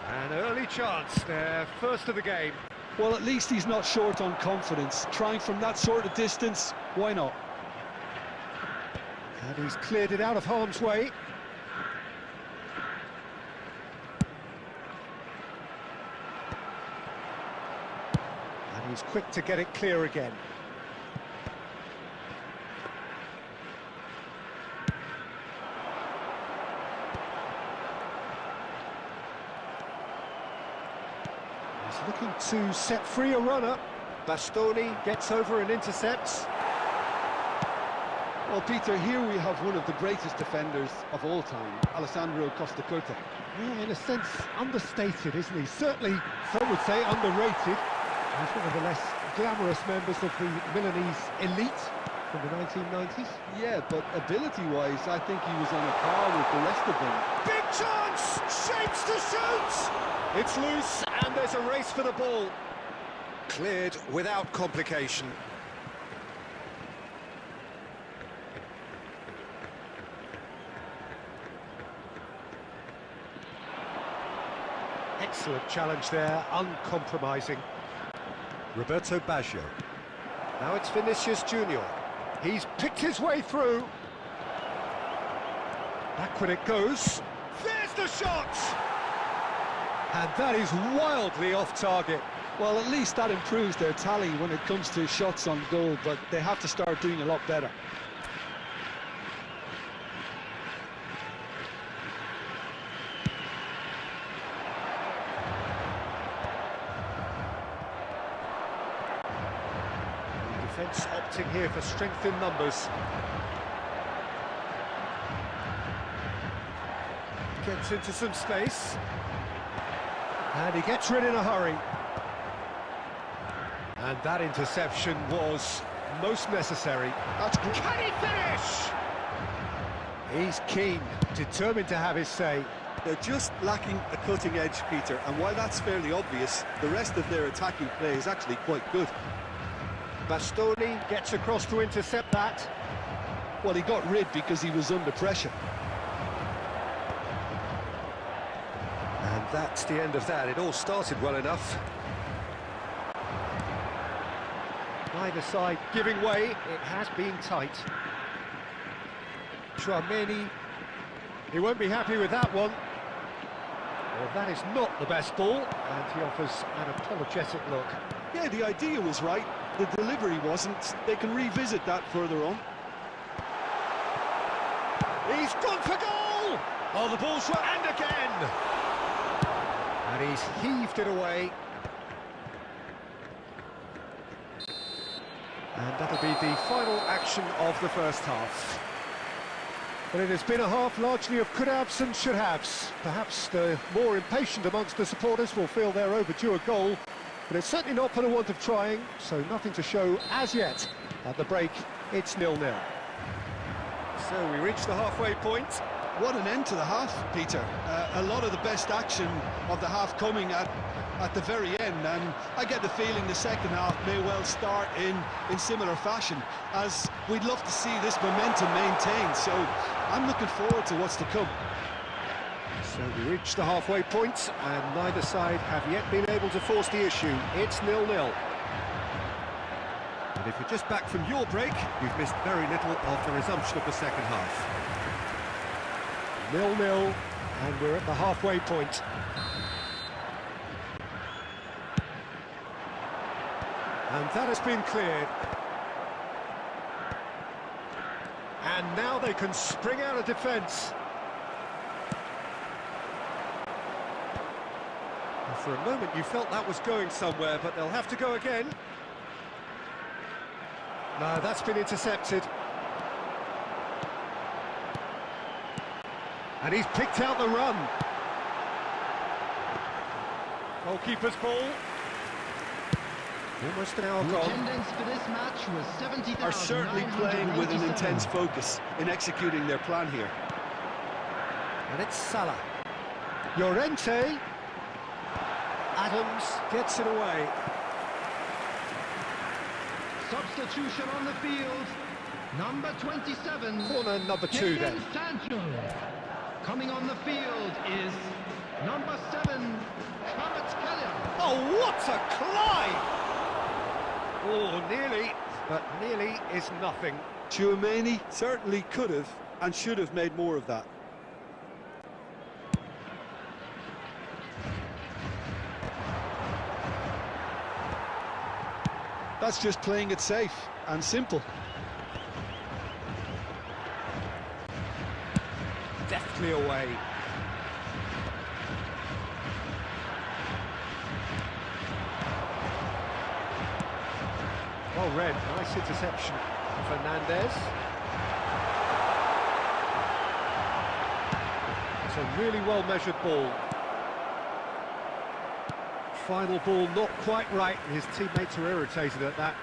Speaker 1: An early chance there, first of the game.
Speaker 2: Well, at least he's not short on confidence. Trying from that sort of distance, why not?
Speaker 1: And he's cleared it out of harm's way. And he's quick to get it clear again. Looking to set free a runner. Bastoni gets over and intercepts.
Speaker 2: Well, Peter, here we have one of the greatest defenders of all time, Alessandro Costa Curta.
Speaker 1: Yeah, in a sense, understated, isn't he? Certainly, some would say underrated. He's one of the less glamorous members of the Milanese elite from the 1990s.
Speaker 2: Yeah, but ability-wise, I think he was on a par with the rest of them.
Speaker 1: Big chance! Shapes to shoot! It's loose, and there's a race for the ball. Cleared without complication. Excellent challenge there, uncompromising. Roberto Baggio. Now it's Vinicius Junior. He's picked his way through. Back when it goes. There's the shot! And that is wildly off target.
Speaker 2: Well, at least that improves their tally when it comes to shots on goal, but they have to start doing a lot better.
Speaker 1: The defence opting here for strength in numbers. Gets into some space. And he gets rid in a hurry. And that interception was most necessary.
Speaker 2: That's good.
Speaker 1: Can he finish? He's keen, determined to have his say.
Speaker 5: They're just lacking a cutting edge, Peter, and while that's fairly obvious, the rest of their attacking play is actually quite good.
Speaker 1: Bastoni gets across to intercept that.
Speaker 2: Well, he got rid because he was under pressure.
Speaker 1: And that's the end of that. It all started well enough. Neither side giving way. It has been tight. Tchouameni, he won't be happy with that one. Well, that is not the best ball, and he offers an apologetic look.
Speaker 2: Yeah, the idea was right. The delivery wasn't. They can revisit that further on.
Speaker 1: He's gone for goal! Oh, the ball's run, and again! And he's heaved it away. And that'll be the final action of the first half. Well, it has been a half largely of could-haves and should-haves. Perhaps the more impatient amongst the supporters will feel they're overdue a goal, but it's certainly not for the want of trying, so nothing to show as yet. At the break, it's 0-0. So we reach the halfway point.
Speaker 2: What an end to the half, Peter. A lot of the best action of the half coming at the very end, and I get the feeling the second half may well start in similar fashion, as we'd love to see this momentum maintained, so I'm looking forward to what's to come.
Speaker 1: So we reach the halfway point, and neither side have yet been able to force the issue. It's 0-0. And if you're just back from your break, you've missed very little of the resumption of the second half. 0-0, and we're at the halfway point. And that has been cleared. And now they can spring out of defence. For a moment you felt that was going somewhere, but they'll have to go again. No, that's been intercepted. And he's picked out the run. Goalkeeper's ball. Almost an hour
Speaker 3: The
Speaker 1: gone.
Speaker 3: attendance for this match was 70,000.
Speaker 5: Are certainly playing with an intense focus in executing their plan here.
Speaker 1: And it's Salah. Llorente. Adams gets it away.
Speaker 3: Substitution on the field. Number 27.
Speaker 1: Corner number 2 then.
Speaker 3: Jadon Sancho. Coming on the field is number 7.
Speaker 1: Oh, what a climb! Oh, nearly, but nearly is nothing.
Speaker 5: Tchouaméni certainly could have and should have made more of that. That's just playing it safe and simple.
Speaker 1: Deftly away. Well read, nice interception. Fernandez. It's a really well-measured ball. Final ball not quite right, and his teammates are irritated at that.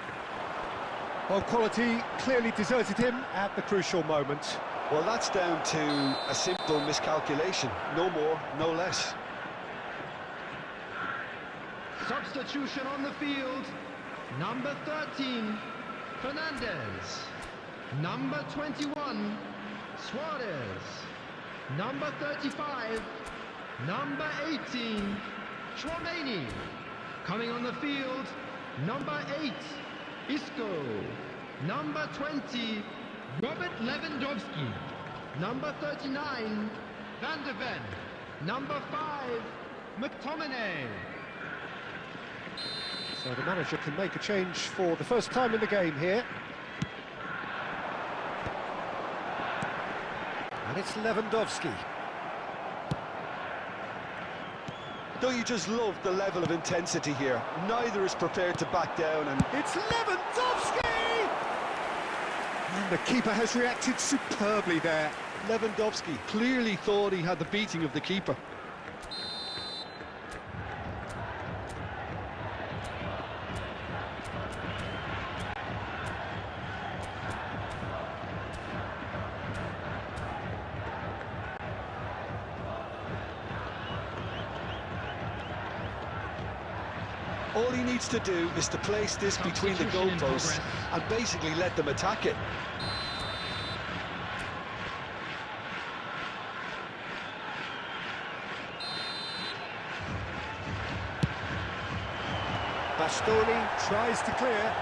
Speaker 1: Well, quality clearly deserted him at the crucial moment.
Speaker 5: Well, that's down to a simple miscalculation. No more, no less.
Speaker 3: Substitution on the field. Number 13, Fernandez. Number 21, Suarez. Number 35, number 18, Tchouaméni. Coming on the field, number 8, Isco. Number 20, Robert Lewandowski. Number 39, Van de Ven. Number 5, McTominay.
Speaker 1: So the manager can make a change for the first time in the game here. And it's Lewandowski.
Speaker 5: Don't you just love the level of intensity here? Neither is prepared to back down, and
Speaker 1: It's Lewandowski! And the keeper has reacted superbly there.
Speaker 5: Lewandowski clearly thought he had the beating of the keeper. All he needs to do is to place this between the goalposts and basically let them attack it.
Speaker 1: Bastoni tries to clear.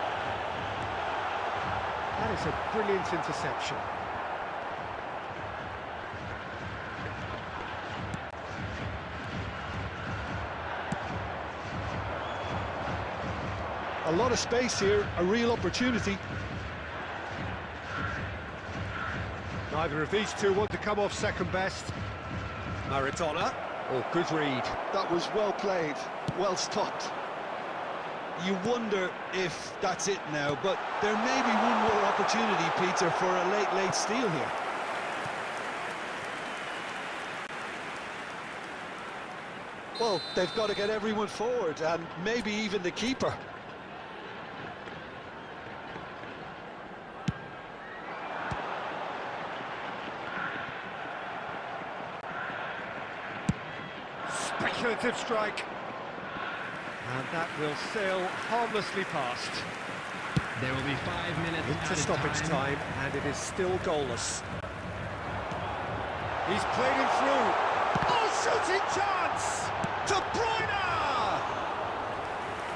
Speaker 1: That is a brilliant interception.
Speaker 5: A lot of space here, a real opportunity.
Speaker 1: Neither of these two want to come off second best. Maradona. Oh, good read.
Speaker 5: That was well played, well stopped. You wonder if that's it now, but there may be one more opportunity, Peter, for a late steal here. Well, they've got to get everyone forward, and maybe even the keeper.
Speaker 1: Speculative strike. And that will sail harmlessly past.
Speaker 3: There will be 5 minutes
Speaker 1: Into stoppage time, and it is still goalless. He's played him through. Oh, shooting chance! De Bruyne!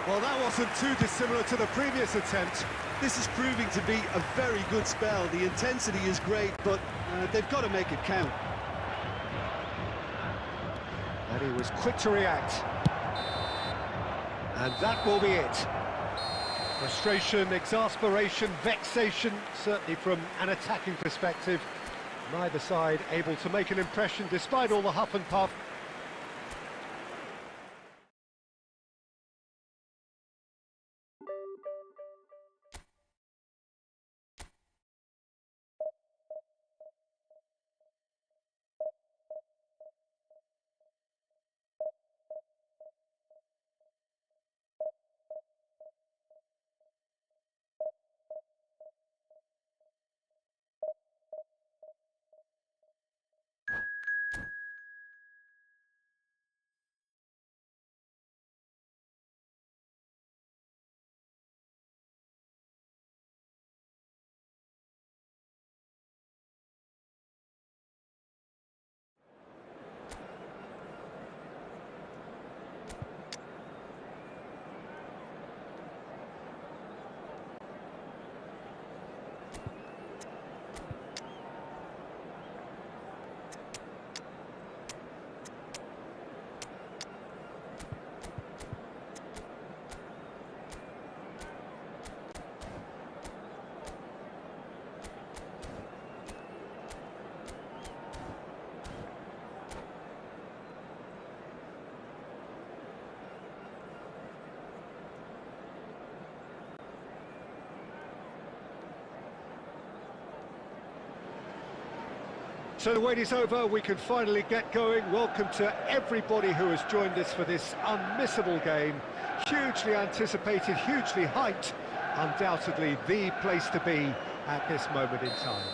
Speaker 1: Well, that wasn't too dissimilar to the previous attempt.
Speaker 5: This is proving to be a very good spell. The intensity is great, but they've got to make it count.
Speaker 1: And he was quick to react. And that will be it. Frustration, exasperation, vexation, certainly from an attacking perspective. Neither side able to make an impression despite all the huff and puff. So the wait is over, we can finally get going. Welcome to everybody who has joined us for this unmissable game. Hugely anticipated, hugely hyped. Undoubtedly the place to be at this moment in time.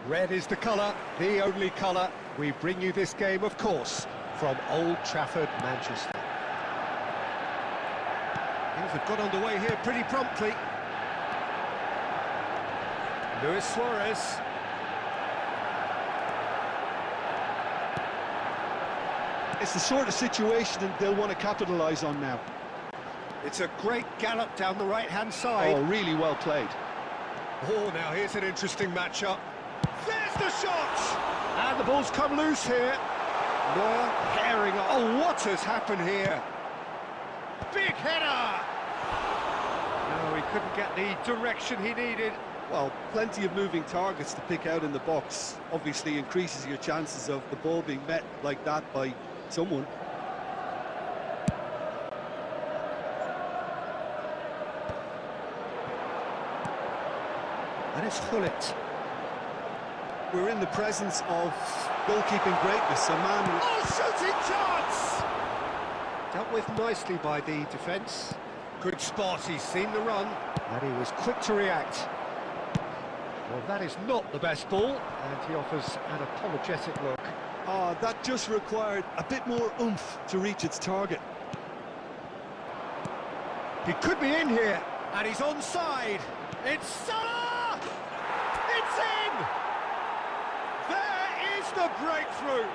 Speaker 1: Red is the colour, the only colour. We bring you this game, of course, from Old Trafford, Manchester. Things have got underway here pretty promptly. Luis Suarez.
Speaker 2: It's the sort of situation that they'll want to capitalise on now.
Speaker 1: It's a great gallop down the right-hand side.
Speaker 2: Oh, really well played.
Speaker 1: Oh, now here's an interesting matchup. There's the shot! And the ball's come loose here. Neuer herring. Oh, what has happened here? Big header! No, he couldn't get the direction he needed.
Speaker 2: Well, plenty of moving targets to pick out in the box. Obviously increases your chances of the ball being met like that by someone.
Speaker 1: And it's Gullit.
Speaker 2: We're in the presence of goalkeeping greatness. A man...
Speaker 1: Oh, shooting chance! Dealt with nicely by the defence. Good spot, he's seen the run, and he was quick to react. Well, that is not the best ball, and he offers an apologetic look.
Speaker 2: That just required a bit more oomph to reach its target.
Speaker 1: He could be in here, and he's onside. It's Salah! It's in! There is the breakthrough!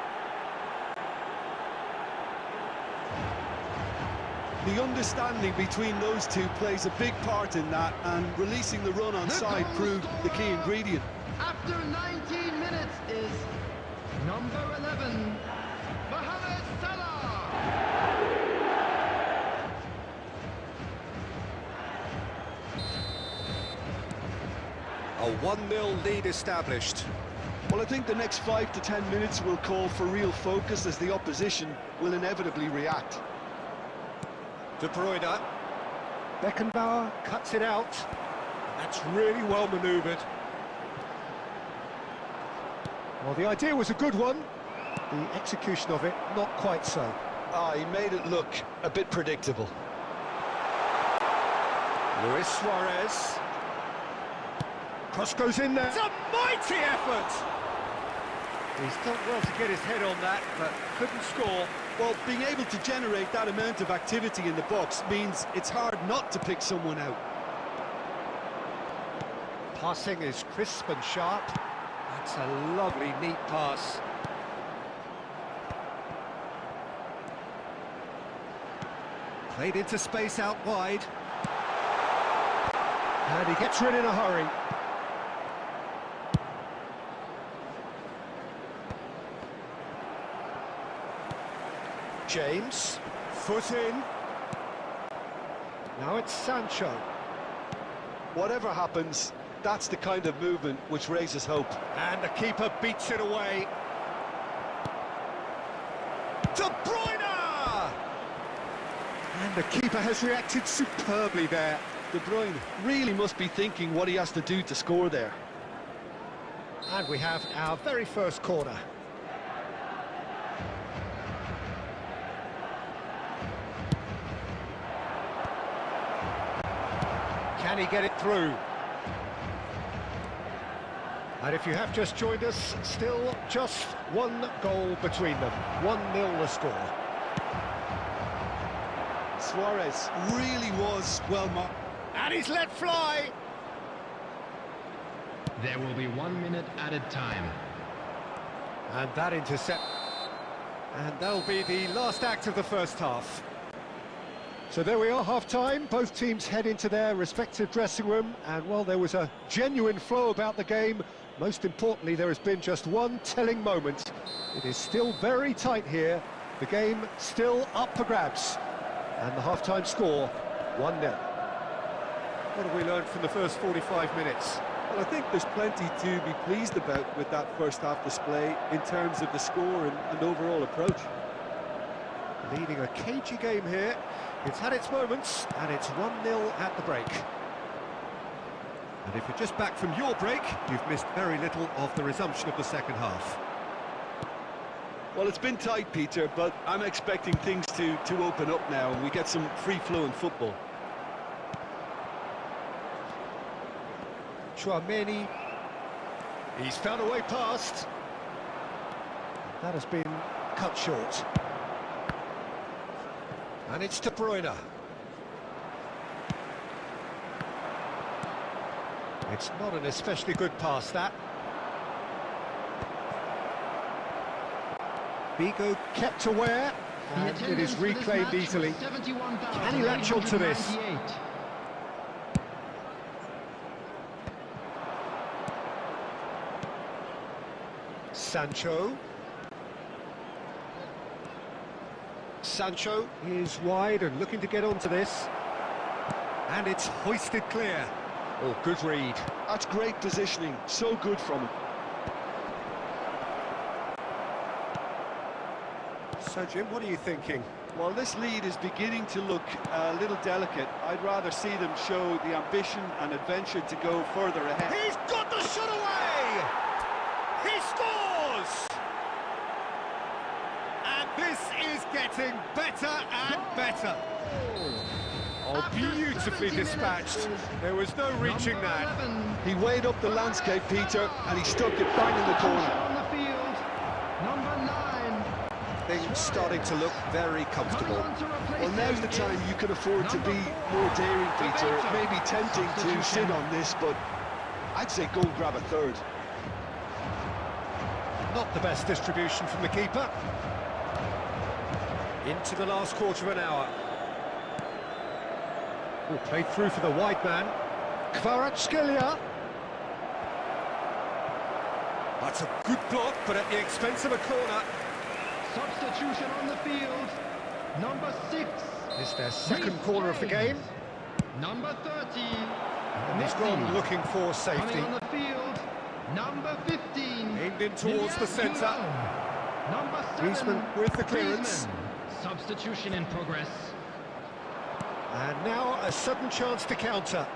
Speaker 2: The understanding between those two plays a big part in that, and releasing the run on side proved the key ingredient.
Speaker 3: After 19 minutes is number 11, Mohamed Salah.
Speaker 1: A 1-0 lead established.
Speaker 2: Well, I think the next 5 to 10 minutes will call for real focus, as the opposition will inevitably react.
Speaker 1: De Bruyne. Beckenbauer cuts it out. That's really well manoeuvred. Well, the idea was a good one. The execution of it, not quite so.
Speaker 2: He made it look a bit predictable.
Speaker 1: Luis Suarez. Cross goes in there. It's a mighty effort! He's done well to get his head on that, but couldn't score.
Speaker 2: Well, being able to generate that amount of activity in the box means it's hard not to pick someone out.
Speaker 1: Passing is crisp and sharp. That's a lovely, neat pass. Played into space out wide. And he gets rid in a hurry. James, foot in. Now it's Sancho.
Speaker 2: Whatever happens, that's the kind of movement which raises hope.
Speaker 1: And the keeper beats it away. De Bruyne! And the keeper has reacted superbly there.
Speaker 2: De Bruyne really must be thinking what he has to do to score there.
Speaker 1: And we have our very first corner. Can he get it through? And if you have just joined us, still just one goal between them. 1-0 the score.
Speaker 2: Suarez really was well marked.
Speaker 1: And he's let fly!
Speaker 3: There will be 1 minute added time.
Speaker 1: And that intercept. And that'll be the last act of the first half. So there we are, half-time. Both teams head into their respective dressing room, and while there was a genuine flow about the game, most importantly, there has been just one telling moment. It is still very tight here. The game still up for grabs. And the half-time score, 1-0. What have we learned from the first 45 minutes?
Speaker 2: Well, I think there's plenty to be pleased about with that first half display in terms of the score and overall approach.
Speaker 1: Leading a cagey game here. It's had its moments, and it's 1-0 at the break. And if you're just back from your break, you've missed very little of the resumption of the second half.
Speaker 5: Well, it's been tight, Peter, but I'm expecting things to open up now and we get some free-flowing football.
Speaker 1: Chouameni, he's found a way past. That has been cut short. And it's De Bruyne. It's not an especially good pass, that. Vigo kept aware, and it is reclaimed easily. Can he latch on to this? Sancho. Sancho is wide and looking to get onto this. And it's hoisted clear. Oh, good read.
Speaker 5: That's great positioning, so good from him.
Speaker 1: So, Jim, what are you thinking?
Speaker 5: Well, this lead is beginning to look a little delicate. I'd rather see them show the ambition and adventure to go further ahead.
Speaker 1: He's got the shot away! He scores! And this is getting better and better. Oh, beautifully dispatched. There was no reaching that.
Speaker 5: He weighed up the landscape, Peter, and he stuck it bang in the corner.
Speaker 3: On the field, number 9.
Speaker 1: Things starting to look very comfortable.
Speaker 5: Well, now's the time you can afford to be more daring, Peter. It may be tempting to sit on this, but I'd say go and grab a third.
Speaker 1: Not the best distribution from the keeper. Into the last quarter of an hour. Oh, played through for the wide man. Kvaratskhelia. That's a good block, but at the expense of a corner.
Speaker 3: Substitution on the field, number 6.
Speaker 1: It's their second corner of the game.
Speaker 3: Number 30.
Speaker 1: And he's gone looking for safety.
Speaker 3: Coming on the field, number 15.
Speaker 1: Aimed in towards the centre.
Speaker 3: Number 7.
Speaker 1: Griezmann with the clearance.
Speaker 3: Griezmann. Substitution in progress.
Speaker 1: And now a sudden chance to counter.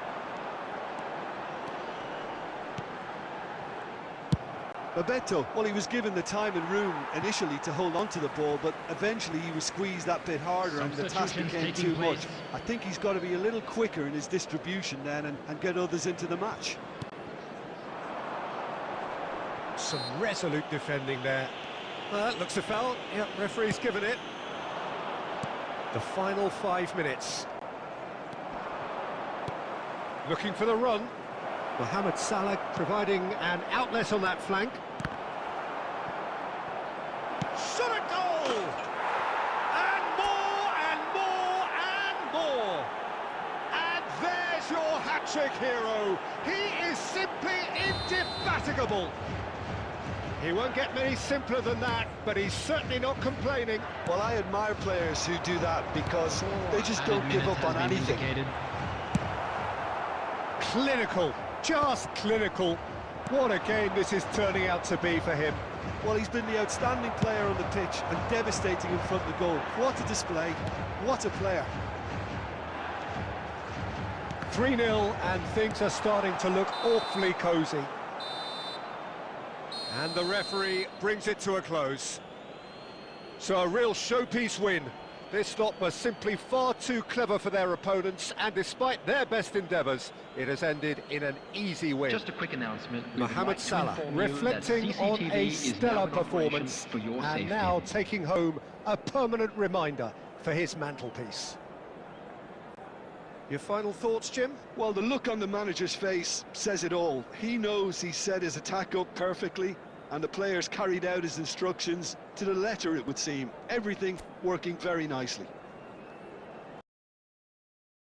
Speaker 5: Bebeto, well, he was given the time and room initially to hold on to the ball, but eventually he was squeezed that bit harder and the task became too much. I think he's got to be a little quicker in his distribution then and get others into the match.
Speaker 1: Some resolute defending there. Well, that looks a foul. Yep, referee's given it. The final 5 minutes. Looking for the run. Mohamed Salah providing an outlet on that flank. Shot a goal! And more and more and more! And there's your hat-trick hero. He is simply indefatigable. He won't get many simpler than that, but he's certainly not complaining.
Speaker 5: Well, I admire players who do that because they just don't give up on anything.
Speaker 1: Clinical, just clinical. What a game this is turning out to be for him.
Speaker 5: Well, he's been the outstanding player on the pitch and devastating in front of the goal. What a display, what a player.
Speaker 1: 3-0 and things are starting to look awfully cosy. And the referee brings it to a close. So a real showpiece win. This lot was simply far too clever for their opponents, and despite their best endeavours, it has ended in an easy win.
Speaker 4: Just a quick announcement.
Speaker 1: Mohamed Salah reflecting on a stellar performance and now taking home a permanent reminder for his mantelpiece. Your final thoughts, Jim?
Speaker 5: Well, the look on the manager's face says it all. He knows he set his attack up perfectly, and the players carried out his instructions to the letter, it would seem. Everything working very nicely.